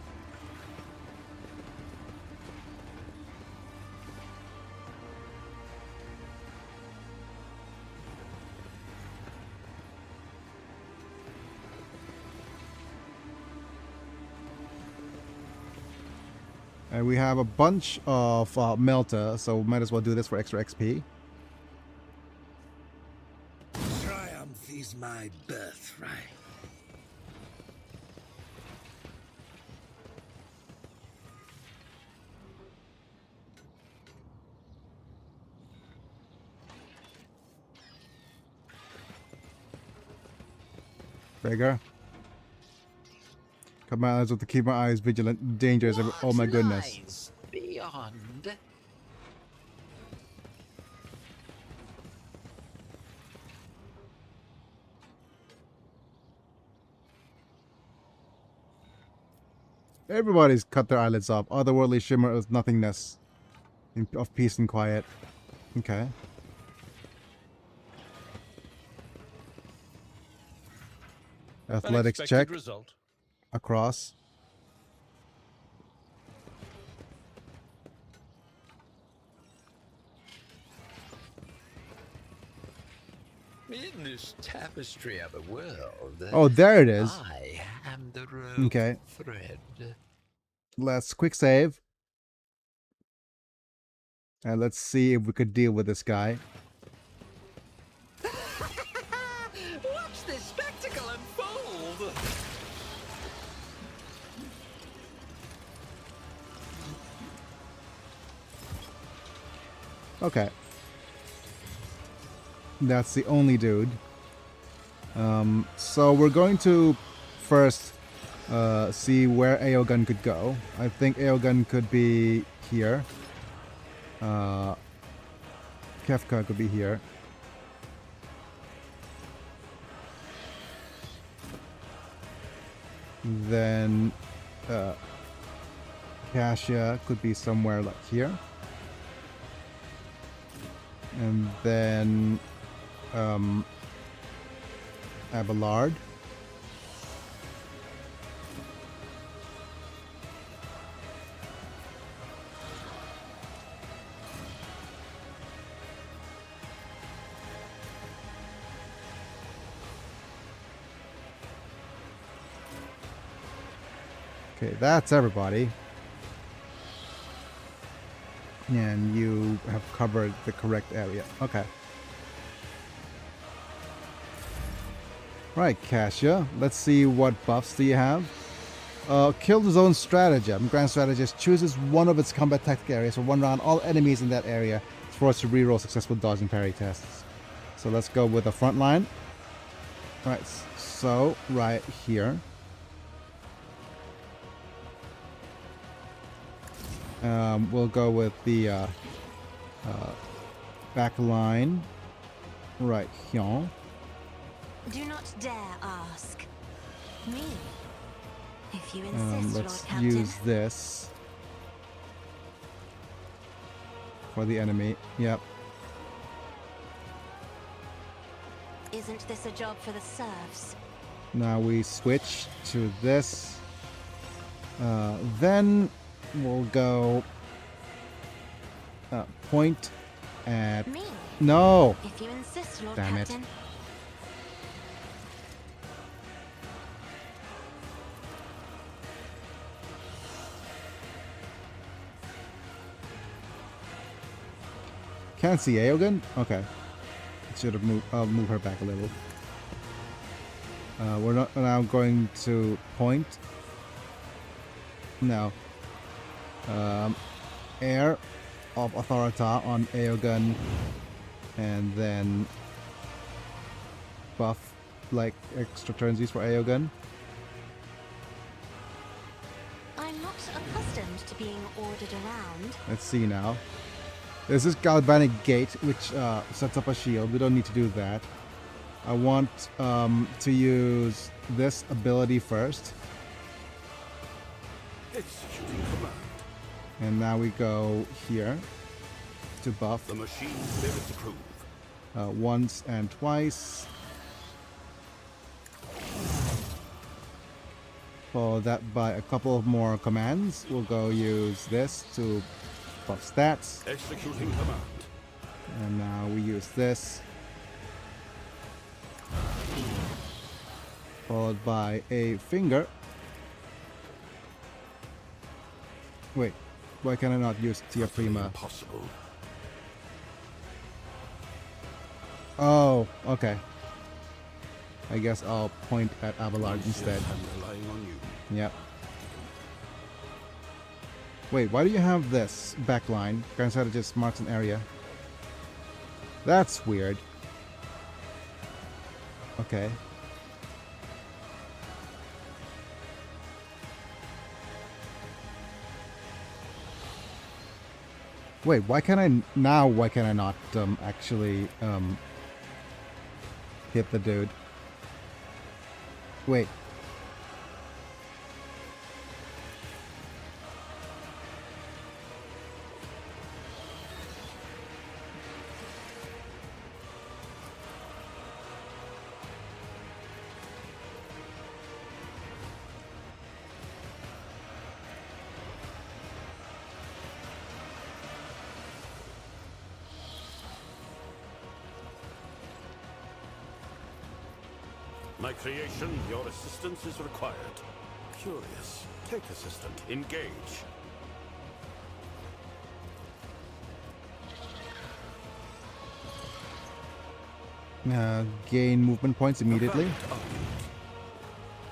And we have a bunch of Melta, so might as well do this for extra XP. Triumph is my birthright. Bigger. Commands have to keep my eyes vigilant. Dangers. Oh my goodness. Lies beyond. Everybody's cut their eyelids off. Otherworldly shimmer of nothingness. Of peace and quiet. Okay. Athletics check. Result. Across. In this tapestry of a world. Oh, there it is. I am the rope Okay. thread. Let's quick save. And let's see if we could deal with this guy. Watch this spectacle unfold. Okay. That's the only dude. So we're going to first see where Aogun could go. I think Aogun could be here. Kefka could be here. Then Cassia could be somewhere like here. And then Abelard. Okay, that's everybody. And you have covered the correct area. Okay. Right, Cassia. Let's see what buffs do you have. Kill the zone stratagem. Grand Strategist chooses one of its combat tactic areas for one round. All enemies in that area is forced to reroll successful dodge and parry tests. So let's go with the front line. Right, so right here. We'll go with the back line right here. Do not dare ask. Me. If you insist, Lord Let's Captain. use this for the enemy. Yep. Isn't this a job for the serfs? Now we switch to this. Then we'll go point at... Me. No! If you insist, Lord Damn it. Captain. Can't see Aogun? Okay. Should have moved. I'll move her back a little. We're not now going to point. No. Air of Authorita on Aogun, and then buff like extra turnsies for Aogun. I'm not accustomed to being ordered around. Let's see now. There's this galvanic gate which sets up a shield. We don't need to do that. I want to use this ability first. Executing command. And now we go here to buff. The machine spirit approve. Once and twice. Follow that by a couple of more commands. We'll go use this to buff stats. Executing command. And now we use this. Followed by a finger. Wait, why can I not use Tia Prima? Possible. Oh, okay. I guess I'll point at Abelard instead. I'm relying on you. Yep. Wait, why do you have this backline? Instead of just marks an area. That's weird. Okay. Wait, why can I now? Why can I not actually hit the dude? Wait. My creation, your assistance is required. Curious. Take assistant. Engage. Gain movement points immediately.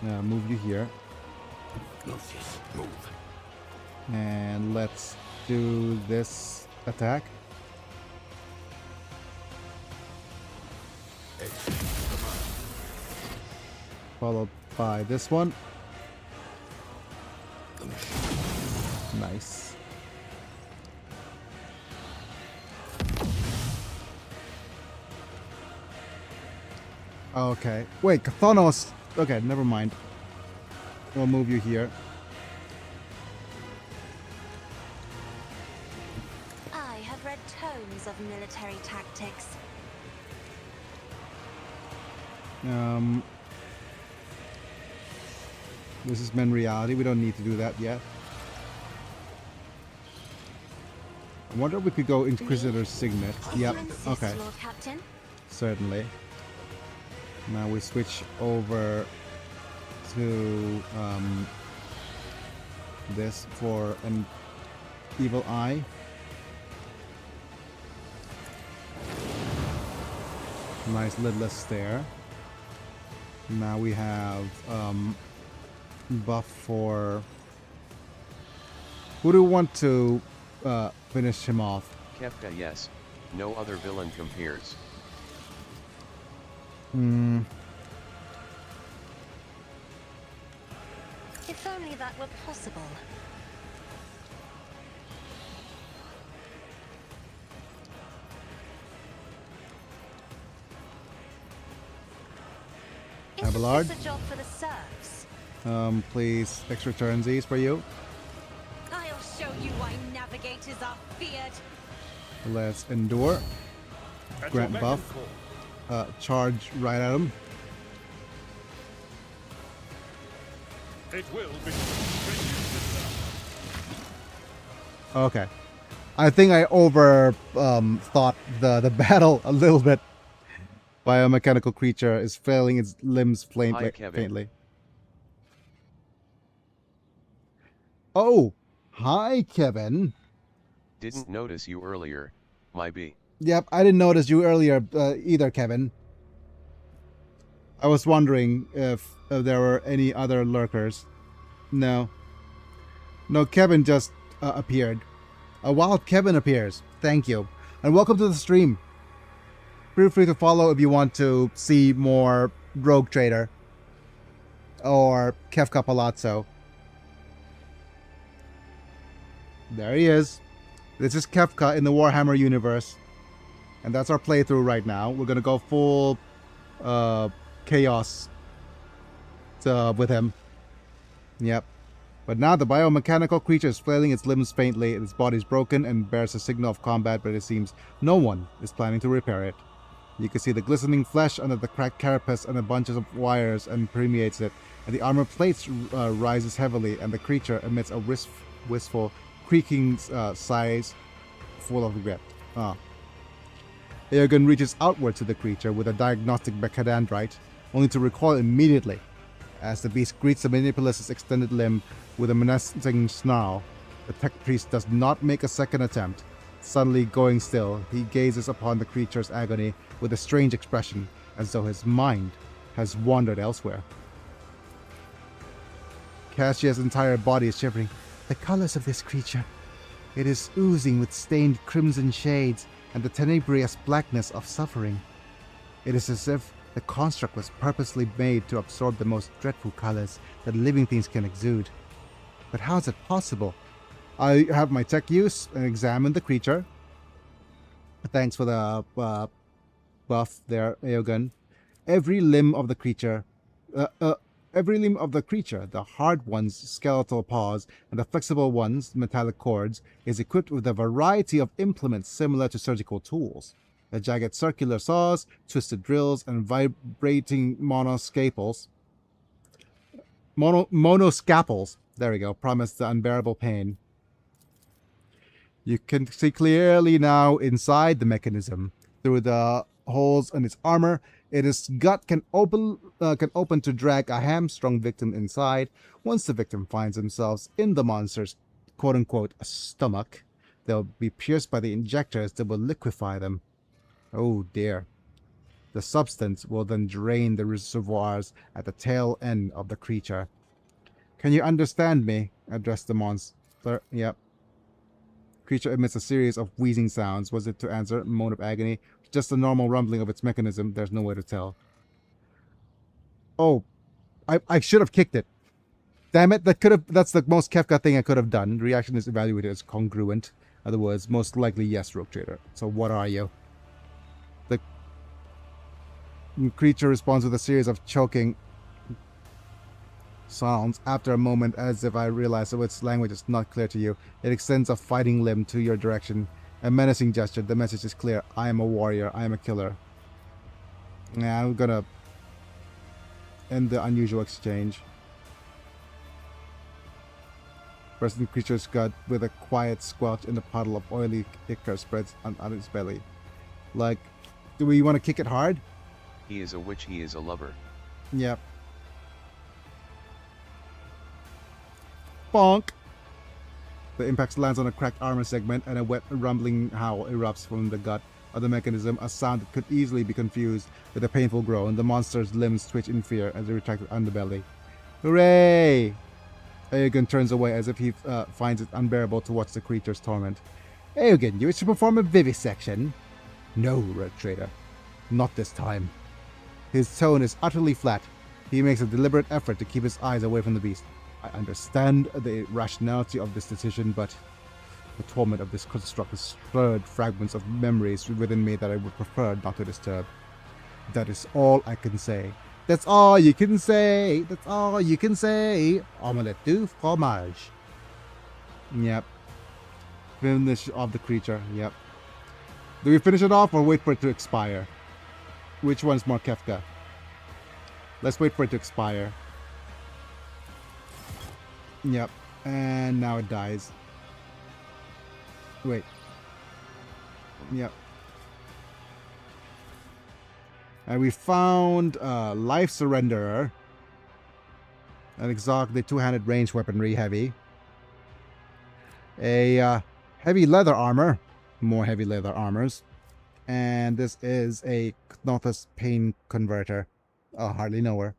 Move you here. Lucius, move. And let's do this attack. Followed by this one. Nice. Okay. Wait, Kathanos. Okay, never mind. We'll move you here. I have read tomes of military tactics. This is men reality. We don't need to do that yet. I wonder if we could go Inquisitor's Signet. Yep. Okay. Lord Captain. Certainly. Now we switch over to this for an evil eye. Nice lidless stare. Now we have buff for... Who do we want to finish him off? Kefka, yes. No other villain compares. If only that were possible. Abelard? It's a job for the serfs. Please, extra turnsies for you. I'll show you why navigators are feared. Let's endure. Grant buff. Charge right at him. It will be. Okay. I think I over thought the battle a little bit. Biomechanical creature is failing its limbs faintly. Oh, hi, Kevin. Didn't notice you earlier, my B. Yep, I didn't notice you earlier either, Kevin. I was wondering if there were any other lurkers. No. No, Kevin just appeared. A wild Kevin appears. Thank you. And welcome to the stream. Feel free to follow if you want to see more Rogue Trader or Kefka Palazzo. There he is. This is Kefka in the Warhammer universe. And that's our playthrough right now. We're going to go full chaos with him. Yep. But now the biomechanical creature is flailing its limbs faintly. Its body is broken and bears a signal of combat, but it seems no one is planning to repair it. You can see the glistening flesh under the cracked carapace and the bunches of wires and permeates it. And the armor plates rises heavily, and the creature emits a wistful, creaking sighs full of regret. Eogan reaches outward to the creature with a diagnostic becadendrite, only to recoil immediately as the beast greets the Manipulus' extended limb with a menacing snarl. The tech priest does not make a second attempt. Suddenly going still, he gazes upon the creature's agony with a strange expression, as though his mind has wandered elsewhere. Cassia's entire body is shivering. The colors of this creature. It is oozing with stained crimson shades and the tenebrious blackness of suffering. It is as if the construct was purposely made to absorb the most dreadful colors that living things can exude. But how is it possible? I have my tech use and examine the creature. Thanks for the buff there, Eogan. Every limb of the creature, the hard ones, skeletal paws, and the flexible ones, metallic cords, is equipped with a variety of implements similar to surgical tools. The jagged circular saws, twisted drills, and vibrating monoscaples. Monoscaples, there we go, promise the unbearable pain. You can see clearly now inside the mechanism. Through the holes in its armor, its gut can open to drag a hamstrung victim inside. Once the victim finds themselves in the monster's quote-unquote stomach, they'll be pierced by the injectors that will liquefy them. Oh dear. The substance will then drain the reservoirs at the tail end of the creature. Can you understand me? Addressed the monster. Yep. Creature emits a series of wheezing sounds. Was it to answer? Moan of agony. Just the normal rumbling of its mechanism. There's no way to tell. Oh. I should have kicked it. Damn it. That's the most Kefka thing I could have done. Reaction is evaluated as congruent. In other words, most likely yes, Rogue Trader. So what are you? The creature responds with a series of choking sounds. After a moment, as if I realize that its language is not clear to you, it extends a fighting limb to your direction. A menacing gesture. The message is clear. I am a warrior. I am a killer. Yeah, I'm gonna end the unusual exchange. Pressing the creature's gut with a quiet squelch in the puddle of oily ichor spreads on its belly. Like, do we want to kick it hard? He is a witch, he is a lover. Yep. Bonk! The impact lands on a cracked armor segment, and a wet, rumbling howl erupts from the gut of the mechanism, a sound that could easily be confused with a painful groan. The monster's limbs twitch in fear as it retracted underbelly. Hooray! Eogan turns away as if he finds it unbearable to watch the creature's torment. Eogan, you wish to perform a vivisection? No, Red Trader. Not this time. His tone is utterly flat. He makes a deliberate effort to keep his eyes away from the beast. I understand the rationality of this decision, but the torment of this construct has stirred fragments of memories within me that I would prefer not to disturb. That is all I can say. That's all you can say. That's all you can say. Omelette du fromage. Yep. Finish off the creature. Yep. Do we finish it off or wait for it to expire? Which one's more Kefka? Let's wait for it to expire. Yep. And now it dies. Wait. Yep. And we found Life Surrenderer. An exotic, the two-handed ranged weaponry, heavy. A heavy leather armor. More heavy leather armors. And this is a Knothus Pain Converter. I'll hardly know her.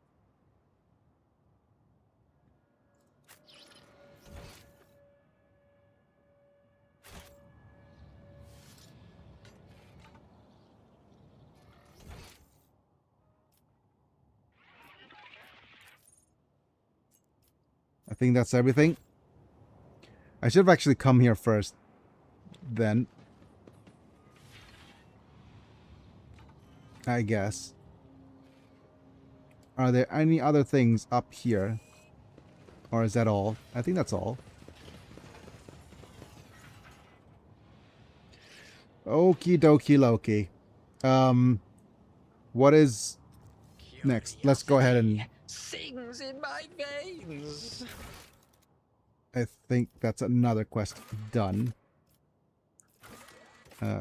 I think that's everything. I should have actually come here first, then. I guess. Are there any other things up here? Or is that all? I think that's all. Okie dokie Loki. What is next? Let's go ahead and... Sings in my veins. I think that's another quest done.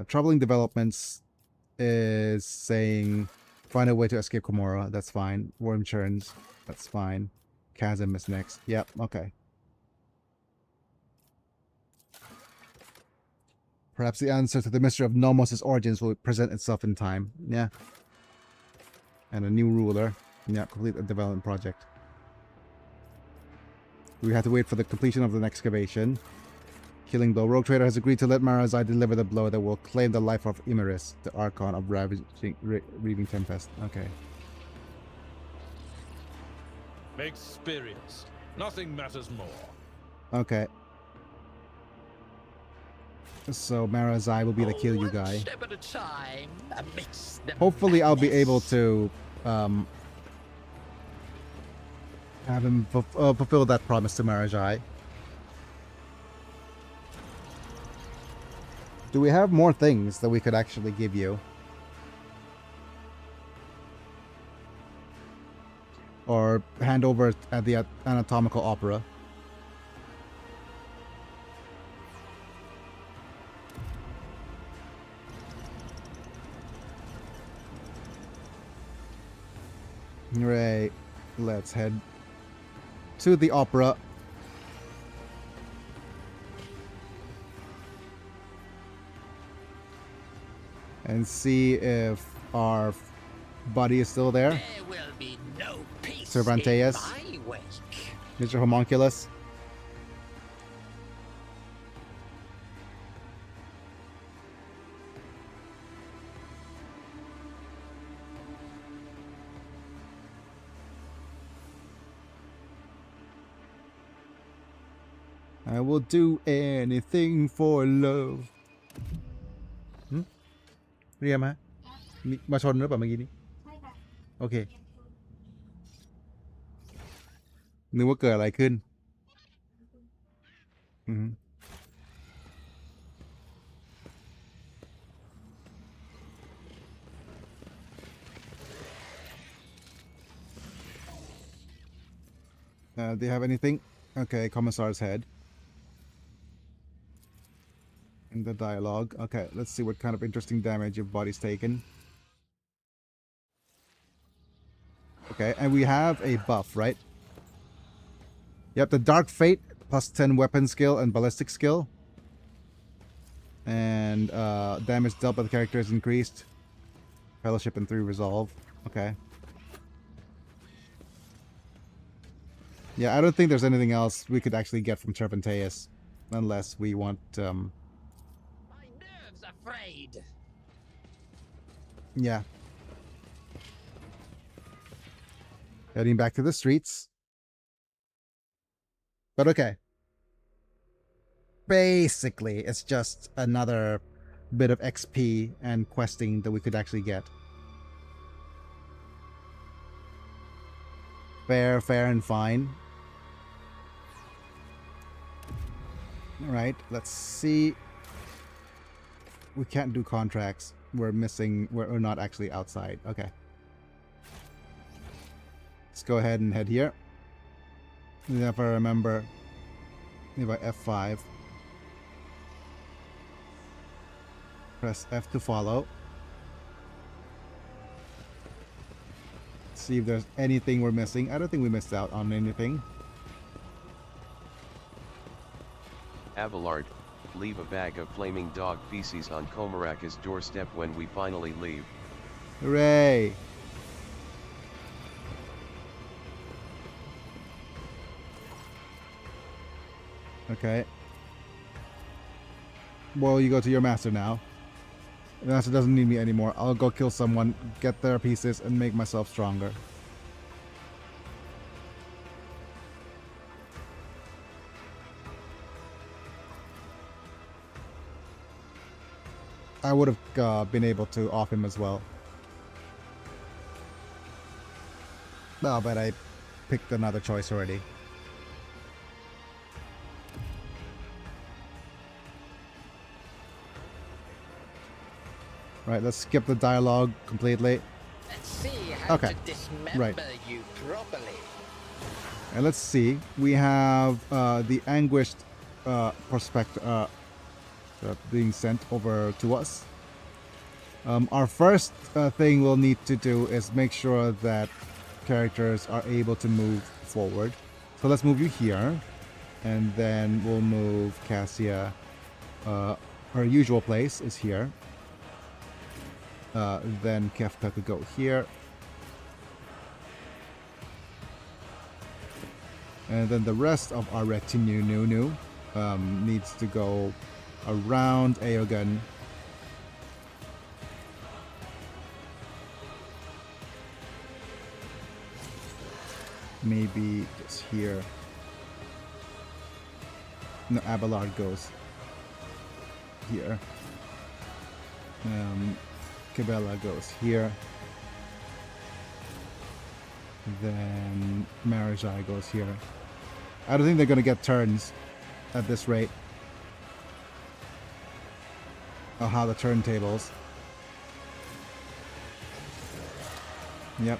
Troubling Developments is saying find a way to escape Komora. That's fine. Worm Churns. That's fine. Chasm is next. Yep, okay. Perhaps the answer to the mystery of Nomos' origins will present itself in time. Yeah. And a new ruler. Yeah, complete a development project. We have to wait for the completion of the excavation. Killing blow. Rogue Trader has agreed to let Marazai deliver the blow that will claim the life of Imeris, the Archon of Reaving Tempest. Okay. Experience. Nothing matters more. Okay. So Marazai will be the kill you guy. Step at a time, amidst the Hopefully I'll be able to have him fulfill that promise to Marazai. Do we have more things that we could actually give you? Or hand over at the Anatomical Opera? Right, let's head to the opera. And see if our buddy is still there. There will be no peace Cervantes. in my wake. Mr. Homunculus. I will do anything for love. เรียกมามาชนหรือเปล่าเมื่อกี้นี้ ใช่ค่ะ โอเค นึกว่าเกิดอะไรขึ้น Do you have anything? Okay, Commissar's head. In the dialogue. Okay, let's see what kind of interesting damage your body's taken. Okay, and we have a buff, right? Yep, the Dark Fate, plus 10 weapon skill and ballistic skill. And damage dealt by the character is increased. Fellowship and 3 resolve. Okay. Yeah, I don't think there's anything else we could actually get from Cervantes. Unless we want... Afraid. Yeah. Heading back to the streets. But okay. Basically, it's just another bit of XP and questing that we could actually get. Fair, fair and fine. Alright, let's see. We can't do contracts. We're missing... We're not actually outside. Okay. Let's go ahead and head here. If I remember... If I F5. Press F to follow. See if there's anything we're missing. I don't think we missed out on anything. Abelard, Leave a bag of flaming dog feces on Komaraka's doorstep when we finally leave. Hooray! Okay. Well, you go to your master now. The master doesn't need me anymore. I'll go kill someone, get their pieces, and make myself stronger. I would have been able to off him as well. No, but I picked another choice already. Right, let's skip the dialogue completely. Let's see how Okay, to dismember right. you properly. And let's see. We have the anguished prospect being sent over to us. Our first thing we'll need to do is make sure that characters are able to move forward. So let's move you here. And then we'll move Cassia. Her usual place is here. Then Kefka could go here. And then the rest of our retinue needs to go around Aogun. Maybe just here. No, Abelard goes here. Cabela goes here. Then Marajai goes here. I don't think they're gonna get turns at this rate. I'll have the turntables. Yep.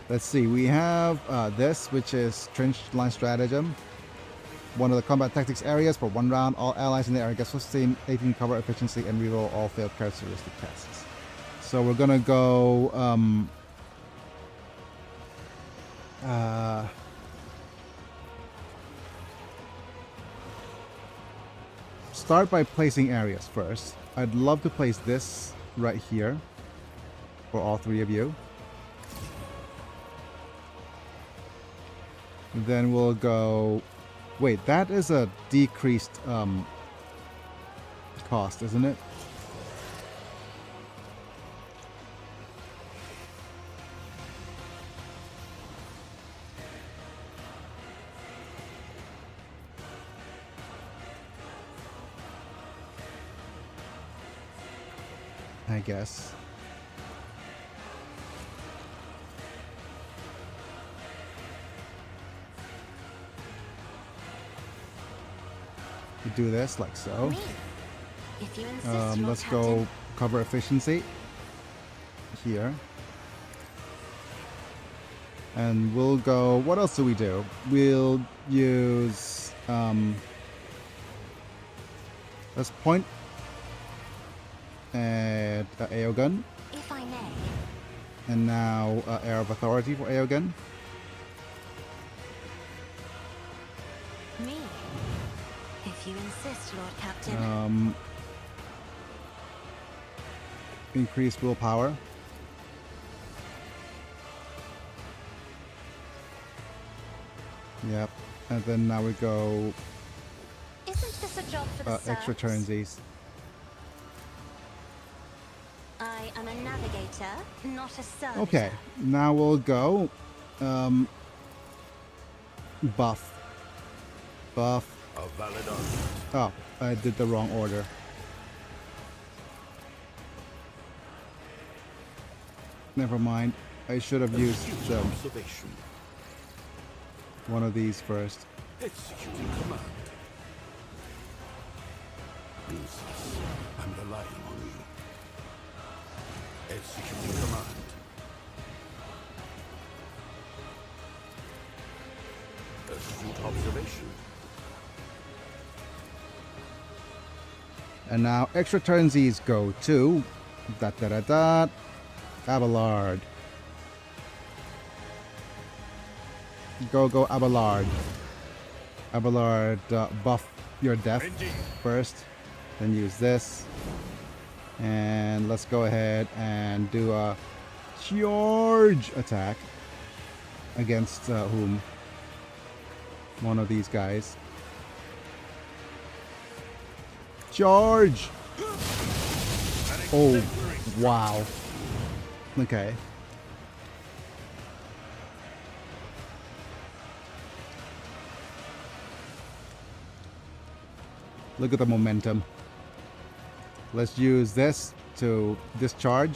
Let's see, we have this, which is Trench Line Stratagem. One of the combat tactics areas for 1 round. All allies in the area get 18 cover efficiency and reroll all failed characteristic tests. So we're gonna go start by placing areas first. I'd love to place this right here for all 3 of you. Then we'll go... Wait, that is a decreased cost, isn't it? I guess. We do this like so. If you insist, let's go cover efficiency here. And we'll go, what else do we do? We'll use, let's point at Aogun. If I may. And now Air of Authority for Aogun. Me. If you insist, Lord Captain. Increased willpower. Yep. And then now we go Isn't this a job for the extra turnsies. I am a navigator, not a servitor. Okay, now we'll go buff. Buff. A valid argument. Oh, I did the wrong order. Never mind. I should have used one of these first. Executing command. Useless. I'm relying on you. Executing command. Astute observation. And now extra turnsies go to Abelard. Go, Abelard. Abelard, buff your death first. Then use this. And let's go ahead and do a charge attack against whom? One of these guys. Charge! Oh, wow. Okay. Look at the momentum. Let's use this to discharge.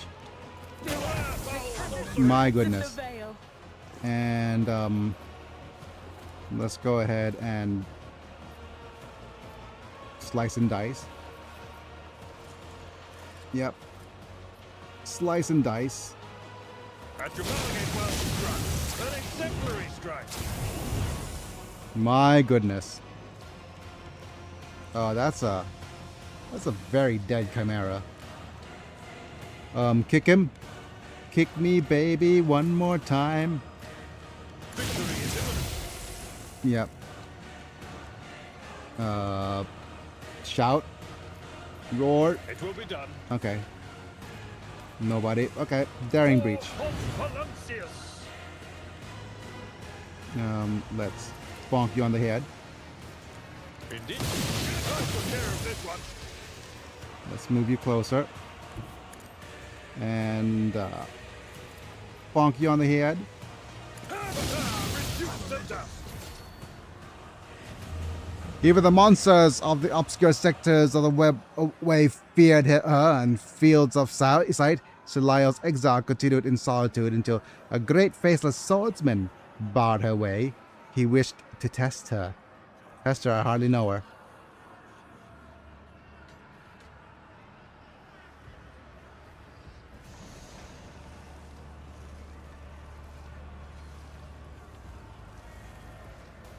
My goodness. And let's go ahead and slice and dice. Yep. Slice and dice. At your Malagate well struck. An exemplary strike. My goodness. Oh, that's a very dead chimera. Kick him. Kick me, baby, one more time. Victory is imminent. Yep. Shout. Roar. It will be done. Okay. Nobody. Okay. Daring breach. Let's bonk you on the head. Indeed. I took care of this one. Let's move you closer. And bonk you on the head. Even the monsters of the obscure sectors of the webway feared her, and fields of sight. Selile's exile continued in solitude until a great faceless swordsman barred her way. He wished to test her. Test her, I hardly know her.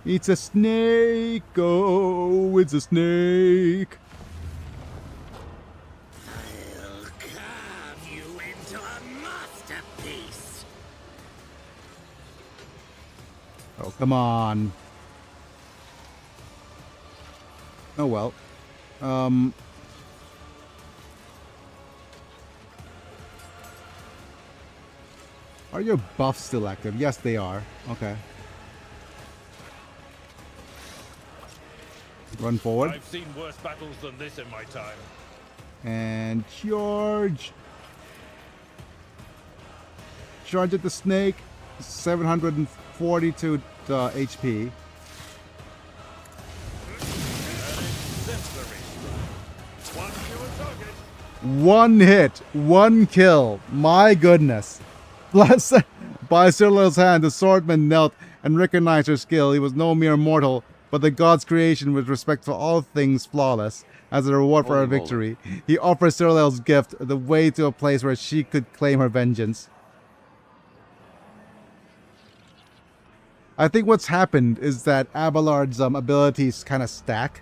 It's a snake, oh, it's a snake. I'll carve you into a masterpiece. Oh, come on. Oh, well. Are your buffs still active? Yes, they are. Okay. Run forward. I've seen worse battles than this in my time. And charge. Charge at the snake. 742 HP. One hit, one kill. My goodness. Blessed by Cyriliel's hand, the swordman knelt and recognized her skill. He was no mere mortal, but the god's creation with respect for all things flawless. As a reward for her victory, he offered Cyriliel's gift, the way to a place where she could claim her vengeance. I think what's happened is that Abelard's abilities kind of stack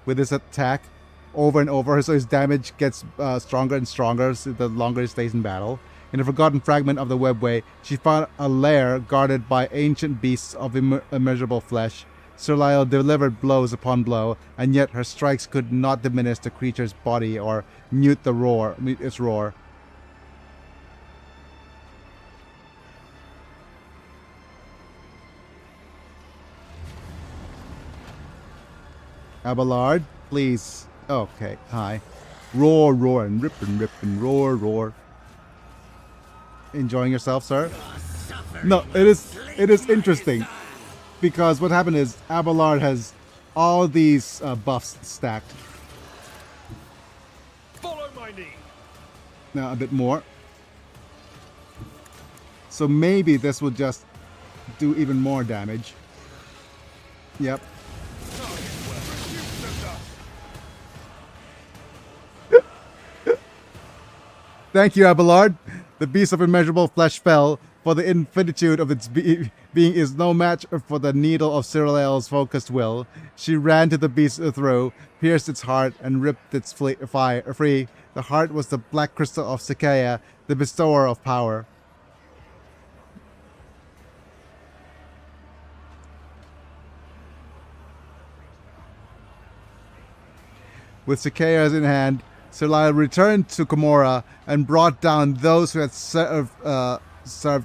with his attack over and over, so his damage gets stronger and stronger the longer he stays in battle. In a forgotten fragment of the webway, she found a lair guarded by ancient beasts of immeasurable flesh. Cyriliel delivered blows upon blow, and yet her strikes could not diminish the creature's body or mute its roar. Abelard, please. Okay, hi. Roar, roar, and rip, roar, roar. Enjoying yourself, sir? No, it is interesting, because what happened is Abelard has all these buffs stacked. Follow my lead. Now a bit more. So maybe this will just do even more damage. Yep. Thank you, Abelard. The beast of immeasurable flesh fell, for the infinitude of its being is no match for the needle of Cyriliel's focused will. She ran to the beast's throat, pierced its heart, and ripped its free. The heart was the black crystal of Sikaea, the bestower of power. With cicadas in hand, Celia returned to Komora and brought down those who had served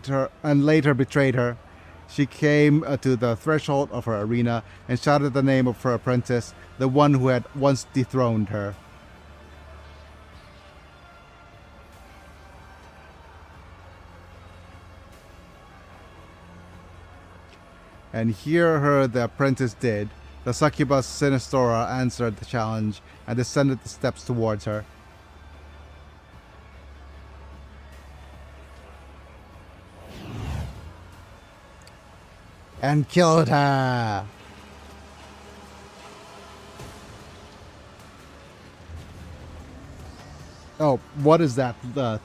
her and later betrayed her. She came to the threshold of her arena and shouted the name of her apprentice, the one who had once dethroned her. And hear her the apprentice did. The succubus Sinistora answered the challenge and descended the steps towards her. And killed her! Oh, what is that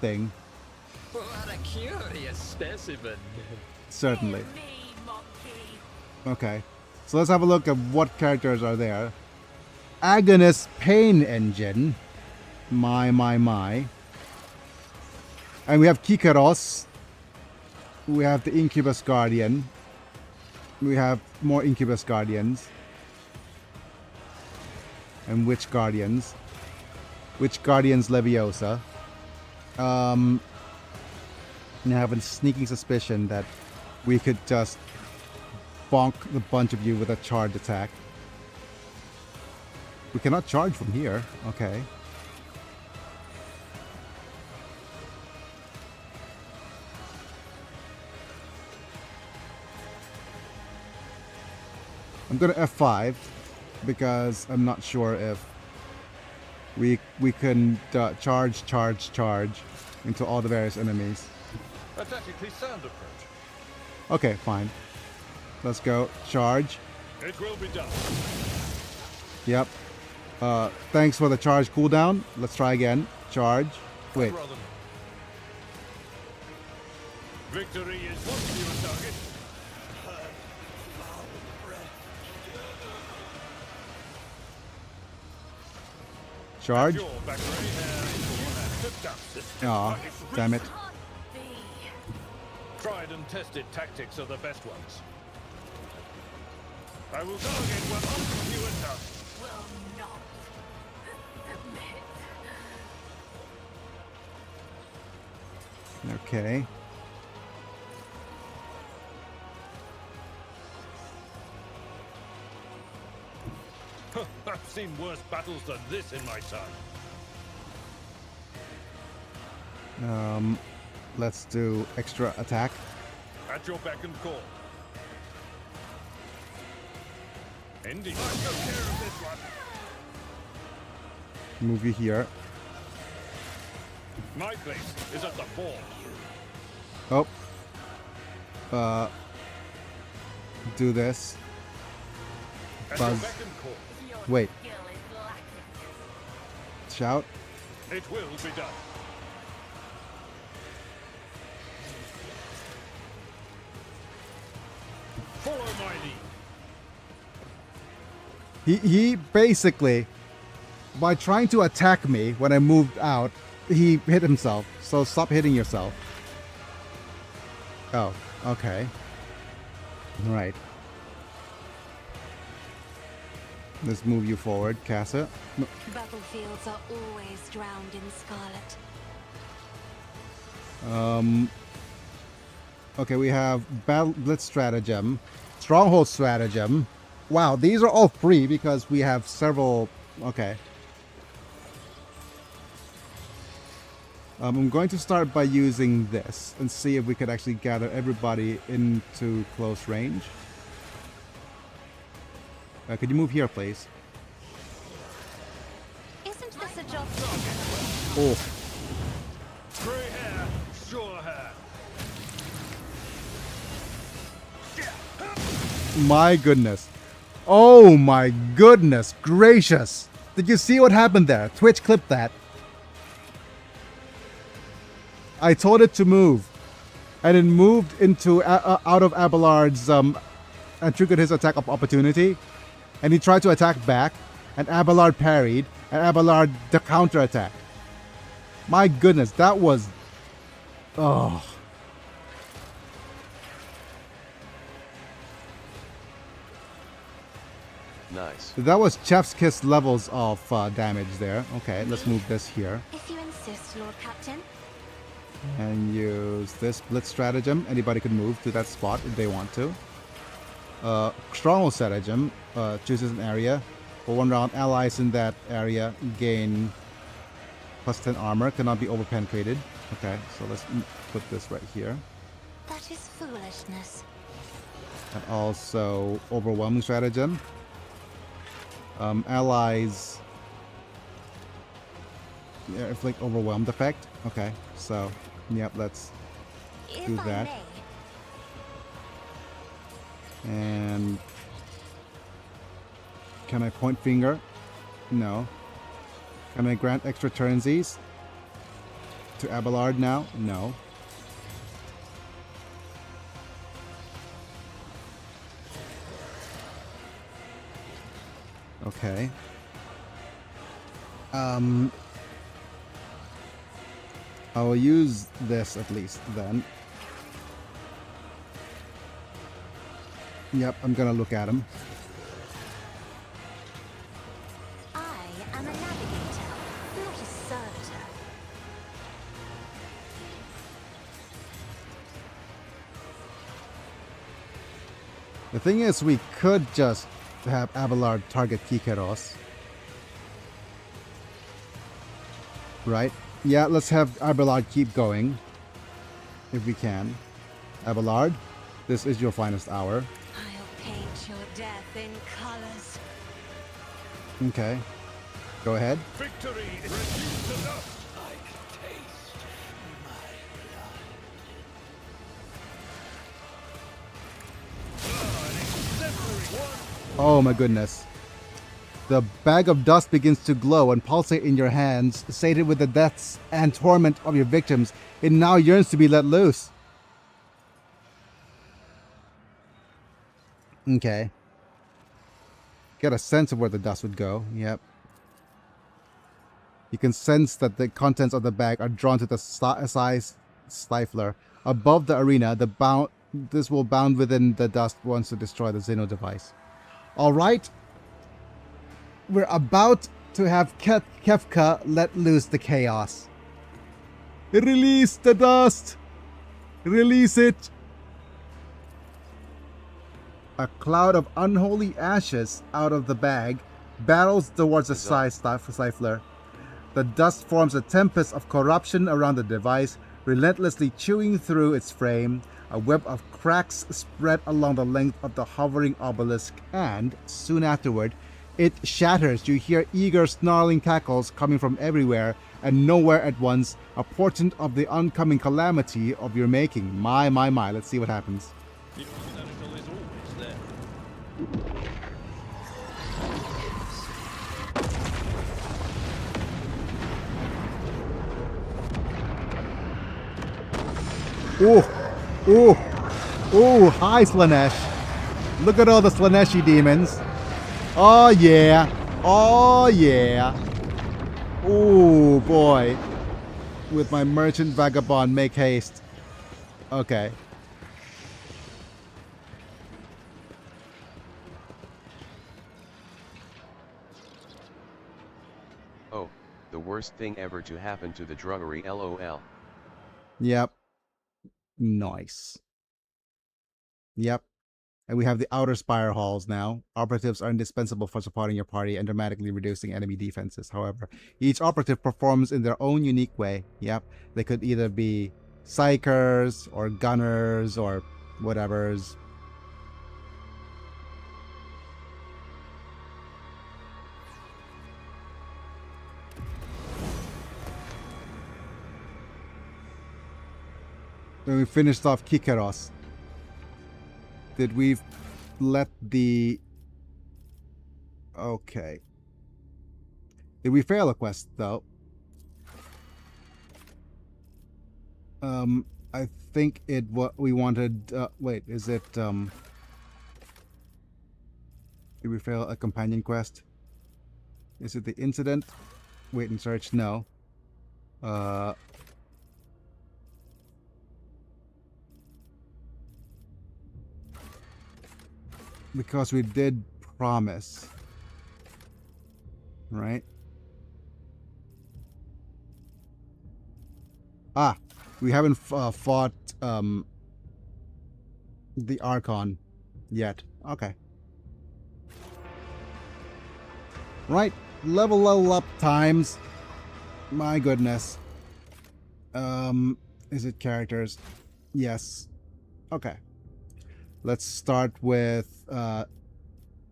thing? What a curious specimen. Certainly. Okay, so let's have a look at what characters are there. Agonist Pain Engine. My. And we have Kikaros. We have the Incubus Guardian. We have more Incubus Guardians. And Witch Guardians. Witch Guardians Leviosa. And I have a sneaking suspicion that we could just bonk the bunch of you with a charge attack. We cannot charge from here. Okay. I'm gonna F5 because I'm not sure if we can charge into all the various enemies. A tactically sound approach. Okay, fine. Let's go. Charge. It will be done. Yep. Thanks for the charge cooldown. Let's try again. Charge. Wait. Victory is one to your target. Charge. Aw, damn it. Tried and tested tactics are the best ones. I will target what you attack. Will not submit. Okay. I've seen worse battles than this in my time. Let's do extra attack. At your beck and call. Indeed. I took care of this one. Move you here. My place is at the ball. Oh. Do this. Buzz. Wait. Shout. It will be done. Follow my lead. He basically, by trying to attack me when I moved out, he hit himself. So stop hitting yourself. Oh, okay. Right. Let's move you forward, Casa. No. Battlefields are always drowned in scarlet. Okay, we have Battle Blitz Stratagem, Stronghold Stratagem. Wow, these are all free because we have several. Okay. I'm going to start by using this and see if we could actually gather everybody into close range. Could you move here, please? Isn't this a job? Oh. Gray hair, sure hair. My goodness. Oh my goodness gracious. Did you see what happened there? Twitch clipped that. I told it to move. And it moved into out of Abelard's and triggered his attack of opportunity. And he tried to attack back. And Abelard parried. And Abelard the counter attack. My goodness, that was... Oh. Nice. So that was Chef's Kiss levels of damage there. Okay, let's move this here. If you insist, Lord Captain. And use this Blitz stratagem. Anybody could move to that spot if they want to. Stronghold stratagem chooses an area. For 1 round, allies in that area gain plus 10 armor. Cannot be overpenetrated. Okay, so let's put this right here. That is foolishness. And also overwhelming stratagem. Allies inflict overwhelmed effect. Okay, so yep, let's do that. And can I point finger? No. Can I grant extra turnsies to Abelard now? No. Okay. I will use this at least then. Yep, I'm gonna look at him. I am a navigator, not a servitor. The thing is, we could just have Abelard target Kikeros. Right? Yeah, let's have Abelard keep going. If we can. Abelard, this is your finest hour. I'll paint your death in colors. Okay. Go ahead. Victory is reduced to dust. I can taste my blood. Oh my goodness. The bag of dust begins to glow and pulsate in your hands, sated with the deaths and torment of your victims. It now yearns to be let loose. Okay. Get a sense of where the dust would go. Yep. You can sense that the contents of the bag are drawn to the size stifler. Above the arena, this will bound within the dust once to destroy the Xeno device. Alright. We're about to have Kefka let loose the chaos. Release the dust! Release it! A cloud of unholy ashes out of the bag barrels towards the stifler. The dust forms a tempest of corruption around the device, relentlessly chewing through its frame. A web of cracks spread along the length of the hovering obelisk, and soon afterward, it shatters. You hear eager, snarling cackles coming from everywhere and nowhere at once, a portent of the oncoming calamity of your making. My. Let's see what happens. Ooh, hi Slanesh. Look at all the Slaneshi demons. Oh yeah. Ooh boy. With my merchant vagabond, make haste. Okay. Oh, the worst thing ever to happen to the druggery, LOL. Yep. Nice. Yep. And we have the outer spire halls now. Operatives are indispensable for supporting your party and dramatically reducing enemy defenses. However, each operative performs in their own unique way. Yep. They could either be psychers or gunners or whatevers. When we finished off Kikeros, did we let the... Okay. Did we fail a quest, though? I think we wanted... wait, is it... Did we fail a companion quest? Is it the incident? Wait and search? No. Because we did promise. Right. Ah, we haven't fought the Archon yet. Okay. Right. Level up times. My goodness. Is it characters? Yes. Okay. Let's start with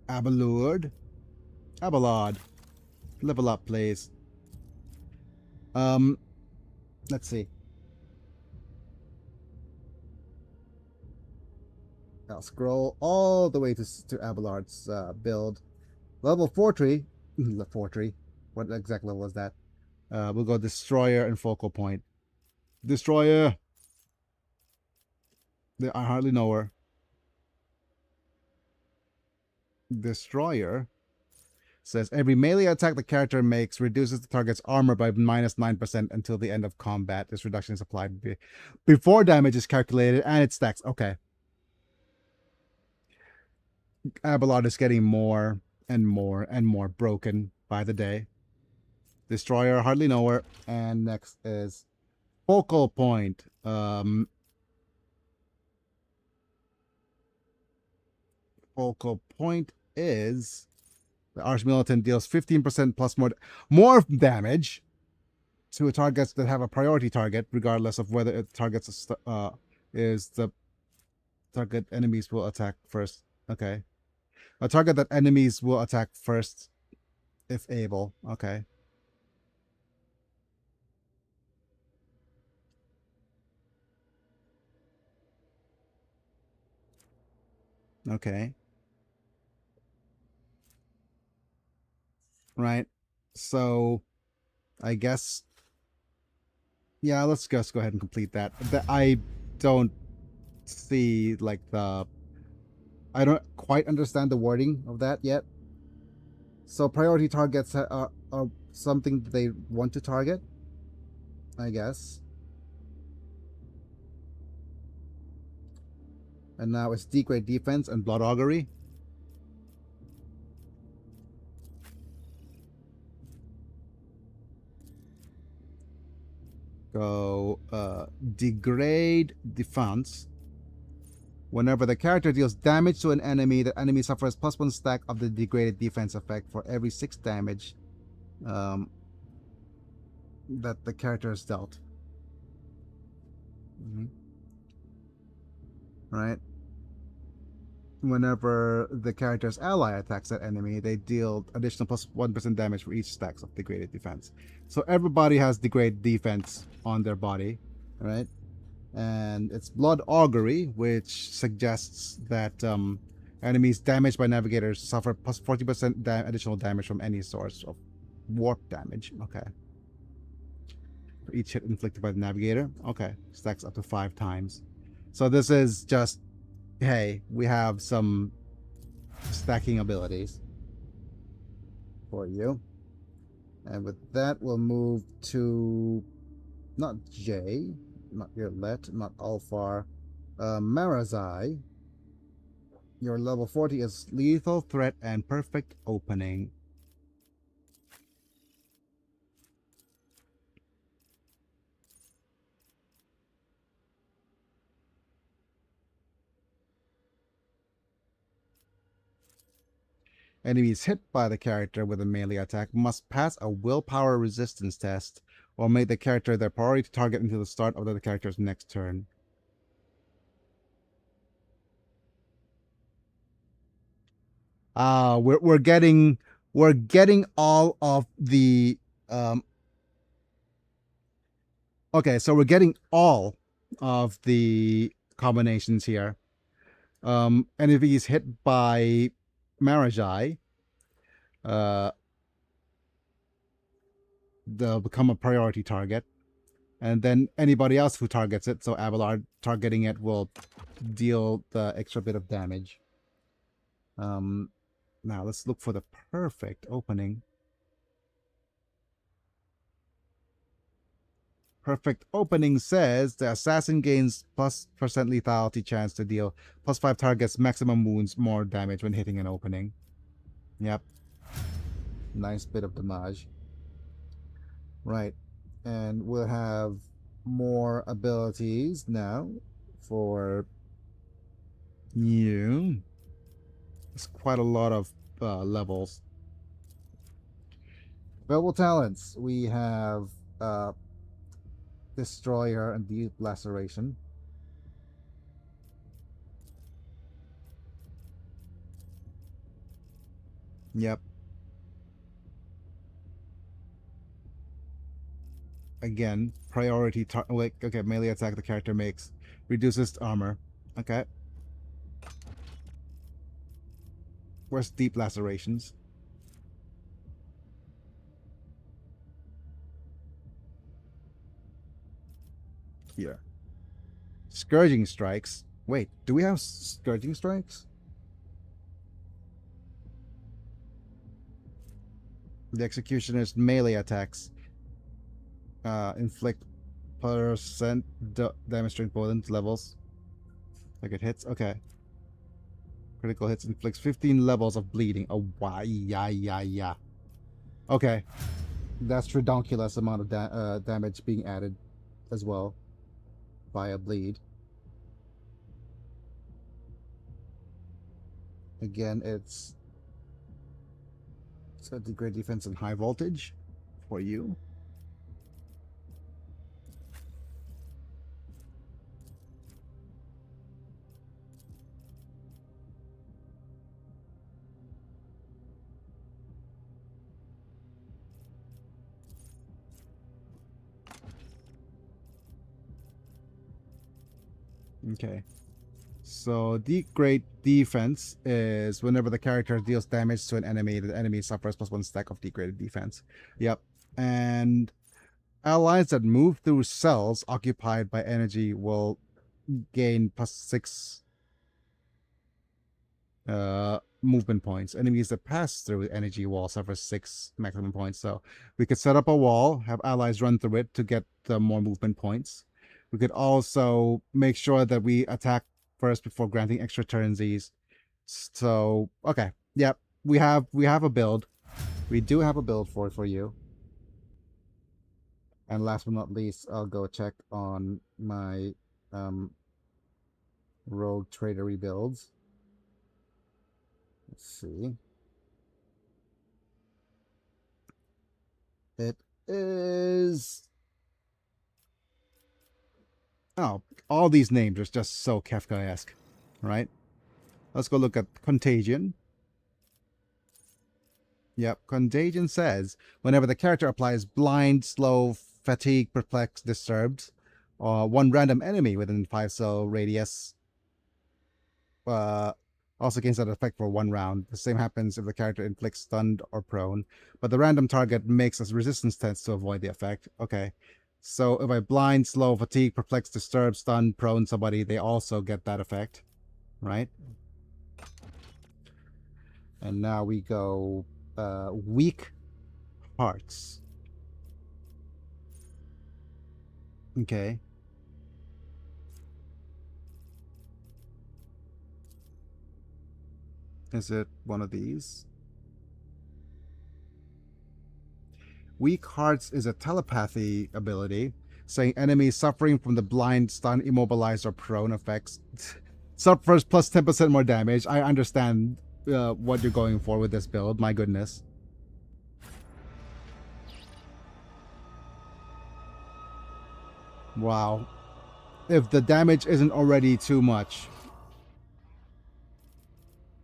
Abelard. Abelard. Level up, please. Let's see. I'll scroll all the way to Abelard's build. Level 40. What exact level was that? We'll go Destroyer and Focal Point. Destroyer. I hardly know her. Destroyer says every melee attack the character makes reduces the target's armor by -9% until the end of combat. This reduction is applied before damage is calculated and it stacks. Okay. Abelard is getting more and more and more broken by the day. Destroyer, hardly know her. And next is Focal Point. Focal Point is the Archmilitant deals 15% plus more damage to targets that have a priority target, regardless of whether it targets is the target enemies will attack first. Okay. A target that enemies will attack first if able. Okay. Okay. Right. So I guess, yeah, let's just go ahead and complete that. I don't see like I don't quite understand the wording of that yet. So priority targets are something they want to target, I guess. And now it's degrade defense and blood augury. Go degrade defense. Whenever the character deals damage to an enemy, the enemy suffers +1 stack of the degraded defense effect for every 6 damage that the character has dealt. Right? Whenever the character's ally attacks that enemy, they deal additional +1% damage for each stacks of degraded defense. So everybody has degraded defense on their body, right? And it's blood augury, which suggests that enemies damaged by navigators suffer +40% additional damage from any source of warp damage. Okay. For each hit inflicted by the navigator. Okay. Stacks up to 5 times. So this is just, hey, we have some stacking abilities for you. And with that, we'll move to not J, not Let, not Alfar, Marazai. Your level 40 is Lethal Threat and Perfect Opening. Enemies hit by the character with a melee attack must pass a willpower resistance test or make the character their priority target until the start of the character's next turn. We're getting all of the okay, so we're getting all of the combinations here. And if he's hit by Marajai, they'll become a priority target. And then anybody else who targets it, so Abelard targeting it, will deal the extra bit of damage. Now let's look for the perfect opening. Perfect opening says the assassin gains +% lethality chance to deal +5 targets maximum wounds more damage when hitting an opening. Yep. Nice bit of damage. Right. And we'll have more abilities now for you. It's quite a lot of levels. Available talents. We have Destroyer and Deep Laceration. Yep. Again, priority like, okay, melee attack the character makes reduces armor. Okay. Where's Deep Lacerations? Here. Scourging Strikes. Wait, do we have Scourging Strikes? The Executioner's melee attacks inflict percent damage to opponent levels. Like it hits. Okay. Critical hits inflicts 15 levels of bleeding. Oh, wow. Yeah. Okay. That's redonkulous amount of damage being added as well via bleed. Again, it's the great defense and high voltage for you. Okay. So the great defense is whenever the character deals damage to an enemy, the enemy suffers +1 stack of degraded defense. Yep. And allies that move through cells occupied by energy will gain +6 movement points. Enemies that pass through energy wall suffer 6 maximum points. So we could set up a wall, have allies run through it to get more movement points. We could also make sure that we attack first before granting extra turnsies. So, okay. Yep. We have a build. We do have a build for you. And last but not least, I'll go check on my rogue trader rebuilds. Let's see. It is... Oh, all these names are just so Kefka-esque, right? Let's go look at Contagion. Yep, Contagion says, whenever the character applies blind, slow, fatigue, perplexed, disturbed, or one random enemy within 5-cell radius, also gains that effect for 1 round. The same happens if the character inflicts stunned or prone, but the random target makes a resistance test to avoid the effect. Okay. So if I blind, slow, fatigue, perplex, disturb, stun, prone somebody, they also get that effect, right? And now we go weak hearts. Okay. Is it one of these? Weak Hearts is a telepathy ability, saying enemies suffering from the blind, stun, immobilized, or prone effects suffers plus 10% more damage. I understand what you're going for with this build. My goodness. Wow. If the damage isn't already too much.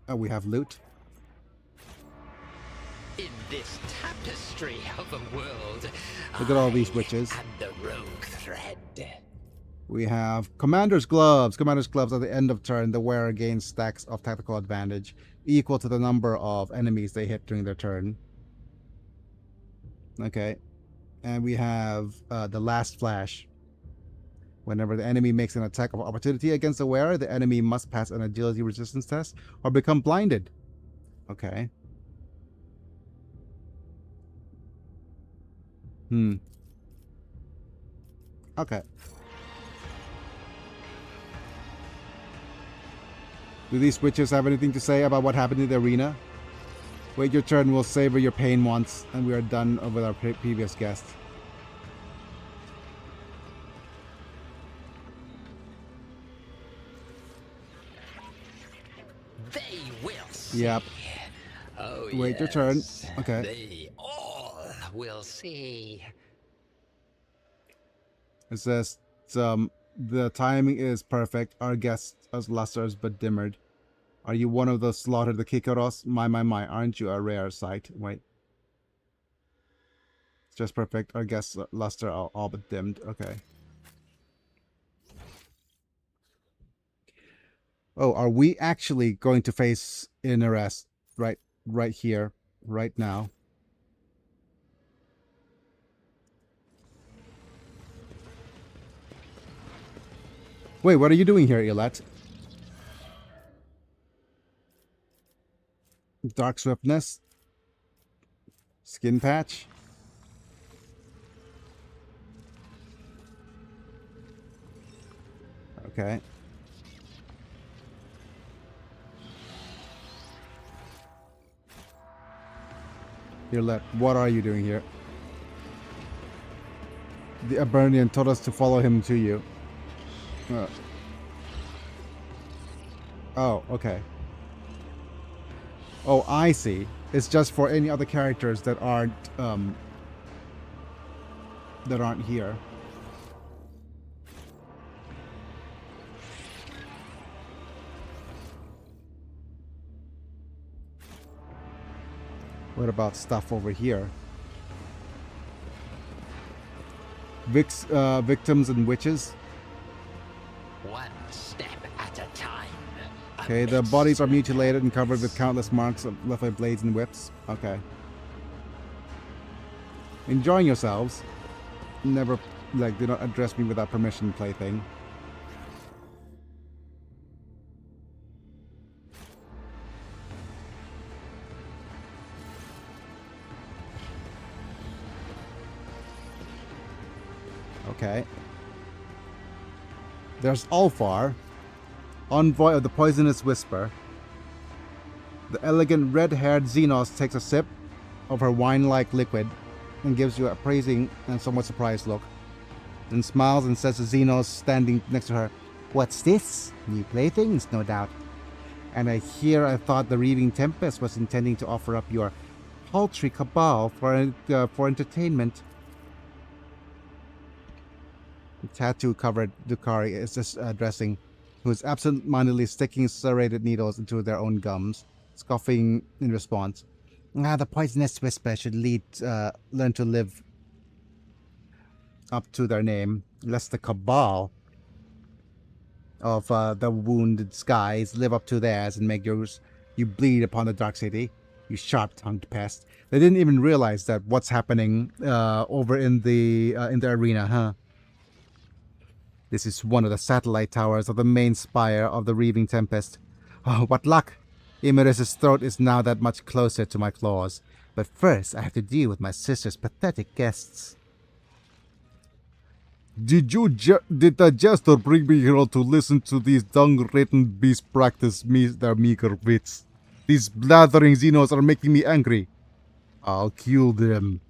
Oh, we have loot. In this tapestry of a world, look at all these witches. And the rogue thread. We have Commander's Gloves. Commander's Gloves at the end of turn, the wearer gains stacks of tactical advantage equal to the number of enemies they hit during their turn. Okay. And we have the Last Flash. Whenever the enemy makes an attack of opportunity against the wearer, the enemy must pass an agility resistance test or become blinded. Okay. Okay. Do these witches have anything to say about what happened in the arena? Wait your turn, we'll savor your pain once, and we are done with our previous guest. They will see. Yep. Oh, Wait your turn. Okay. They all will see. It says, the timing is perfect. Our guest as lusters but dimmered. Are you one of those slaughtered the Kikaros? My, aren't you a rare sight? Wait. It's just perfect. Our guests luster are all but dimmed. Okay. Oh, are we actually going to face an arrest right here, right now? Wait, what are you doing here, Elat? Dark Swiftness? Skin Patch? Okay. Elat, what are you doing here? The Abernian told us to follow him to you. Oh, okay. Oh, I see. It's just for any other characters that aren't here. What about stuff over here? Victims and witches? One step at a time. Okay, the bodies are mutilated and covered with countless marks left by blades and whips. Okay. Enjoying yourselves. Never, do not address me without permission, plaything. Okay. There's Ulfar, envoy of the poisonous whisper. The elegant red-haired Xenos takes a sip of her wine-like liquid and gives you a praising and somewhat surprised look. Then smiles and says to Xenos standing next to her, "What's this? New playthings, no doubt. And I thought the Reaving Tempest was intending to offer up your paltry cabal for entertainment." The tattoo-covered Dukari is just addressing, who is absent-mindedly sticking serrated needles into their own gums, scoffing in response. The poisonous whisper should learn to live up to their name, lest the cabal of the wounded skies live up to theirs and make you bleed upon the Dark City. You sharp-tongued pest. They didn't even realize that what's happening over in the arena, huh? This is one of the satellite towers of the main spire of the Reaving Tempest. Oh, what luck! Imerus' throat is now that much closer to my claws. But first, I have to deal with my sister's pathetic guests. Did the jester bring me here to listen to these dung-ridden beasts practice their meager wits? These blathering Xenos are making me angry. I'll kill them.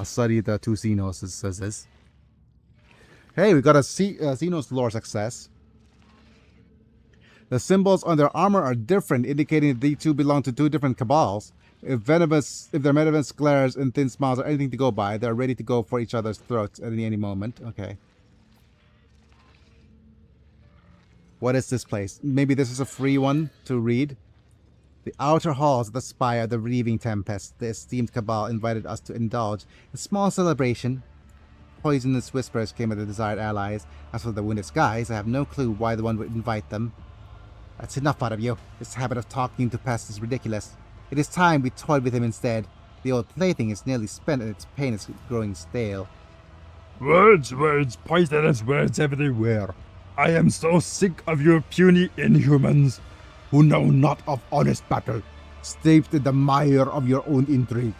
Study the two Xenos, says this. Hey, we got a Xenos lore success. The symbols on their armor are different, indicating that the two belong to two different cabals. If their venomous glares and thin smiles are anything to go by, they're ready to go for each other's throats at any moment. Okay. What is this place? Maybe this is a free one to read. The outer halls of the spire of the Reaving Tempest, the esteemed cabal invited us to indulge in a small celebration. Poisonous whispers came of the desired allies. As for the wounded skies, I have no clue why the one would invite them. That's enough out of you. This habit of talking to pests is ridiculous. It is time we toyed with him instead. The old plaything is nearly spent and its pain is growing stale. Words, poisonous words everywhere. I am so sick of your puny inhumans, who know not of honest battle, steeped in the mire of your own intrigue.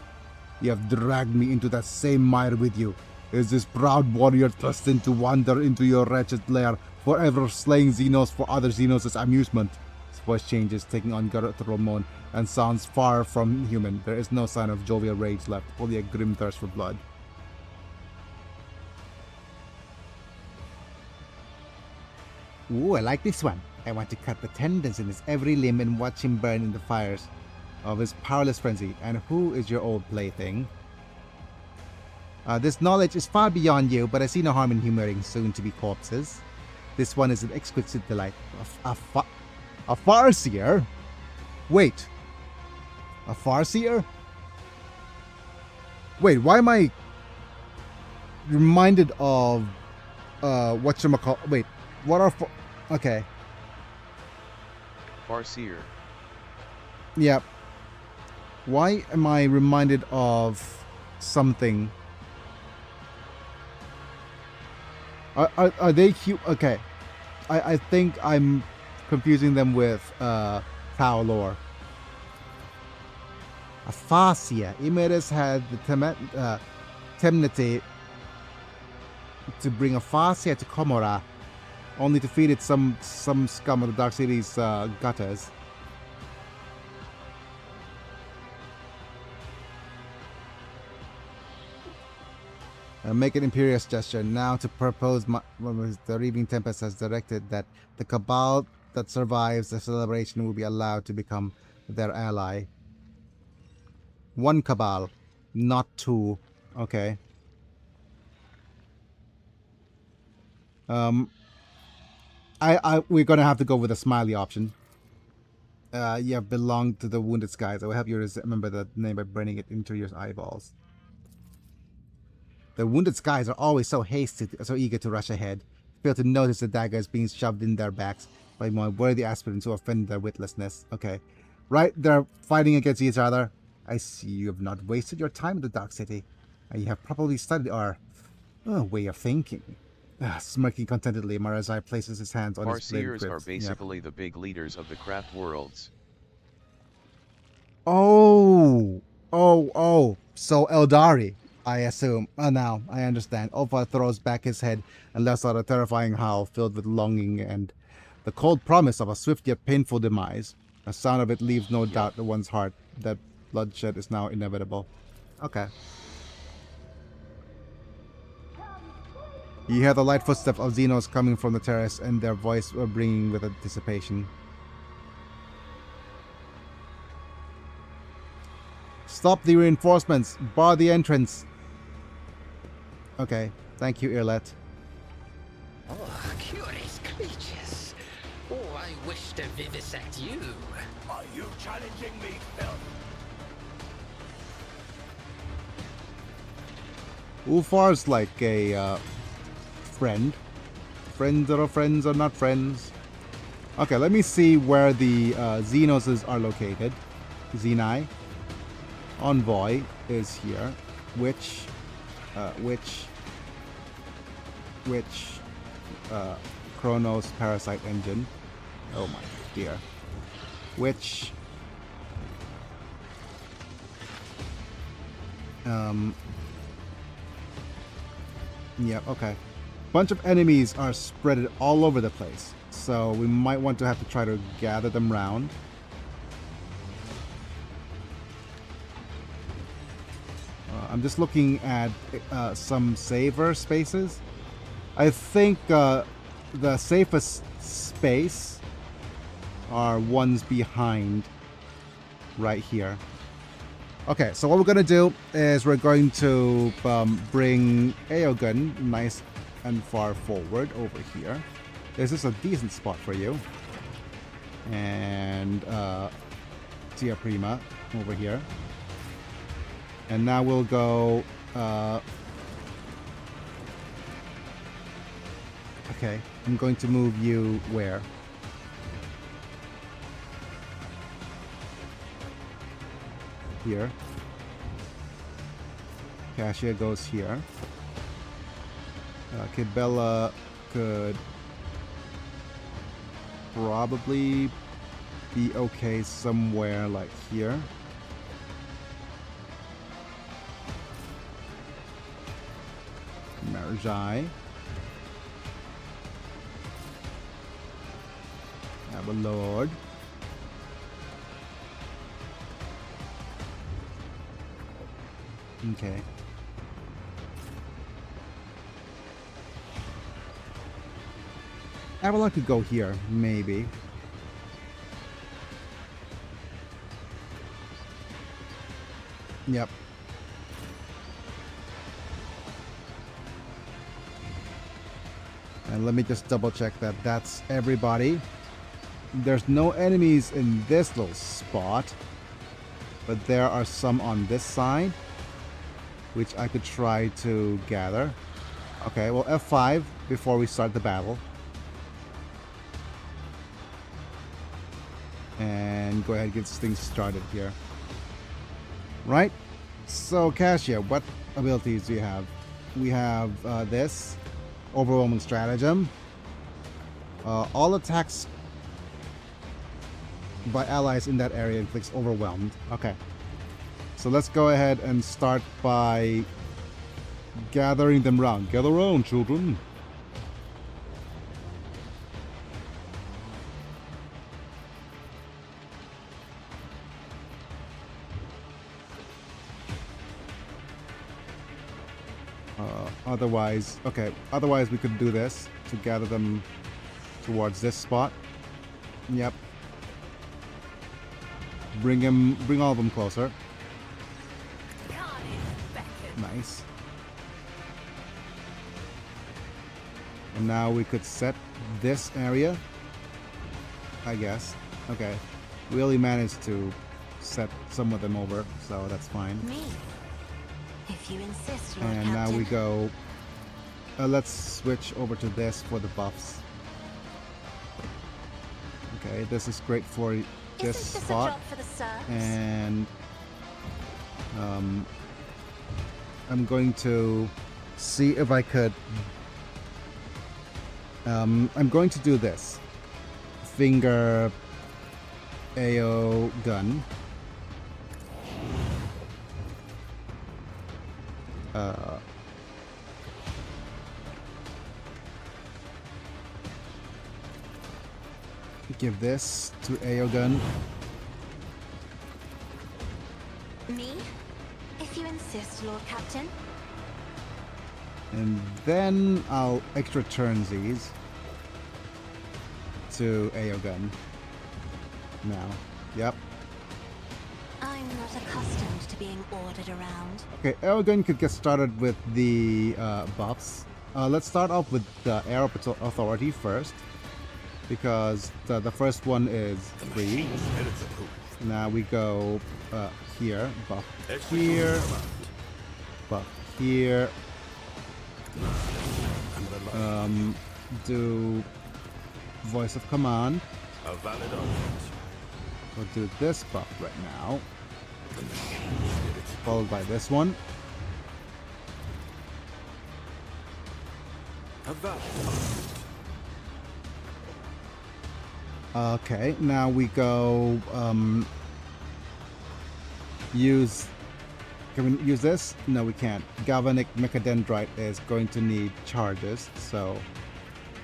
You have dragged me into that same mire with you. Is this proud warrior destined to wander into your wretched lair, forever slaying Xenos for other Xenos' amusement? His voice changes, taking on guttural moan, and sounds far from human. There is no sign of jovial rage left, only a grim thirst for blood. Ooh, I like this one. I want to cut the tendons in his every limb and watch him burn in the fires of his powerless frenzy. And who is your old plaything? This knowledge is far beyond you, but I see no harm in humoring soon-to-be corpses. This one is an exquisite delight. A farseer? Wait. A farseer? Wait, why am I reminded of whatchamacall? Wait, what are okay. Farseer. Yep. Why am I reminded of something? Are they cute? Okay. I think I'm confusing them with Tau lore. A Farseer. Imeris had the temnity to bring a Farseer to Komora, only to feed it some scum of the Dark City's gutters. Make an imperious gesture now to propose the Reaving Tempest has directed that the Cabal that survives the celebration will be allowed to become their ally. 1 Cabal, not 2. Okay. We're gonna have to go with the smiley option. You have belonged to the Wounded Skies. I will help you remember the name by burning it into your eyeballs. The Wounded Skies are always so hasty, so eager to rush ahead, fail to notice the daggers being shoved in their backs by more worthy aspirants who offend their witlessness. Okay. Right, they're fighting against each other. I see you have not wasted your time in the Dark City, and you have probably studied our way of thinking. Smirking contentedly, Marazai places his hands on his blade Farseers grips. are basically the big leaders of the craft worlds. Oh! So Eldari, I assume. Now, I understand. Ulfa throws back his head and lets out a terrifying howl filled with longing and the cold promise of a swift yet painful demise. The sound of it leaves no doubt in one's heart that bloodshed is now inevitable. Okay. You hear the light footsteps of Xenos coming from the terrace, and their voice bringing with anticipation. Stop the reinforcements! Bar the entrance! Okay, thank you, Irlet. Oh, curious creatures. Oh, I wish to vivisect you. Are you challenging me, Phil? Ulfar's like a friend. Friends are not friends. Okay, let me see where the Xenoses are located. Xeni. Envoy is here. Which Chronos Parasite Engine. Oh my dear. Which yeah, okay. Bunch of enemies are spread all over the place, so we might want to have to try to gather them round. I'm just looking at some saver spaces. I think the safest space are ones behind right here. Okay, so what we're going to do is we're going to bring Aogun nice and far forward over here. This is a decent spot for you. And Tia Prima over here. And now we'll go... okay, I'm going to move you where? Here. Cassia goes here. Bella could probably be okay somewhere like here. Marjai. Have a lord. Okay. Avalon could go here, maybe. Yep. And let me just double check that that's everybody. There's no enemies in this little spot, but there are some on this side, which I could try to gather. Okay, well, F5 before we start the battle. And go ahead and get things started here. Right? So, Cassia, what abilities do you have? We have this. Overwhelming Stratagem. All attacks by allies in that area inflicts overwhelmed. Okay. So let's go ahead and start by gathering them round. Gather round, children. Otherwise we could do this to gather them towards this spot. Yep. Bring all of them closer. Nice. And now we could set this area, I guess. Okay. We only managed to set some of them over, so that's fine. Me. If you insist, Lord And now Captain. we go. Let's switch over to this for the buffs. Okay, this is great for this Isn't this a spot. job for the serfs? And I'm going to see if I could. I'm going to do this finger AO gun. Give this to AO gun. Me? If you insist, Lord Captain. And then I'll extra turn these to AO gun. Now. Yep. I'm not accustomed to being ordered around. Okay, AO gun could get started with the buffs. Let's start off with the Air Authority first, because the first one is free. Now we go here, buff here, buff here. Do Voice of Command. We'll do this buff right now, followed by this one. Okay, now we go use. Can we use this? No, we can't. Galvanic Mechadendrite is going to need charges, so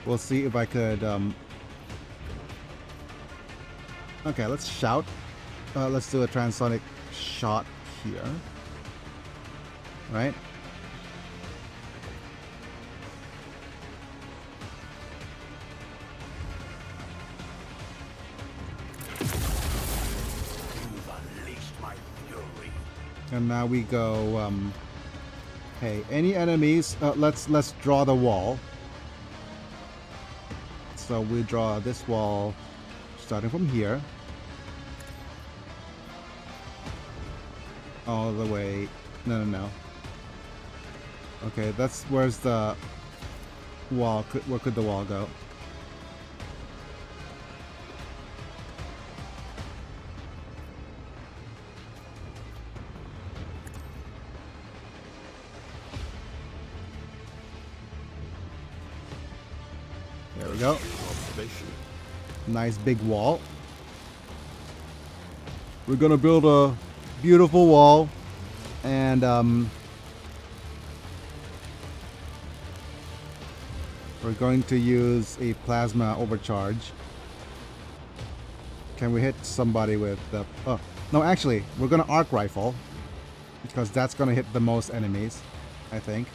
we'll see if I could. Okay, let's shout. Let's do a transonic shot here. Right? And now we go. Hey, any enemies? Let's draw the wall. So we draw this wall, starting from here, all the way. No. Okay, that's where's the wall? Where could the wall go? There we go. Nice big wall. We're gonna build a beautiful wall, and we're going to use a plasma overcharge. Can we hit somebody with the? Oh no, actually, we're gonna arc rifle. because that's gonna hit the most enemies, I think.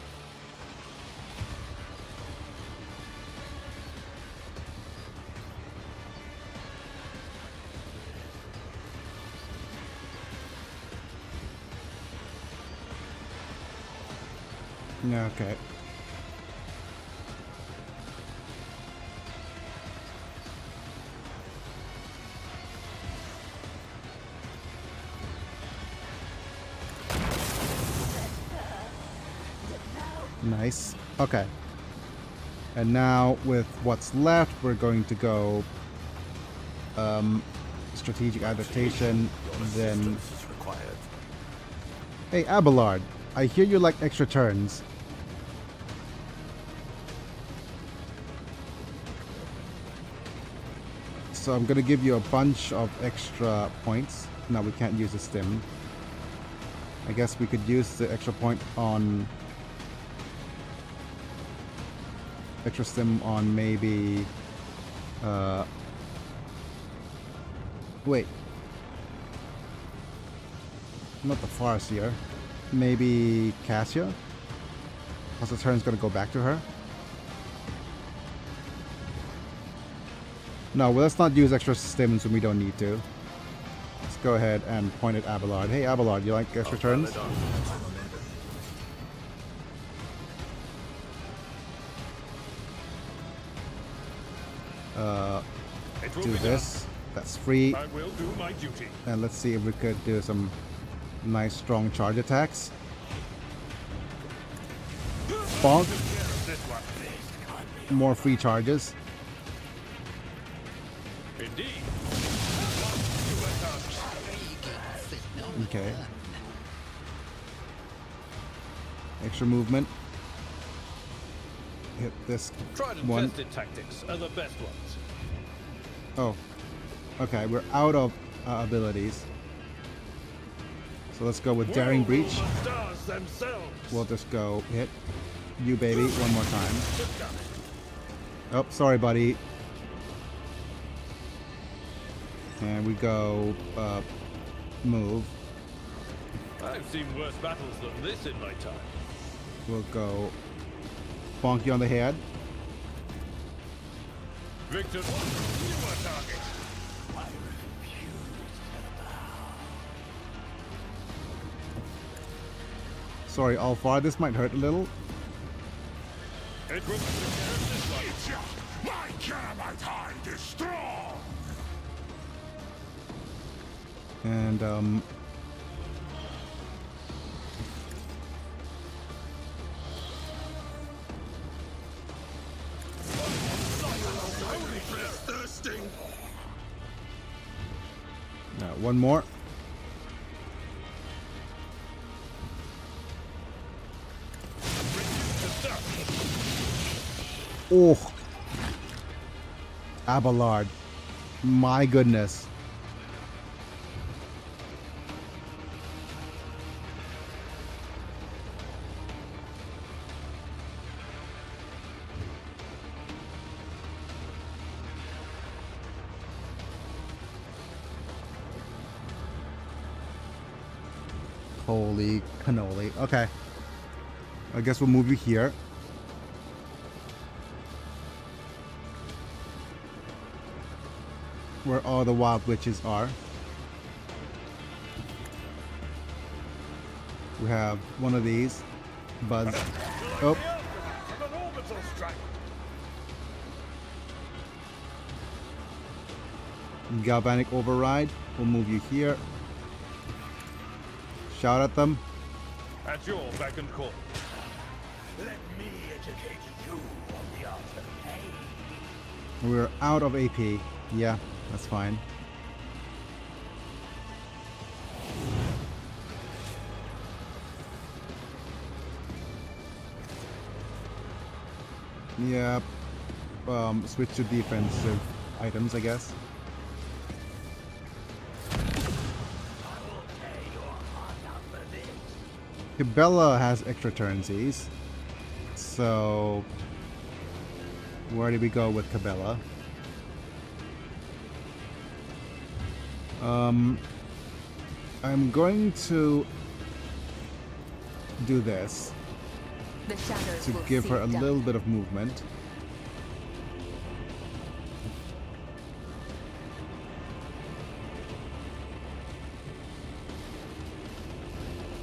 Okay. Nice. Okay. And now with what's left, we're going to go strategic adaptation, then... Hey, Abelard, I hear you like extra turns. So I'm gonna give you a bunch of extra points. No, we can't use the stim. I guess we could use the extra point on... extra stim on maybe... wait. Not the Farseer. Maybe Cassia? Because the turn's gonna go back to her. No, well, let's not use extra stims when we don't need to. Let's go ahead and point at Abelard. Hey, Abelard, you like extra turns? Do this. That's free. I will do my duty. And let's see if we could do some nice strong charge attacks. Bonk. More free charges. Indeed. Okay. Extra movement. Hit this Tried and one. tested tactics are the best ones. Oh. Okay, we're out of abilities. So let's go with Daring Breach. Stars themselves. We'll just go hit you, baby, one more time. Oh, sorry, buddy. And we go move. I've seen worse battles than this in my time. We'll go bonk you on the head. Victor, you are target. Sorry, Alfar, this might hurt a little. My Caramite hide is strong. And one more. Oh, Abelard, my goodness. Holy cannoli. Okay. I guess we'll move you here. Where all the wild witches are. We have one of these. Buzz. Oh. Galvanic Override. We'll move you here. Shout at them. At your beck and call. Let me educate you on the art of pain. We're out of AP. Yeah, that's fine. Yeah. Switch to defensive items, I guess. Cabela has extra turnsies. So where do we go with Cabela? I'm going to do this The shadows to will give see her a it done. little bit of movement.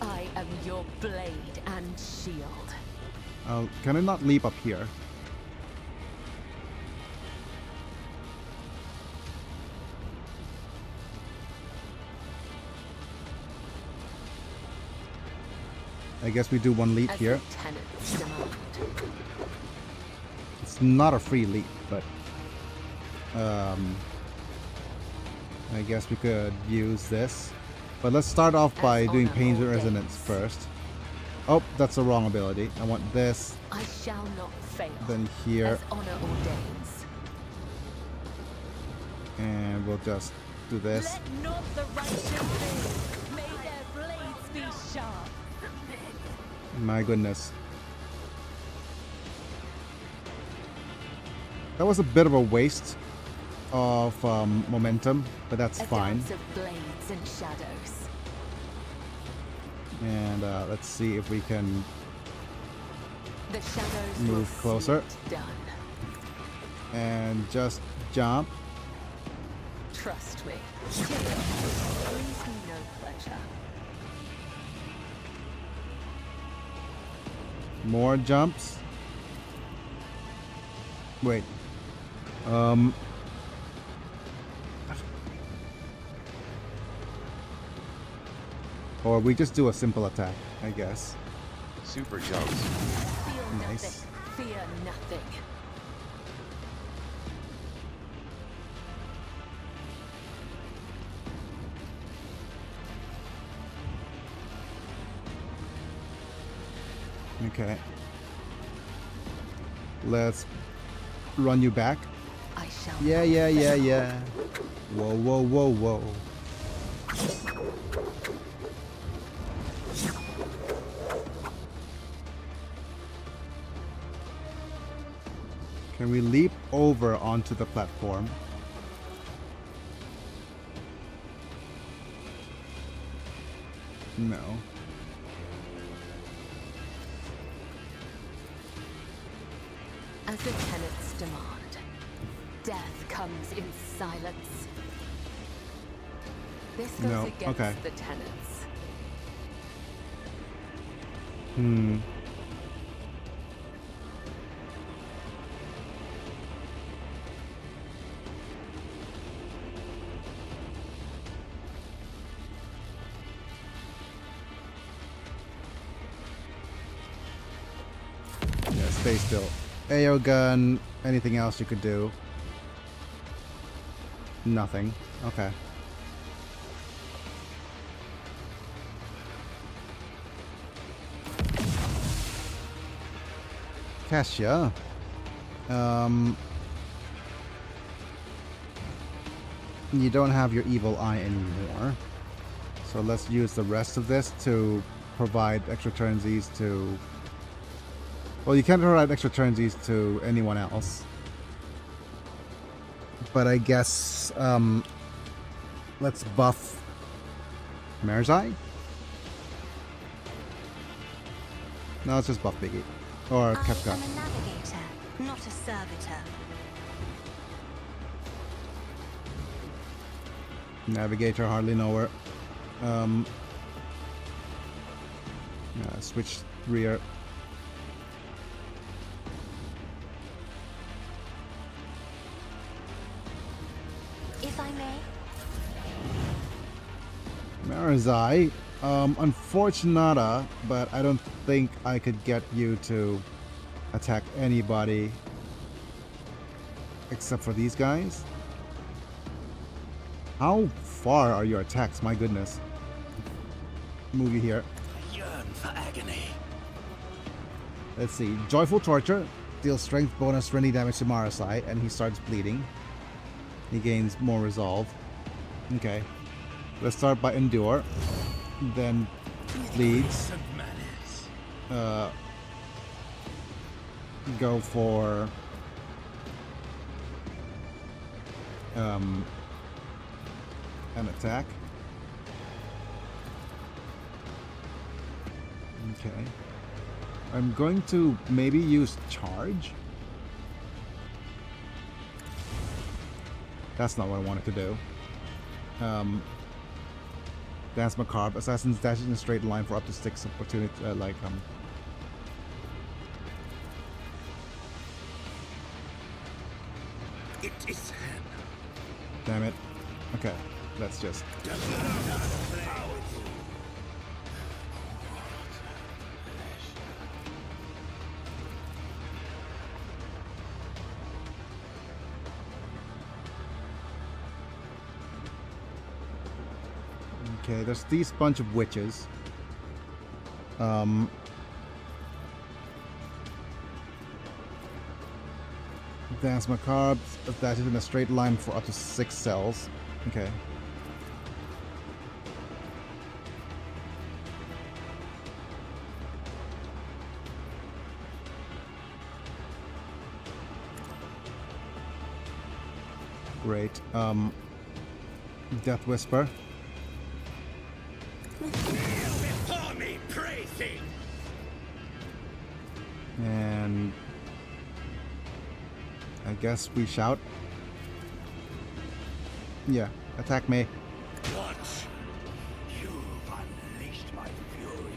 I am your blade and shield. Can I not leap up here? I guess we do one leap As here. the tenants demand. It's not a free leap, but I guess we could use this. But let's start off by doing Pains and Resonance first. Oh, that's the wrong ability. I want this, I shall not fail. then here, As honor ordains. and we'll just do this. Let not the righteous live. May their blades be sharp. My goodness. That was a bit of a waste of momentum, but that's A fine. dance of blades and shadows. And let's see if we can The shadows move will see closer. it done. And just jump. Trust me. Chaos brings me no pleasure. More jumps. Wait. Or we just do a simple attack, I guess. Super jumps. Fear Nice. nothing. Fear nothing. Okay. Let's run you back. I shall Yeah, not yeah, yeah, fail. yeah. Whoa, whoa, whoa, whoa. Can we leap over onto the platform? No. As the tenets demand, death comes in silence. This goes No, against okay. the tenets. Hmm. Yeah, stay still. AO gun, anything else you could do? Nothing. Okay. Cassia. You don't have your evil eye anymore. So let's use the rest of this to provide extra turnsies to... Well, you can't provide extra turnsies to anyone else. But I guess, let's buff Merzai? No, let's just buff Biggie. Or Kefka. I am a navigator, not a servitor. Navigator, hardly know her. Switch rear. If I may. Marizai, unfortunata, but I don't think I could get you to attack anybody except for these guys. How far are your attacks? My goodness. Move you here. I yearn for agony. Let's see. Joyful Torture deals strength bonus for any damage to Marizai, and he starts bleeding. He gains more resolve. Okay. Let's start by Endure. Then bleeds. Go for an attack. Okay. I'm going to maybe use charge. That's not what I wanted to do. Dance Macabre. Assassins dash in a straight line for up to 6 opportunity, It is him. Damn it. Okay, let's just... Okay, there's these bunch of witches. Dance Macabre, that is in a straight line for up to 6 cells. Okay. Great. Death Whisper. Before me, praising. And I guess we shout. Yeah, attack me. Once you've unleashed my fury.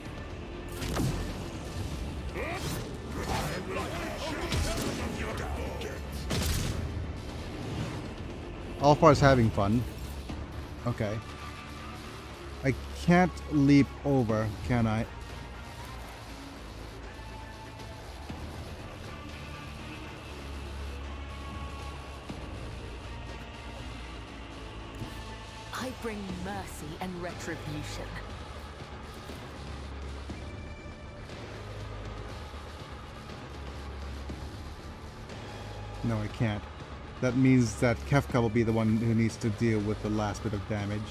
Alfar's having fun. Okay. I can't leap over, can I? I bring mercy and retribution. No, I can't. That means that Kefka will be the one who needs to deal with the last bit of damage.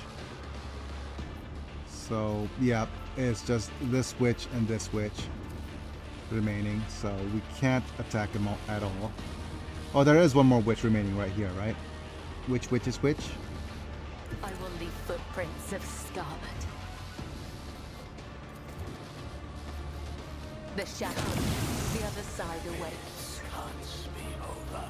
So, yeah, it's just this witch and this witch remaining, so we can't attack them at all. Oh, there is one more witch remaining right here, right? Which witch is which? I will leave footprints of scarlet. The shadow, the other side awaits. Can't be over.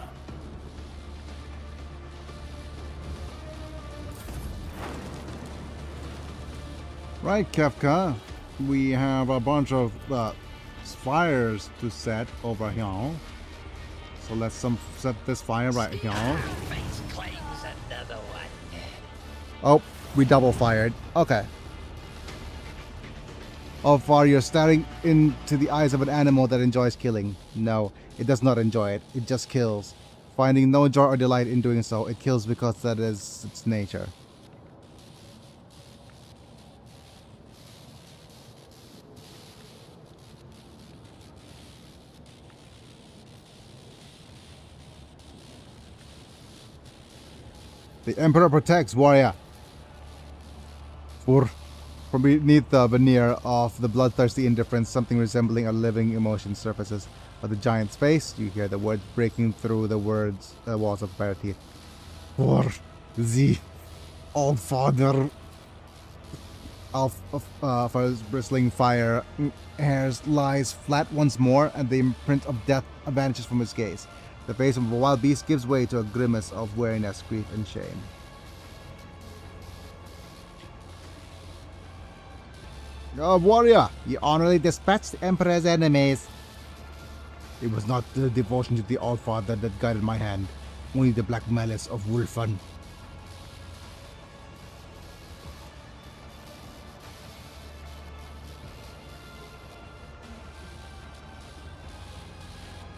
Right, Kefka. We have a bunch of fires to set over here. So let's set this fire right here. Face claims another one. Oh, we double fired. Okay. Oh, far you're staring into the eyes of an animal that enjoys killing. No, it does not enjoy it. It just kills. Finding no joy or delight in doing so, it kills because that is its nature. The Emperor protects, warrior. From beneath the veneer of the bloodthirsty indifference, something resembling a living emotion surfaces at the giant's face. You hear the words breaking through the walls of bare teeth. For the All-Father of his bristling fire hairs lies flat once more, and the imprint of death vanishes from his gaze. The face of a wild beast gives way to a grimace of weariness, grief, and shame. Oh, warrior, you honorably dispatched the Emperor's enemies. It was not the devotion to the All-Father that guided my hand, only the black malice of Wulfan.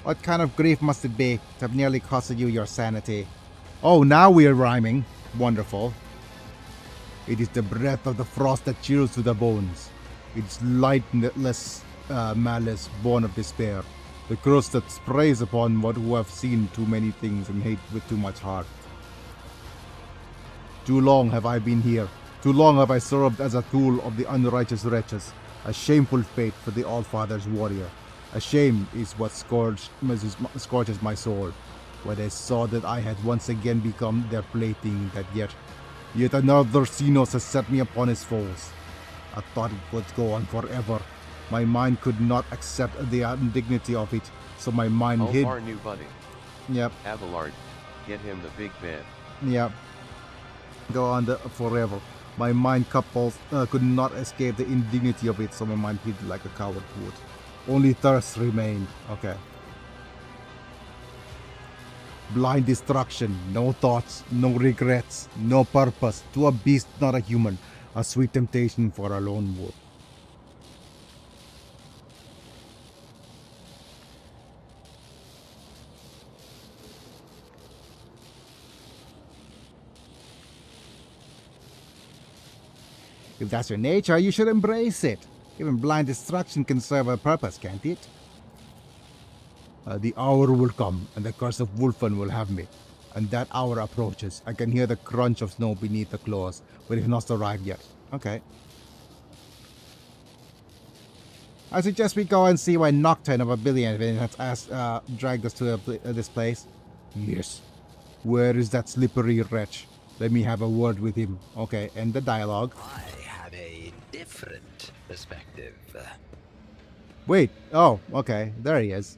What kind of grief must it be to have nearly costed you your sanity? Oh, now we are rhyming. Wonderful. It is the breath of the frost that chills to the bones. It is lightless malice born of despair. The curse that sprays upon one who have seen too many things and hate with too much heart. Too long have I been here. Too long have I served as a tool of the unrighteous wretches. A shameful fate for the All-Father's warrior. A shame is what scorches my soul, when they saw that I had once again become their plaything, that yet another Xenos has set me upon his foes. I thought it would go on forever, My mind could not accept the indignity of it, so my mind hid. Our new buddy. Yep. Abelard, get him the big bed. Yep. Go on forever. My mind could not escape the indignity of it, so my mind hid like a coward would. Only thirst remained. Okay. Blind destruction, no thoughts, no regrets, no purpose. To a beast, not a human. A sweet temptation for a lone wolf. If that's your nature, you should embrace it. Even blind destruction can serve a purpose, can't it? The hour will come, and the curse of Wolfen will have me. And that hour approaches. I can hear the crunch of snow beneath the claws, but it has not arrived yet. Okay. I suggest we go and see why Nocturne of a Billion has dragged us to this place. Yes. Where is that slippery wretch? Let me have a word with him. Okay, end the dialogue. I have a different perspective. Wait. Oh, okay. There he is.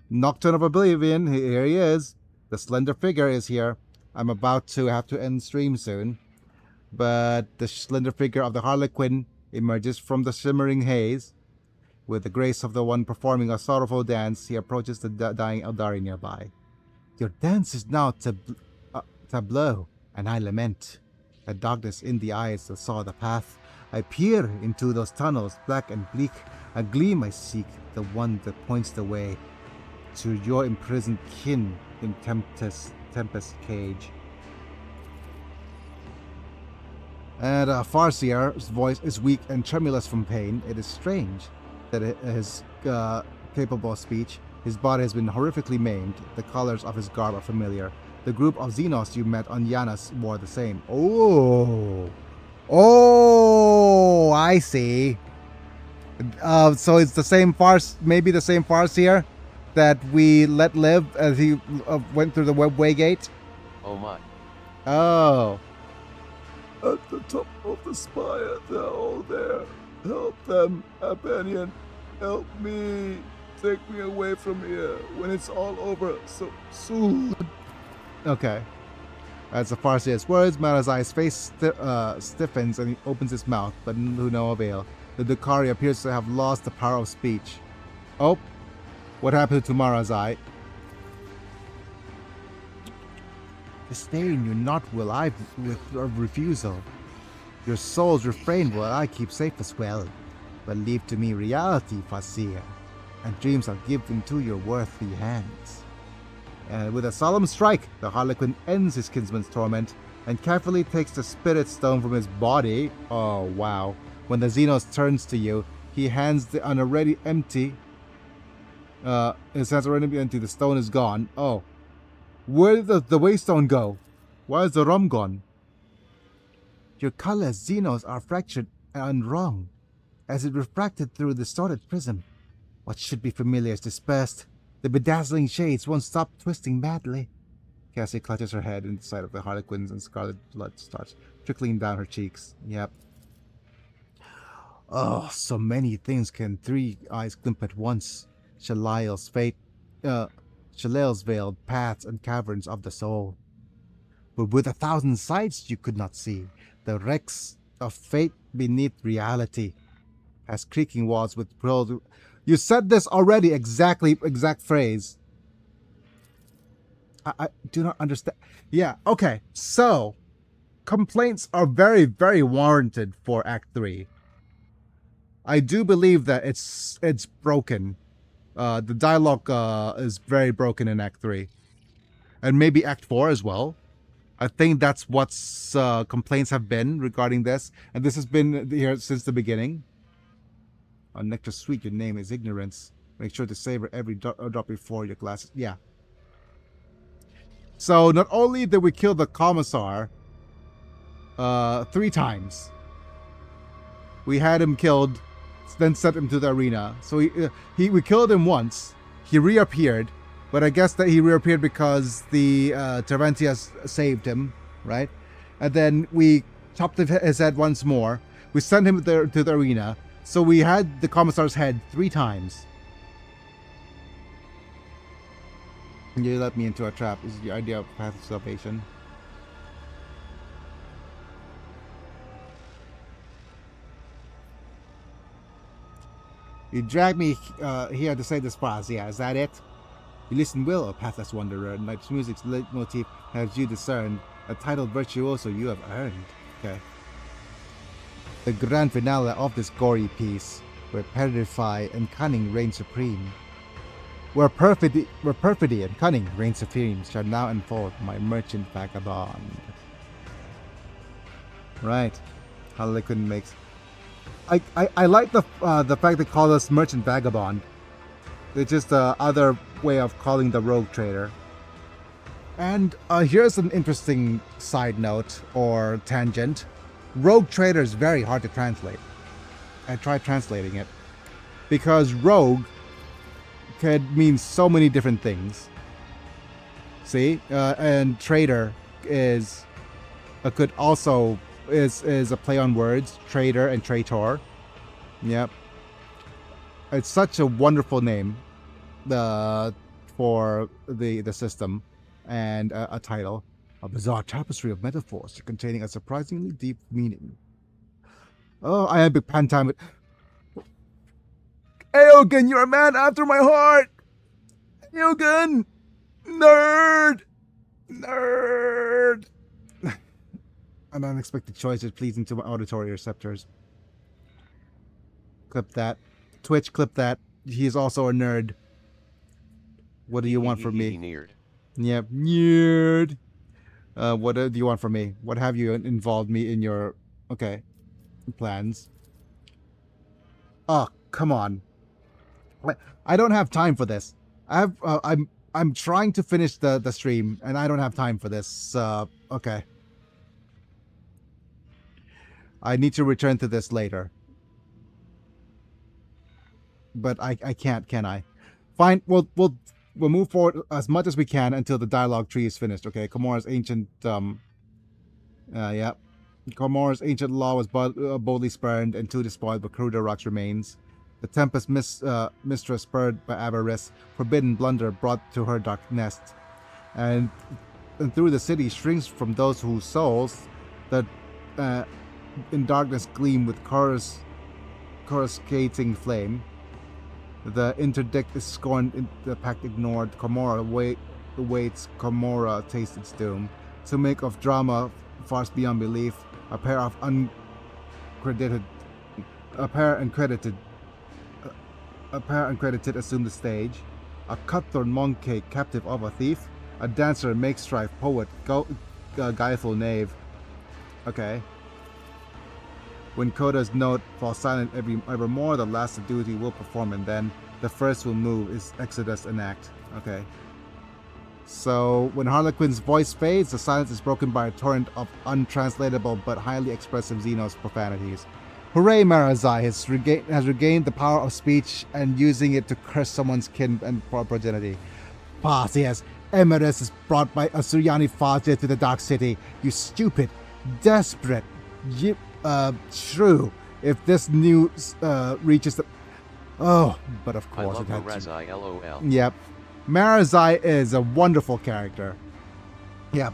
Nocturne of Oblivion. Here he is. The slender figure is here. I'm about to have to end stream soon. But the slender figure of the Harlequin emerges from the shimmering haze. With the grace of the one performing a sorrowful dance, he approaches the dying Eldari nearby. Your dance is now tableau, and I lament. A darkness in the eyes that saw the path. I peer into those tunnels, black and bleak. A gleam I seek, the one that points the way to your imprisoned kin in Tempest cage. And Farseer's voice is weak and tremulous from pain. It is strange that it is capable of speech. His body has been horrifically maimed. The colors of his garb are familiar. The group of Xenos you met on Yanas wore the same. Oh, I see. So it's the same maybe the same Farseer that we let live as he went through the webway gate. Oh my. Oh. At the top of the spire, they're all there. Help them, Abenian. Help me. Take me away from here when it's all over so soon. Okay. As the Farseer's words, Malazai's face stiffens and he opens his mouth, but to no avail. The Dakari appears to have lost the power of speech. Oh. What happened to Malazai? Disdain you not will I with a refusal. Your soul's refrain will I keep safe as well. But leave to me reality, Farseer, and dreams I'll give into your worthy hands. And with a solemn strike, the Harlequin ends his kinsman's torment and carefully takes the spirit stone from his body. Oh, wow. When the Xenos turns to you, he hands the already empty. His hands are already empty. The stone is gone. Oh. Where did the waystone go? Why is the rum gone? Your colors, Xenos, are fractured and wrong, as it refracted through the distorted prism. What should be familiar is dispersed. The bedazzling shades won't stop twisting madly. Cassie clutches her head in the sight of the Harlequins, and scarlet blood starts trickling down her cheeks. Yep. Oh, so many things can three eyes glimpse at once. Shalael's veiled paths and caverns of the soul. But with 1,000 sights you could not see the wrecks of fate beneath reality. As creaking walls with pearl. You said this already, exact phrase. I do not understand. Yeah, okay. So, complaints are very, very warranted for Act 3. I do believe that it's broken. The dialogue is very broken in Act 3. And maybe Act 4 as well. I think that's what's complaints have been regarding this. And this has been here since the beginning. On Nectar Sweet, your name is ignorance. Make sure to savor every drop before your glasses. Yeah. So not only did we kill the Commissar 3 times. We had him killed, then sent him to the arena. So we killed him once. He reappeared, but I guess that he reappeared because the Terventias saved him, right? And then we chopped his head once more. We sent him to the arena, So we had the commissar's head 3 times. You let me into a trap. Is your idea of path of salvation? You dragged me here to say this phrase. Yeah, is that it? You listen well, O pathless wanderer. Night's music's leitmotif has you discerned. A title virtuoso you have earned. Okay. The grand finale of this gory piece, where perfidy and cunning reign supreme. Where perfidy and cunning reign supreme shall now unfold my merchant vagabond. Right. Harlequin makes... I like the fact they call us merchant vagabond. It's just the other way of calling the rogue trader. And here's an interesting side note or tangent. Rogue trader is very hard to translate. I tried translating it because rogue could mean so many different things. See, and trader is could also is a play on words, trader and traitor. Yep. It's such a wonderful name for the system, and a title. A bizarre tapestry of metaphors containing a surprisingly deep meaning. Oh, I am big time. Eogan, you're a man after my heart! Eogan! Nerd! Nerd! An unexpected choice is pleasing to my auditory receptors. Clip that. Twitch, clip that. He is also a nerd. What do you want from me? Nerd. Yep, nerd. What do you want from me? What have you involved me in your... Okay. Plans? Oh, come on. I don't have time for this. I'm trying to finish the stream, and I don't have time for this. Okay. I need to return to this later. But I can't, can I? Fine, we'll move forward as much as we can until the dialogue tree is finished, okay? Comora's ancient, yeah. Comora's ancient law was boldly spurned and too despoiled, but Cruda Rock's remains. The Tempest mistress spurred by avarice, forbidden blunder brought to her dark nest. And through the city shrinks from those whose souls that in darkness gleam with coruscating flame. The interdict is scorned, the pact ignored. Comora awaits. Comora tastes its doom. To make of drama farce beyond belief, a pair uncredited assume the stage. A cutthroat monkey, captive of a thief. A dancer, make strife, poet, guileful knave. Okay. When Coda's note falls silent evermore, the last of duty will perform, and then the first will move is Exodus enact. Okay. So when Harlequin's voice fades, the silence is broken by a torrent of untranslatable but highly expressive Xenos profanities. Hooray, Marazai has regained the power of speech and using it to curse someone's kin and progeny. Pass, yes. Emerus is brought by Asuryani Fazia to the Dark City. You stupid, desperate, true. If this news reaches the... Oh, but of course I love it had Marazai, LOL. Yep. Marazai is a wonderful character. Yep.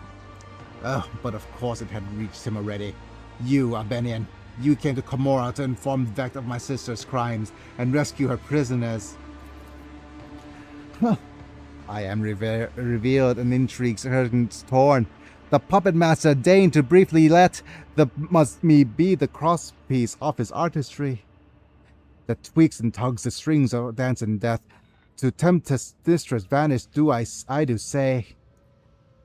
Oh, but of course it had reached him already. You, Albanian, you came to Comora to inform Vect of my sister's crimes and rescue her prisoners. I am revealed and intrigues curtains torn. The puppet master deigned to briefly let me be the crosspiece of his artistry. The tweaks and tugs, the strings of dance and death. To tempest distress vanish, I do say.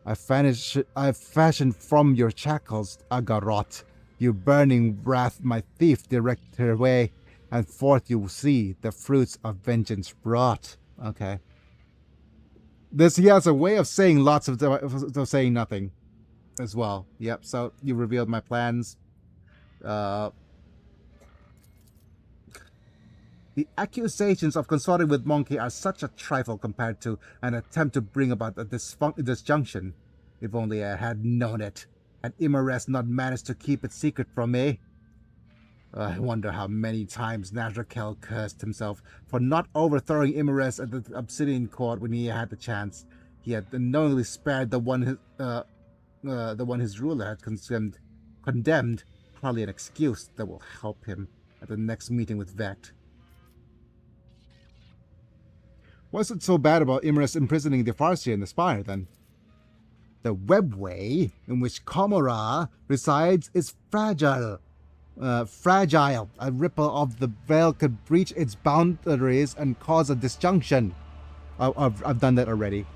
I fashioned from your shackles, Agarot. You burning wrath, my thief, direct her way, and forth you see the fruits of vengeance brought. Okay. He has a way of saying lots of saying nothing as well. Yep, so you revealed my plans. The accusations of consorting with Monkey are such a trifle compared to an attempt to bring about a disjunction. If only I had known it. Had Imares not managed to keep it secret from me. I wonder how many times Nazrakel cursed himself for not overthrowing Imares at the Obsidian Court when he had the chance. He had unknowingly spared the one his ruler had condemned. Hardly an excuse that will help him at the next meeting with Vect. What's it so bad about Imares imprisoning the Farseer in the Spire, then? The webway in which Komora resides is fragile. A ripple of the veil could breach its boundaries and cause a disjunction. I've done that already.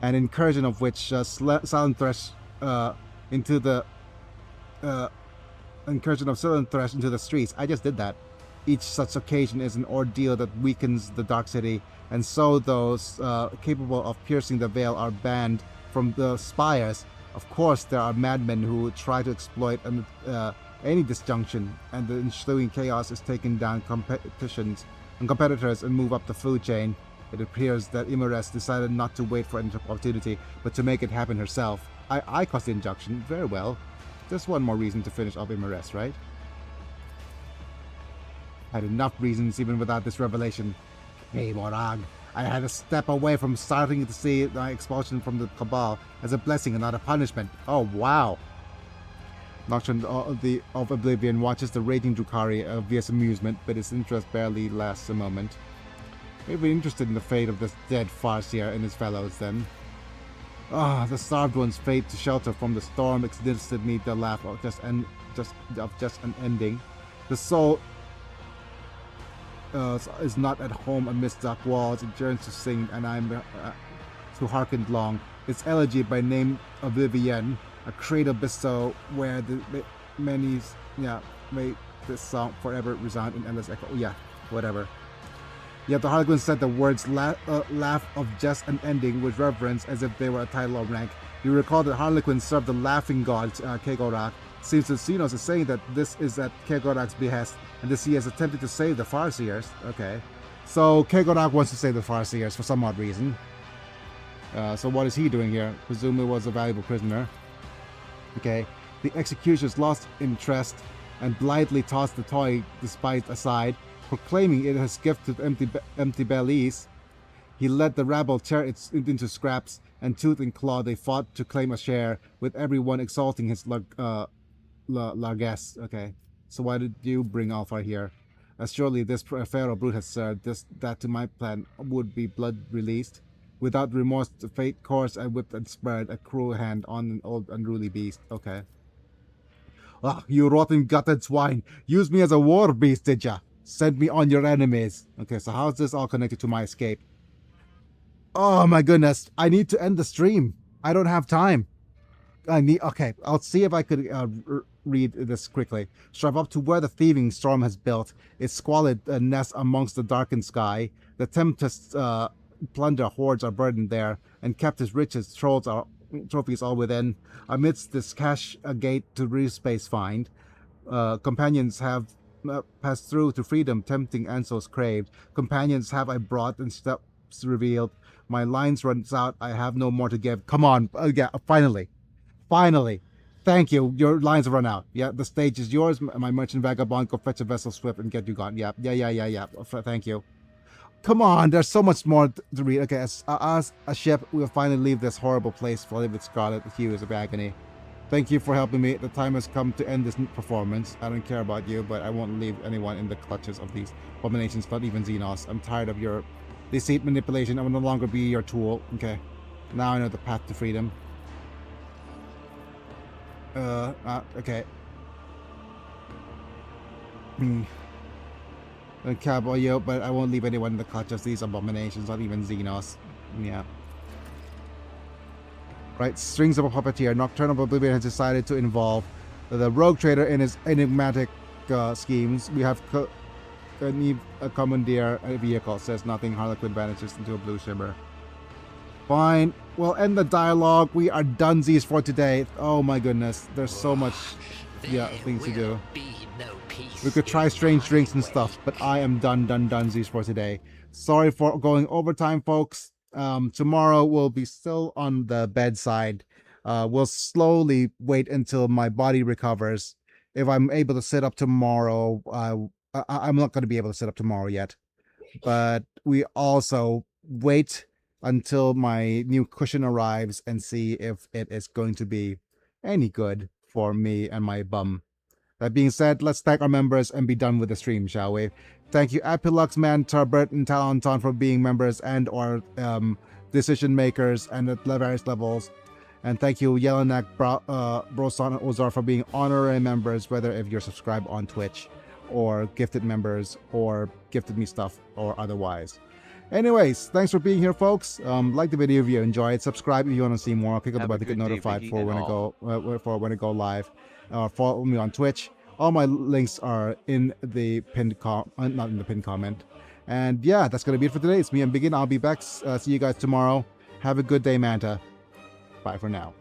An incursion of which Silent Thresh into the incursion of Silent Thresh into the streets. I just did that. Each such occasion is an ordeal that weakens the Dark City, and so those capable of piercing the veil are banned from the spires. Of course, there are madmen who try to exploit any disjunction, and the ensuing chaos is taken down competitors and move up the food chain. It appears that Imares decided not to wait for an opportunity, but to make it happen herself. I caused the injunction. Very well. Just one more reason to finish off Imares, right? Had enough reasons even without this revelation. Hey, Morag. I had to step away from starting to see my expulsion from the Cabal as a blessing and not a punishment. Oh, wow. Nocturne of Oblivion watches the raging Drukhari via amusement, but his interest barely lasts a moment. Maybe interested in the fate of this dead Farseer and his fellows, then. The starved one's fate to shelter from the storm existed me the laugh of just an ending. The soul is not at home amidst dark walls. It yearns to sing, and I'm to hearken long. Its elegy by name Oblivion, a cradle bestow where the may this song forever resound in endless echo. Yeah, whatever. Yet the Harlequin said the words laugh of just an ending with reverence as if they were a title or rank. You recall that Harlequin served the laughing god Kegorak. Seems that Xenos is saying that this is at Kegorak's behest, and this he has attempted to save the Farseers. Okay. So Kegorak wants to save the Farseers for some odd reason. So what is he doing here? Presumably was a valuable prisoner. Okay. The executioners lost interest and blithely tossed the toy despised aside, proclaiming it as gift to empty bellies. He let the rabble tear it into scraps, and tooth and claw they fought to claim a share, with everyone exalting his largesse. Okay, so why did you bring Alpha here? As surely this pharaoh brute has served that to my plan would be blood released. Without remorse, the fate course I whipped and spurred a cruel hand on an old unruly beast. Okay. You rotten gutted swine! Used me as a war beast, did ya? Send me on your enemies. Okay, so how's this all connected to my escape? Oh my goodness, I need to end the stream. I don't have time. Okay, I'll see if I could read this quickly. Strive up to where the thieving storm has built its squalid nest amongst the darkened sky. The tempest's plunder hordes are burdened there, and kept his riches trophies all within. Amidst this cache a gate to real space find. Companions have passed through to freedom, tempting Ansel's craved. Companions have I brought and steps revealed. My lines runs out, I have no more to give. Come on, yeah, finally. Thank you, your lines have run out. Yeah, the stage is yours, my merchant vagabond. Go fetch a vessel swift and get you gone. Yeah. Thank you. Come on, there's so much more to read. Okay, as a ship, we'll finally leave this horrible place flooded with scarlet hues of agony. Thank you for helping me. The time has come to end this performance. I don't care about you, but I won't leave anyone in the clutches of these abominations, not even Xenos. I'm tired of your deceit, manipulation. I will no longer be your tool. Okay. Now I know the path to freedom. Okay. Don't care about you, but I won't leave anyone in the clutches of these abominations, not even Xenos. Yeah. Right, strings of a puppeteer. Nocturne of Oblivion has decided to involve the rogue trader in his enigmatic schemes. We have commandeer a vehicle. Says nothing. Harlequin vanishes into a blue shimmer. Fine. We'll end the dialogue. We are donesies for today. Oh my goodness. There's so much things to do. We could try strange drinks and stuff, but I am donesies for today. Sorry for going overtime, folks. Tomorrow we'll be still on the bedside. We'll slowly wait until my body recovers, if I'm able to set up tomorrow, I'm not going to be able to set up tomorrow yet. But we also wait until my new cushion arrives and see if it is going to be any good for me and my bum. That being said, let's thank our members and be done with the stream, shall we? Thank you, Apilux, Mantar, Bert, and Talenton for being members and or decision makers and at various levels. And thank you, Yelenak, Brosan, and Ozar for being honorary members, whether if you're subscribed on Twitch or gifted members or gifted me stuff or otherwise. Anyways, thanks for being here, folks. Like the video if you enjoy it. Subscribe if you want to see more. Click on the bell to get notified for when I go live. Follow me on Twitch. All my links are in the pinned not in the pinned comment. And yeah, that's gonna be it for today. It's me and Begin. I'll be back. See you guys tomorrow. Have a good day, Manta. Bye for now.